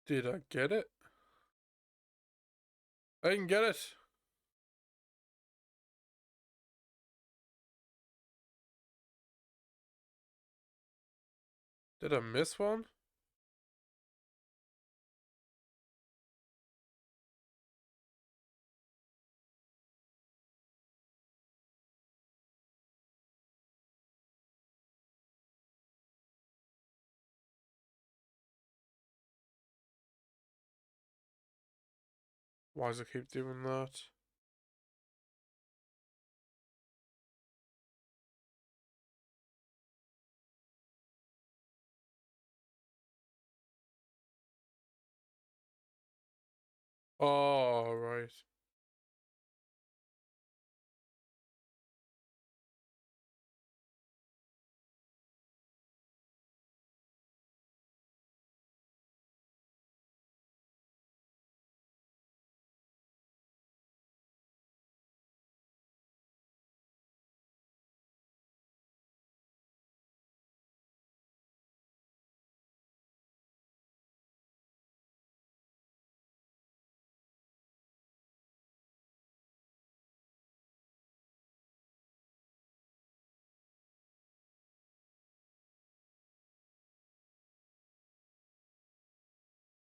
Did I get it? I didn't get it. Did I miss one? Why does it keep doing that? Oh, right.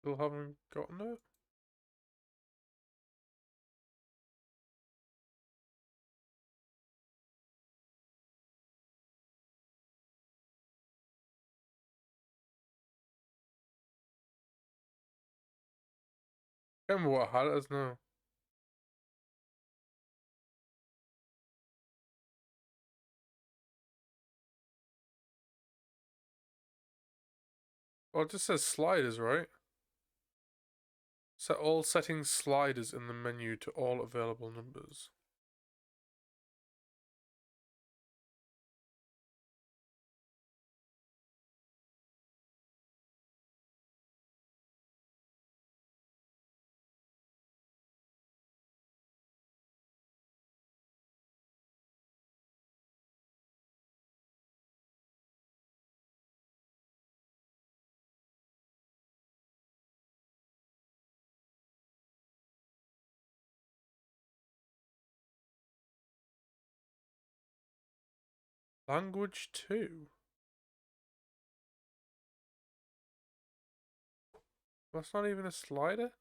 Still haven't gotten it? I can't remember what hat it is now. Oh, it just says sliders, right? Set all settings sliders in the menu to all available numbers. Language 2? That's not even a slider?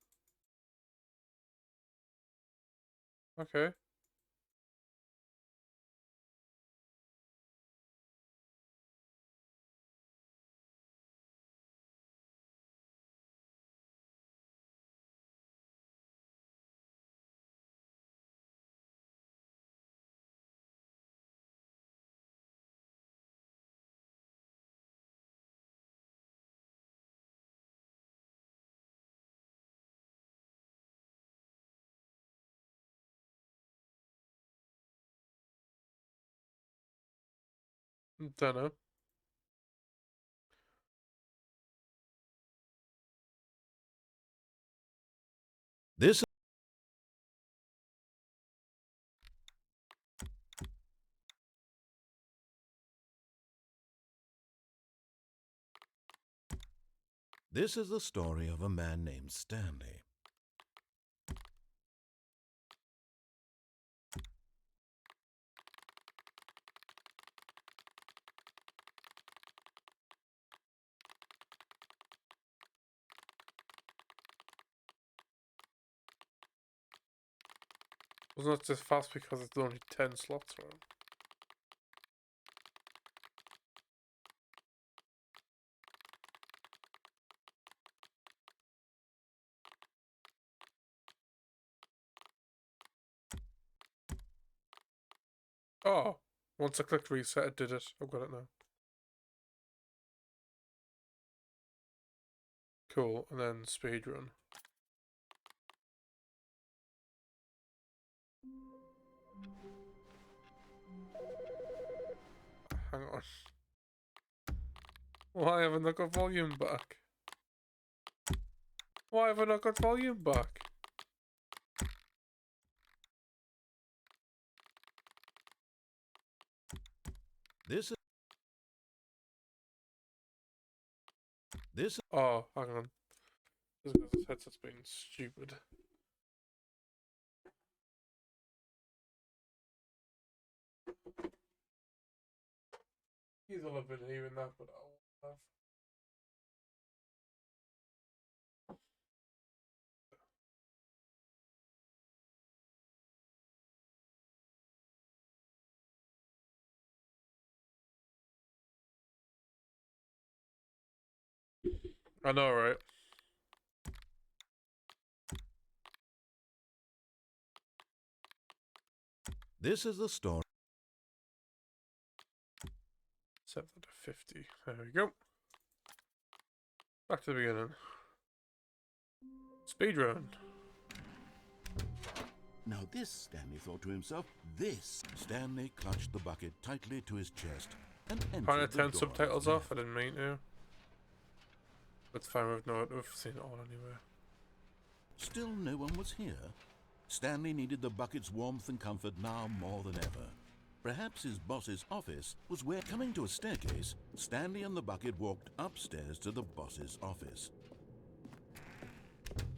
Okay. Dunno. This This is the story of a man named Stanley. Wasn't that just fast because it's only 10 slots around? Oh, once I clicked reset, it did it. I've got it now. Cool, and then speedrun. Hang on. Why haven't I got volume back? Why haven't I got volume back? This Oh, hang on. This is because this headset's being stupid. He's all been hearing that, but I won't have. I know, right? This is the story. Set that to 50. There we go. Back to the beginning. Speedrun. Now this, Stanley thought to himself, this. Stanley clutched the bucket tightly to his chest and entered Trying to the turn door subtitles on his off, I didn't mean to. It's fine, we've seen it all anyway. Still no one was here. Stanley needed the bucket's warmth and comfort now more than ever. Perhaps his boss's office was where, coming to a staircase, Stanley and the bucket walked upstairs to the boss's office.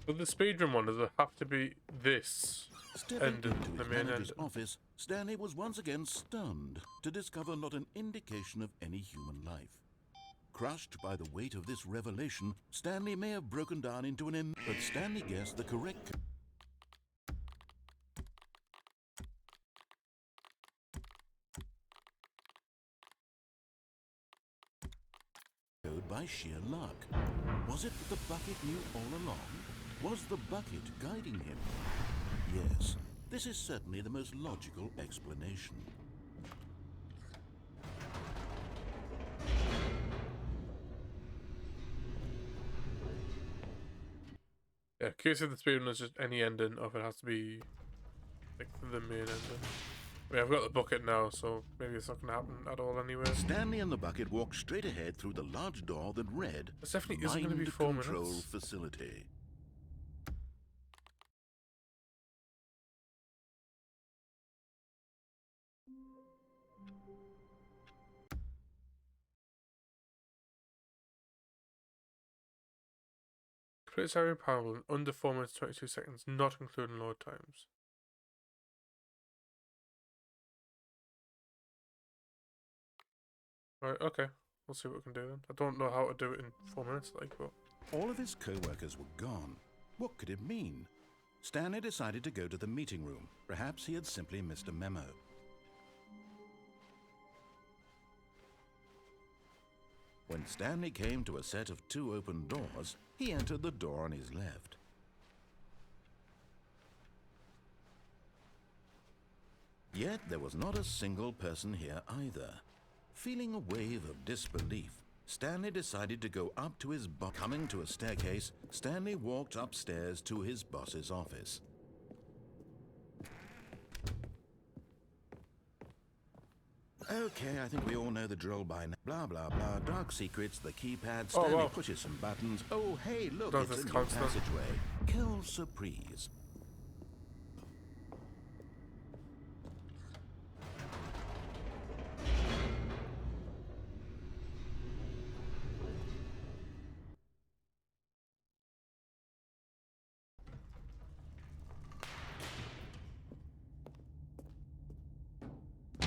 But the speedrun one, does it have to be this? Stepping Ended, into the his main manager's ending. office, Stanley was once again stunned to discover not an indication of any human life. Crushed by the weight of this revelation, Stanley may have broken down into but Stanley guessed the correct code by sheer luck. Was it that the bucket knew all along? Was the bucket guiding him? Yes, this is certainly the most logical explanation. Yeah, curious if the speedrun is just any ending, or if it has to be like the main ending. I mean, I've got the bucket now, so maybe it's not going to happen at all anyway. Stanley and the bucket walked straight ahead through the large door that read, This definitely isn't going to be Mind 4 Control minutes. Facility. Complete Stanley Parable in under 4 minutes 22 seconds, not including load times. Right, okay. We'll see what we can do then. I don't know how to do it in 4 minutes, like, but... All of his co-workers were gone. What could it mean? Stanley decided to go to the meeting room. Perhaps he had simply missed a memo. When Stanley came to a set of 2 open doors, he entered the door on his left. Yet there was not a single person here either. Feeling a wave of disbelief, Stanley decided to go up to his boss. Coming to a staircase, Stanley walked upstairs to his boss's office. Okay, I think we all know the drill by now. Blah, blah, blah. Dark secrets, the keypad. Stanley wow. pushes some buttons. Oh, hey, look, Does it's this a new constant? passageway. Quelle surprise.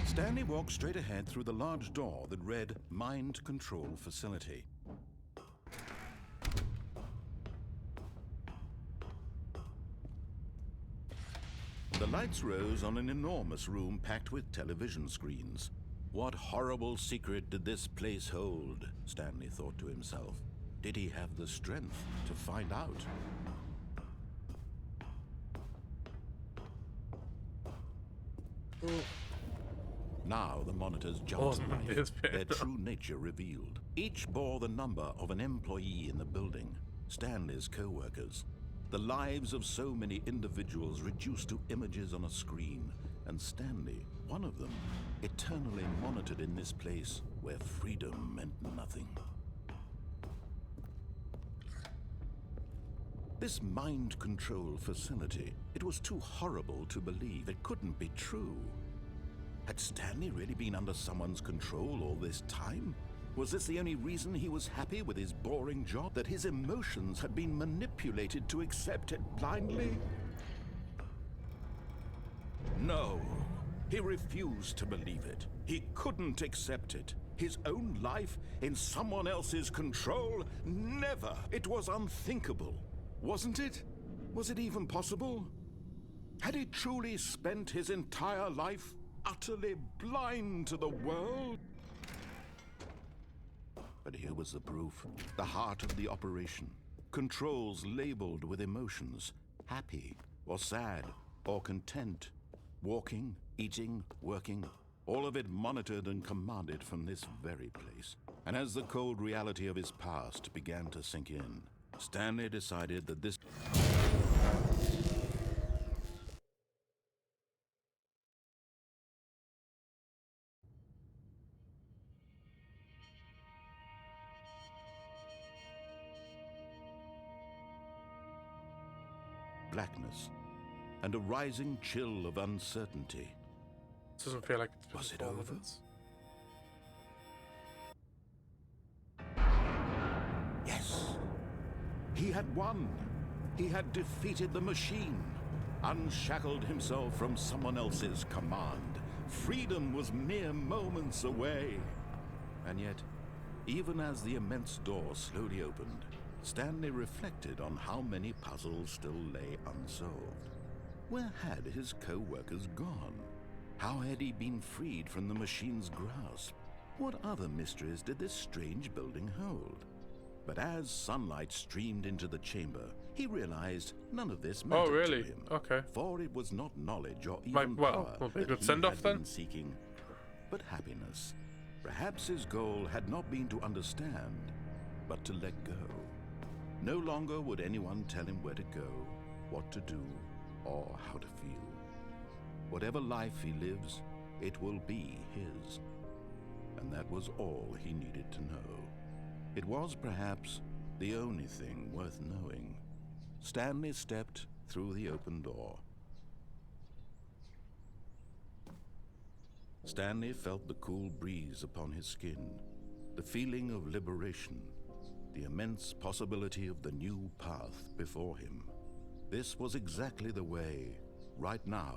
Stanley walked straight ahead through the large door that read Mind Control Facility. The lights rose on an enormous room packed with television screens. What horrible secret did this place hold? Stanley thought to himself. Did he have the strength to find out? Now the monitors jumped to life, their true nature revealed. Each bore the number of an employee in the building, Stanley's co-workers. The lives of so many individuals reduced to images on a screen, and Stanley, one of them, eternally monitored in this place where freedom meant nothing. This mind control facility, it was too horrible to believe. It couldn't be true. Had Stanley really been under someone's control all this time? Was this the only reason he was happy with his boring job? That his emotions had been manipulated to accept it blindly? No, he refused to believe it. He couldn't accept it. His own life in someone else's control? Never! It was unthinkable. Wasn't it? Was it even possible? Had he truly spent his entire life utterly blind to the world? But here was the proof. The heart of the operation. Controls labeled with emotions. Happy, or sad, or content. Walking, eating, working. All of it monitored and commanded from this very place. And as the cold reality of his past began to sink in, Stanley decided that this... blackness and a rising chill of uncertainty. This doesn't feel like it's been Was it 4 over? minutes. Yes! He had won! He had defeated the machine, unshackled himself from someone else's command. Freedom was mere moments away. And yet, even as the immense door slowly opened, Stanley reflected on how many puzzles still lay unsolved. Where had his co-workers gone? How had he been freed from the machine's grasp? What other mysteries did this strange building hold? But as sunlight streamed into the chamber, he realized none of this mattered Oh, really? to him. Okay. For it was not knowledge or even Well, power will be a that good he send-off had then. been seeking, but happiness. Perhaps his goal had not been to understand, but to let go. No longer would anyone tell him where to go, what to do, or how to feel. Whatever life he lives, it will be his. And that was all he needed to know. It was perhaps the only thing worth knowing. Stanley stepped through the open door. Stanley felt the cool breeze upon his skin, the feeling of liberation, the immense possibility of the new path before him. This was exactly the way, right now,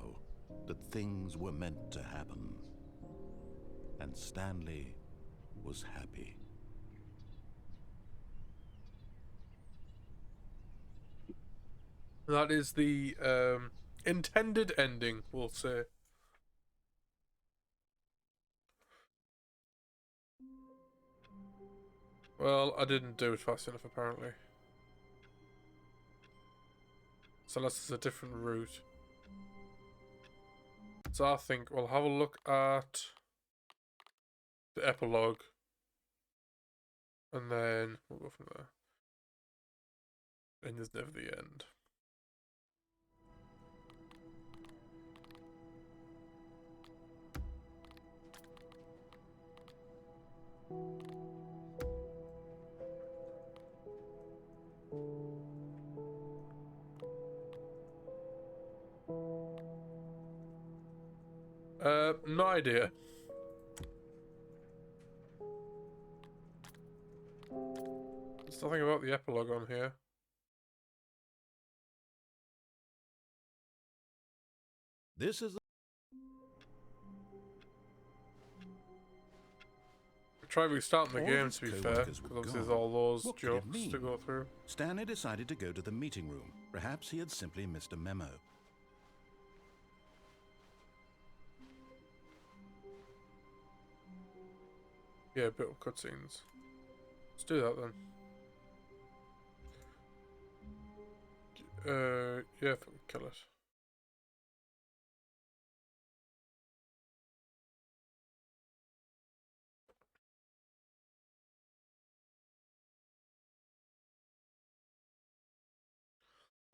that things were meant to happen. And Stanley was happy. That is the intended ending, we'll say. Well, I didn't do it fast enough, apparently. So unless it's a different route. So I think we'll have a look at the epilogue. And then we'll go from there. And there's never the end. No idea. There's nothing about the epilogue on here. This is Try restarting the All game, his to be fair, co-workers because were obviously there's gone. all those What could it jokes to mean? go through. Stanley decided to go to the meeting room. Perhaps he had simply missed a memo. Yeah, a bit of cutscenes. Let's do that then. Yeah, I think we kill it.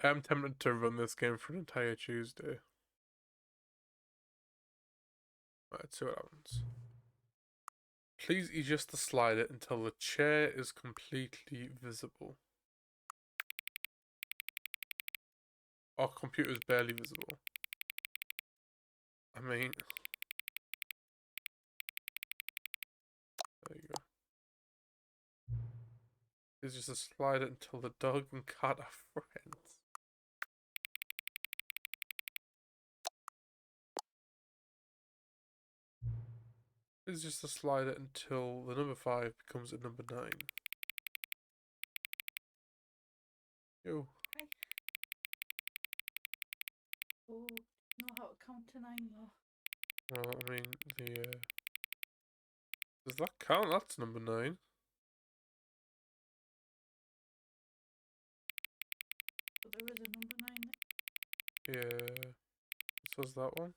I am tempted to run this game for an entire Tuesday. Let's see what happens. Please adjust the slider until the chair is completely visible. Our computer is barely visible. I mean... There you go. Please just a slider until the dog and cat are friends. It's just a slider until the number 5 becomes a number 9. Yo. Hi. Oh, know how to count to 9 though. Well, I mean, does that count? That's number 9. But there is a number 9 there. Yeah. So's that one.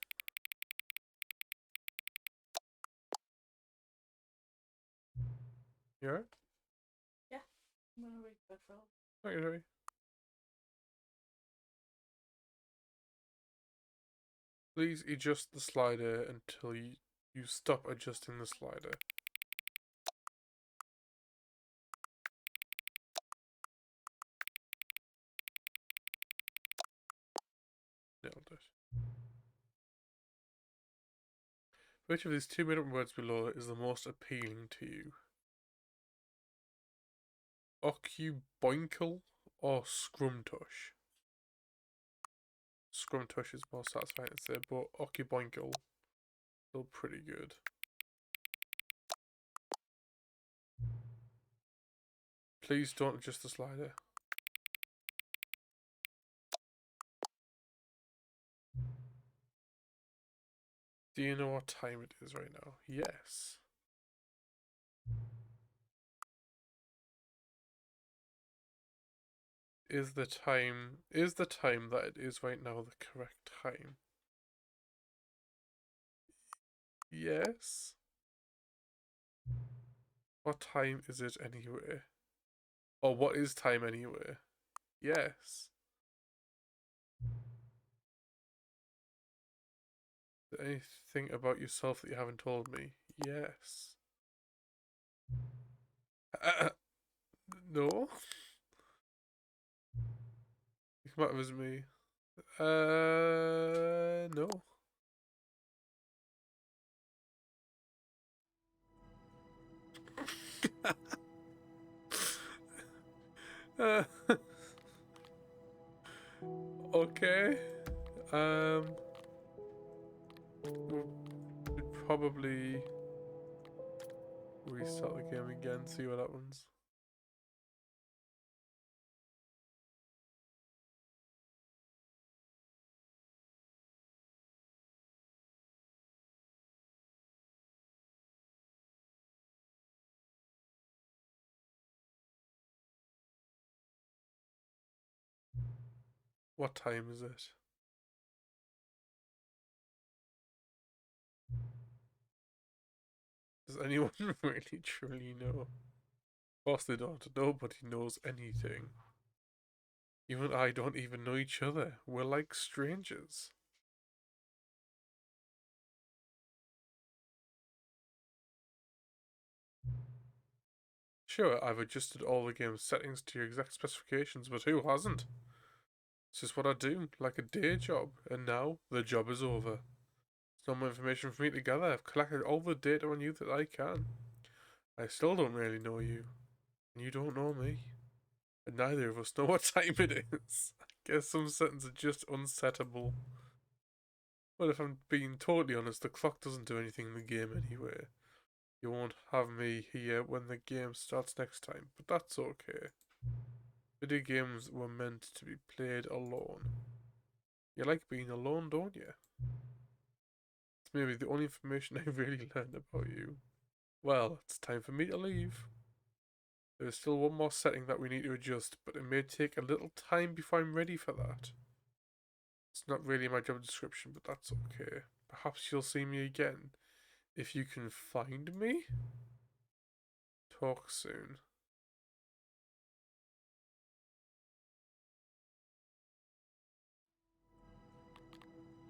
You alright? Yeah. I'm gonna read that for all. Okay, sorry. Please adjust the slider until you stop adjusting the slider. Nailed it. Which of these two made-up words below is the most appealing to you? Occuboinkle or Scrumtush? Scrumtush is more satisfying to say, but Occuboinkle still pretty good. Please don't adjust the slider. Do you know what time it is right now? Yes. Is the time that it is right now the correct time? Yes. What time is it anyway? Or what is time anyway? Yes. Is there anything about yourself that you haven't told me? Yes. No? You come out as me. No. Okay. Should probably restart the game again, see what happens. What time is it? Does anyone really truly know? Of course they don't. Nobody knows anything. Even I don't even know each other. We're like strangers. Sure, I've adjusted all the game's settings to your exact specifications, but who hasn't? It's just what I do, like a day job, and now the job is over. There's no more information for me to gather. I've collected all the data on you that I can. I still don't really know you, and you don't know me. And neither of us know what time it is. I guess some settings are just unsettable. Well, if I'm being totally honest, the clock doesn't do anything in the game anyway. You won't have me here when the game starts next time, but that's okay. Video games were meant to be played alone. You like being alone, don't you? It's maybe the only information I really learned about you. Well, it's time for me to leave. There's still one more setting that we need to adjust, but it may take a little time before I'm ready for that. It's not really my job description, but that's okay. Perhaps you'll see me again. If you can find me? Talk soon.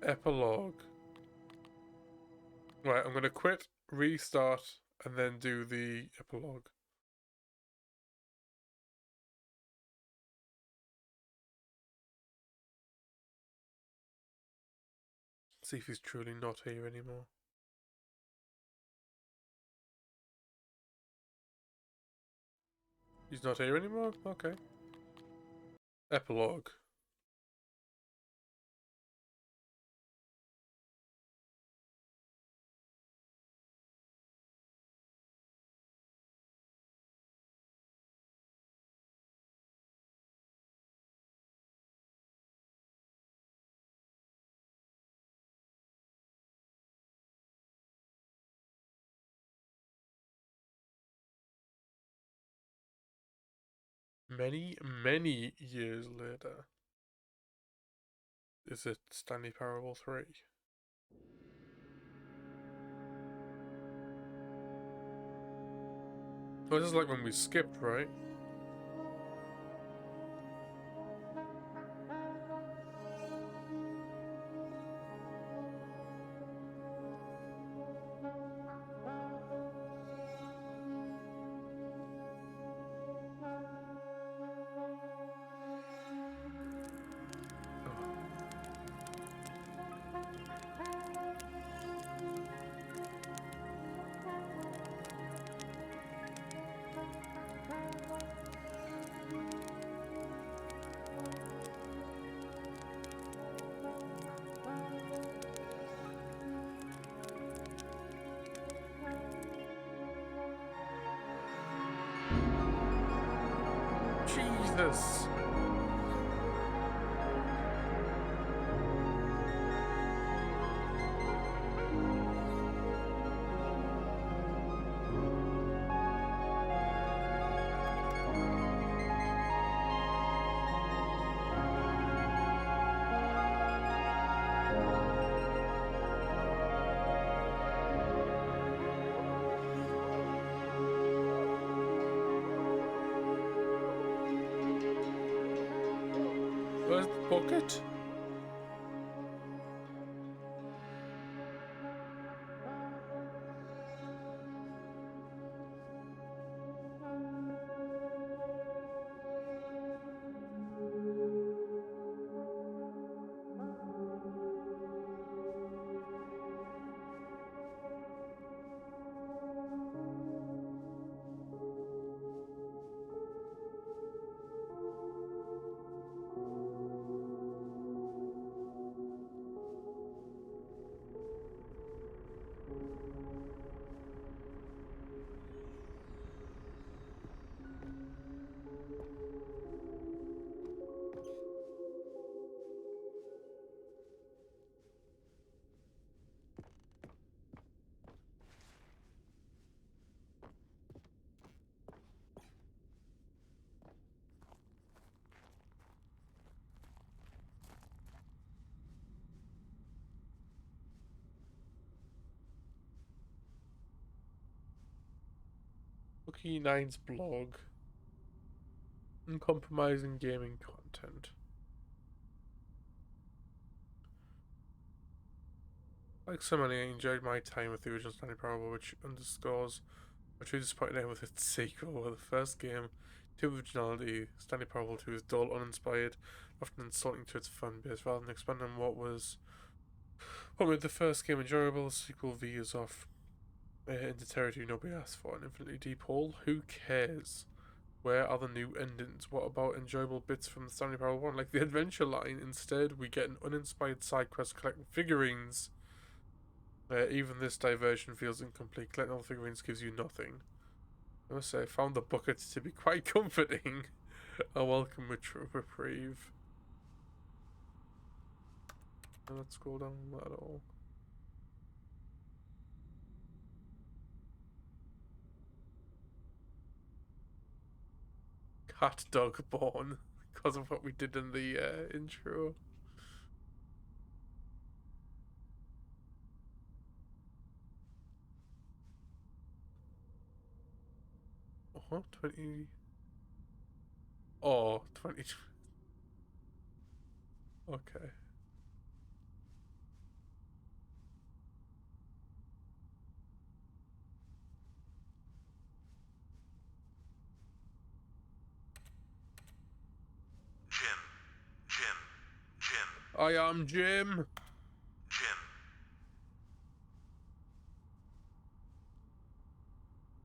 Epilogue. Right, I'm gonna quit, restart, and then do the epilogue. See if he's truly not here anymore. He's not here anymore? Okay. Epilogue. Many, many years later. Is it Stanley Parable 3? Oh, this is like when we skipped, right? Jesus. Where's the bucket? Lucky9's blog. Uncompromising gaming content. Like so many, I enjoyed my time with the original Stanley Parable, which underscores my true disappointment with its sequel, where the first game, to originality, Stanley Parable 2 is dull, uninspired, often insulting to its fan base, rather than expanding on what made the first game enjoyable. The sequel veers off into territory nobody asked for, an infinitely deep hole. Who cares? Where are the new endings? What about enjoyable bits from the Stanley Parable 1, like the adventure line? Instead, we get an uninspired side quest collecting figurines. Even this diversion feels incomplete. Collecting all the figurines gives you nothing. I must say, I found the bucket to be quite comforting. A welcome reprieve. Let's scroll down at all. Cat dog born because of what we did in the intro. Uh-huh, 20. Oh, 20. Okay. Jim. I am Jim. Jim.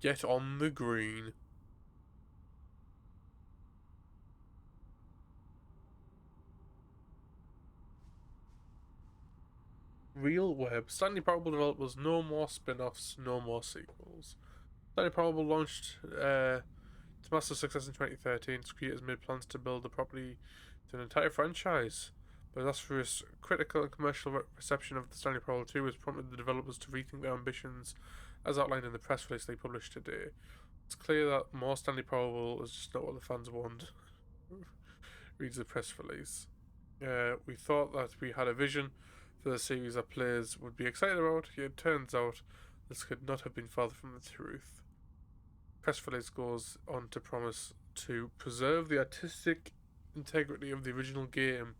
Get on the green. Real web. Stanley Parable developers, no more spin-offs, no more sequels. Stanley Parable launched to massive success in 2013. Its creators made plans to build the property to an entire franchise. But disastrous critical and commercial reception of the Stanley Parable 2 has prompted the developers to rethink their ambitions, as outlined in the press release they published today. It's clear that more Stanley Parable is just not what the fans want. Reads the press release. We thought that we had a vision for the series that players would be excited about, yet it turns out this could not have been farther from the truth. Press release goes on to promise to preserve the artistic integrity of the original game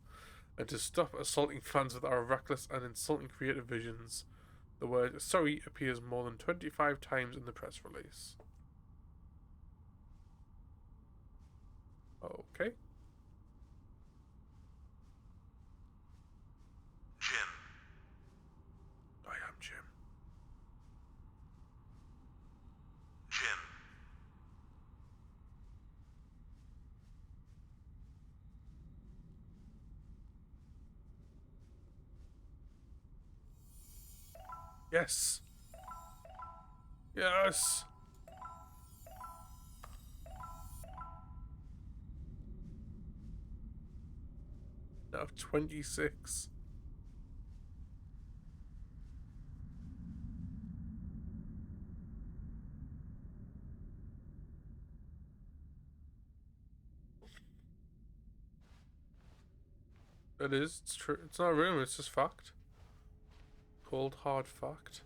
and to stop assaulting fans with our reckless and insulting creative visions. The word sorry appears more than 25 times in the press release. Okay. Jim. I am Jim. Jim. Yes. Yes. Now 26. It is. It's true. It's not a rumor. It's just fact. Cold hard fact.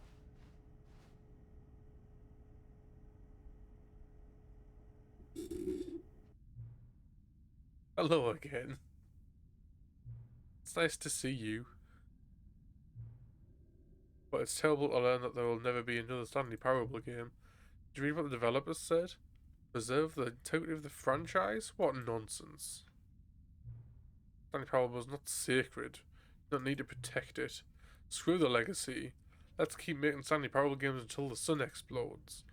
Hello again. It's nice to see you. But it's terrible to learn that there will never be another Stanley Parable game. Did you read what the developers said? Preserve the integrity of the franchise? What nonsense. Stanley Parable is not sacred. You don't need to protect it. Screw the legacy. Let's keep making Stanley Parable games until the sun explodes.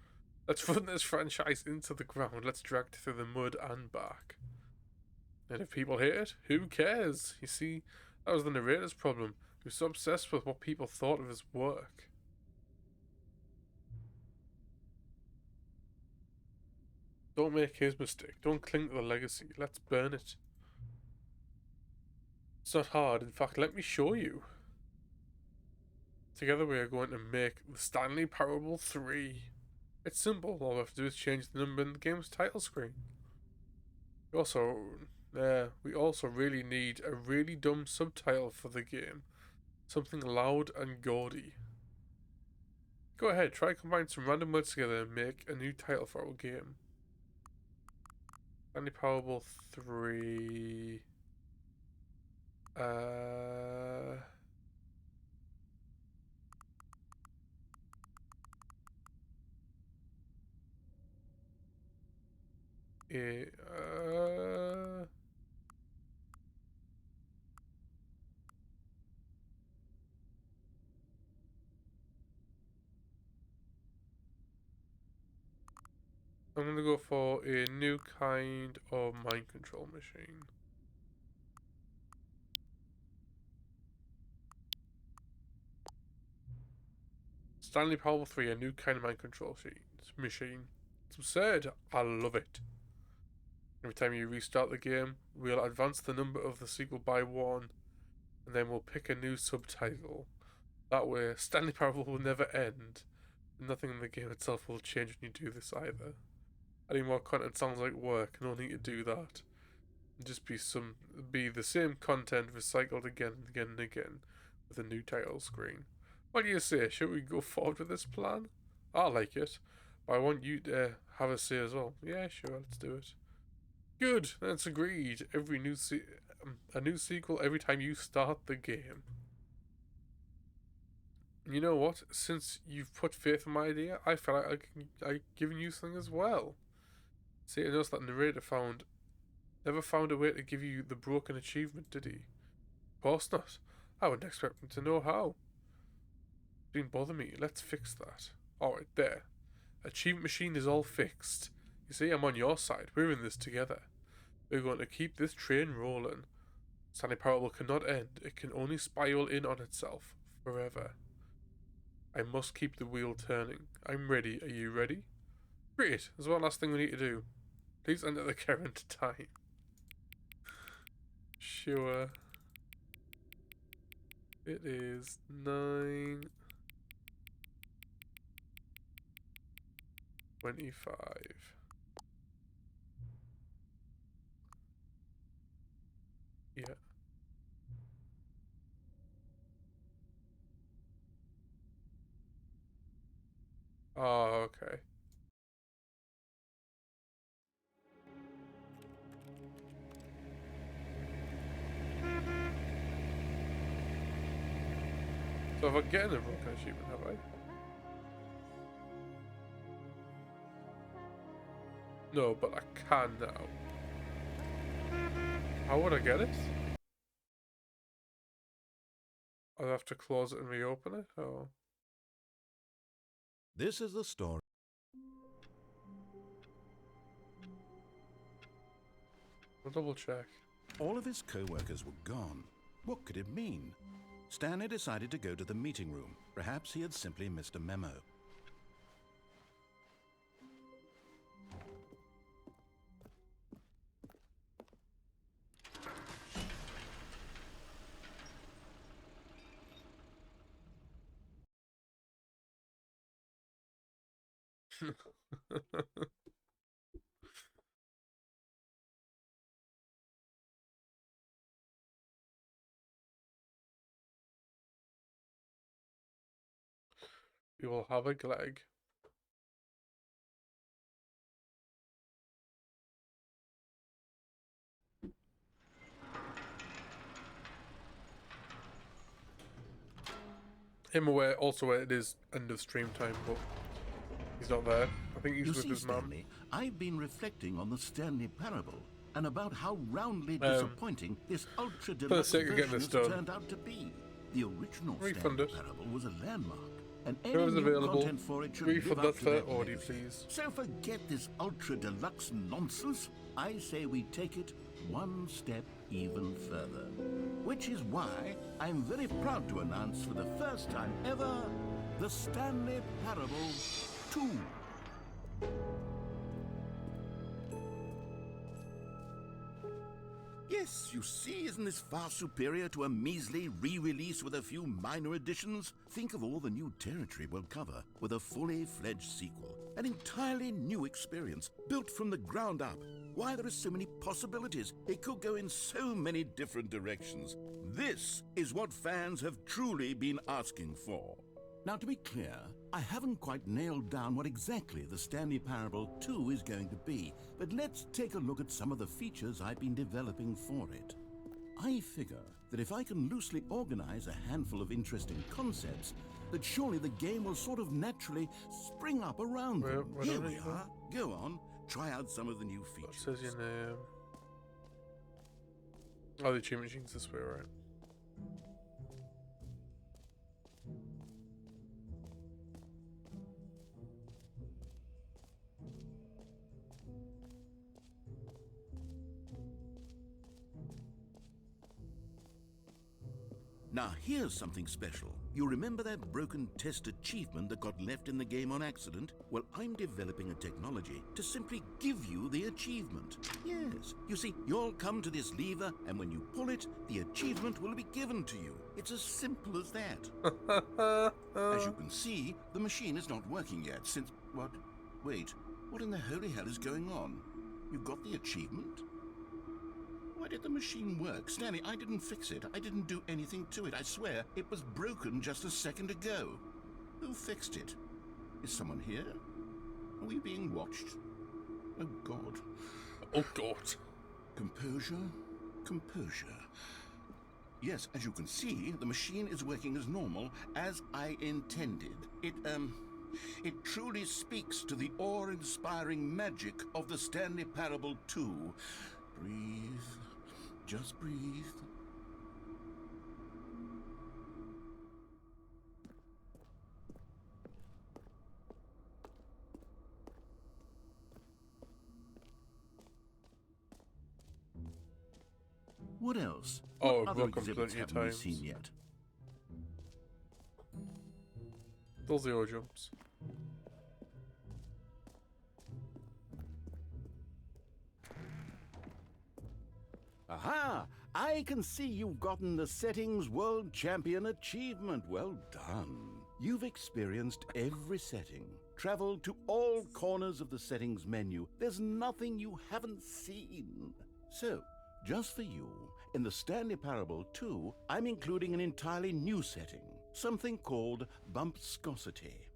Let's run this franchise into the ground. Let's drag it through the mud and back. And if people hate it, who cares? You see, that was the narrator's problem. He was so obsessed with what people thought of his work. Don't make his mistake. Don't cling to the legacy. Let's burn it. It's not hard. In fact, let me show you. Together we are going to make the Stanley Parable 3. It's simple. All we have to do is change the number in the game's title screen. We also really need a really dumb subtitle for the game. Something loud and gaudy. Go ahead, try combining some random words together and make a new title for our game. Stanley Parable 3... I'm gonna go for a new kind of mind control machine. Stanley Parable 3, a new kind of mind control machine. It's absurd. I love it. Every time you restart the game, we'll advance the number of the sequel by 1, and then we'll pick a new subtitle. That way, Stanley Parable will never end. Nothing in the game itself will change when you do this either. Adding more content sounds like work, no need to do that. Just be the same content recycled again and again and again with a new title screen. What do you say? Should we go forward with this plan? I like it, but I want you to have a say as well. Yeah, sure, let's do it. Good, that's agreed. A new sequel every time you start the game. And you know what? Since you've put faith in my idea, I feel like I've given you something as well. See, I noticed that narrator never found a way to give you the broken achievement, did he? Of course not. I wouldn't expect him to know how. Didn't bother me. Let's fix that. Alright, there. Achievement machine is all fixed. You see, I'm on your side. We're in this together. We're going to keep this train rolling. Stanley Parable cannot end. It can only spiral in on itself. Forever. I must keep the wheel turning. I'm ready. Are you ready? Great. There's one last thing we need to do. Please enter the current time. Sure. It is 9:25. Yeah. Oh, okay. So if I get a broken achievement, have I? No, but I can now. How would I get it? I'll have to close it and reopen it? Oh. This is the story. I'll double check. All of his co-workers were gone. What could it mean? Stanley decided to go to the meeting room. Perhaps he had simply missed a memo. We will have a gleg. Him aware, also aware it is end of stream time, but he's not there. I think he's You with see, his mum. Stanley, I've been reflecting on the Stanley Parable and about how roundly disappointing this ultra deluxe sake of getting version this has done. turned out to be. The original Refund Stanley it. Parable was a landmark, and Whoever's any new available, content for it should refund live up that to third that order, legacy. please. So forget this ultra deluxe nonsense. I say we take it one step even further. Which is why I'm very proud to announce for the first time ever, the Stanley Parable 2. Yes, you see, isn't this far superior to a measly re-release with a few minor additions? Think of all the new territory we'll cover with a fully fledged sequel. An entirely new experience, built from the ground up. Why, there are so many possibilities. It could go in so many different directions. This is what fans have truly been asking for. Now, to be clear, I haven't quite nailed down what exactly the Stanley Parable 2 is going to be, but let's take a look at some of the features I've been developing for it. I figure that if I can loosely organize a handful of interesting concepts, that surely the game will sort of naturally spring up around them. Here we are. Go on, try out some of the new features. What says your name? Oh, the achievement machine's this way, right? Now, here's something special. You remember that broken test achievement that got left in the game on accident? Well, I'm developing a technology to simply give you the achievement. Yes, you see, you'll come to this lever, and when you pull it, the achievement will be given to you. It's as simple as that. As you can see, the machine is not working yet since... What? Wait, what in the holy hell is going on? You got the achievement? Why did the machine work? Stanley, I didn't fix it. I didn't do anything to it. I swear, it was broken just a second ago. Who fixed it? Is someone here? Are we being watched? Oh, God. Oh, God. Composure. Composure. Yes, as you can see, the machine is working as normal, as I intended. It truly speaks to the awe-inspiring magic of the Stanley Parable 2. Breathe. Just breathe. What else? Oh, What other broken exhibits plenty of haven't we times. seen yet? Those zero jumps. Aha! I can see you've gotten the Settings World Champion achievement. Well done. You've experienced every setting, traveled to all corners of the settings menu. There's nothing you haven't seen. So, just for you, in the Stanley Parable 2, I'm including an entirely new setting, something called bumpscosity.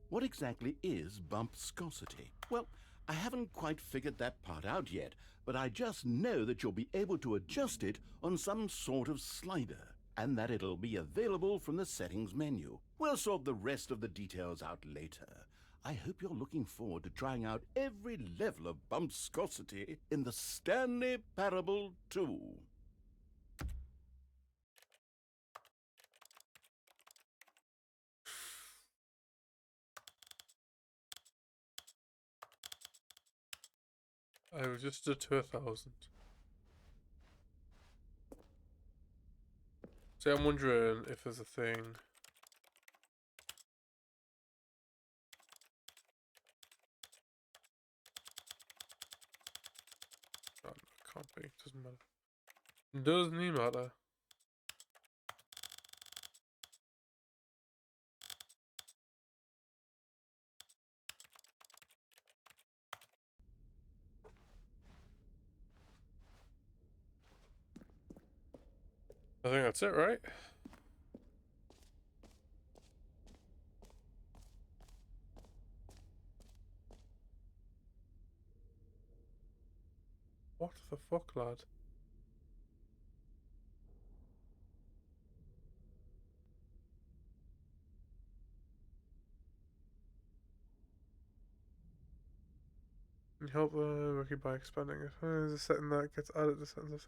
What exactly is bumpscosity? Well, I haven't quite figured that part out yet, but I just know that you'll be able to adjust it on some sort of slider, and that it'll be available from the settings menu. We'll sort the rest of the details out later. I hope you're looking forward to trying out every level of bumpscosity in the Stanley Parable 2. I registered to 1,000. So I'm wondering if there's a thing. Oh, no, it can't be. Doesn't matter. Doesn't even matter. I think that's it, right? What the fuck, lad? Can you help the rookie by expanding it? There's a setting that gets added to sentence.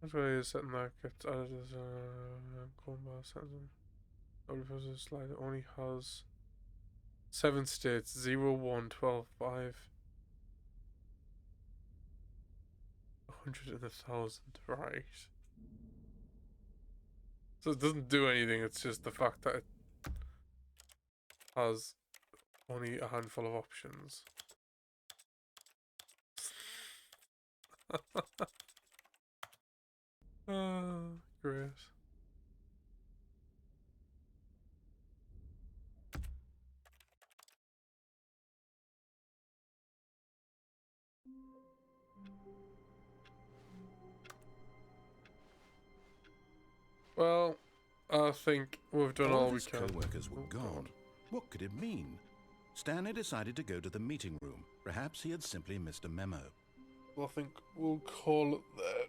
That's why a setting that gets added as combo sentence. Every slide only has 7 states: 0, 1, 12, 5, 100 and 1,000. Right. So it doesn't do anything, it's just the fact that it has only a handful of options. Great. Well, I think we've done all we his can. co-workers were Oh, gone. God. What could it mean? Stanley decided to go to the meeting room. Perhaps he had simply missed a memo. Well, I think we'll call it there.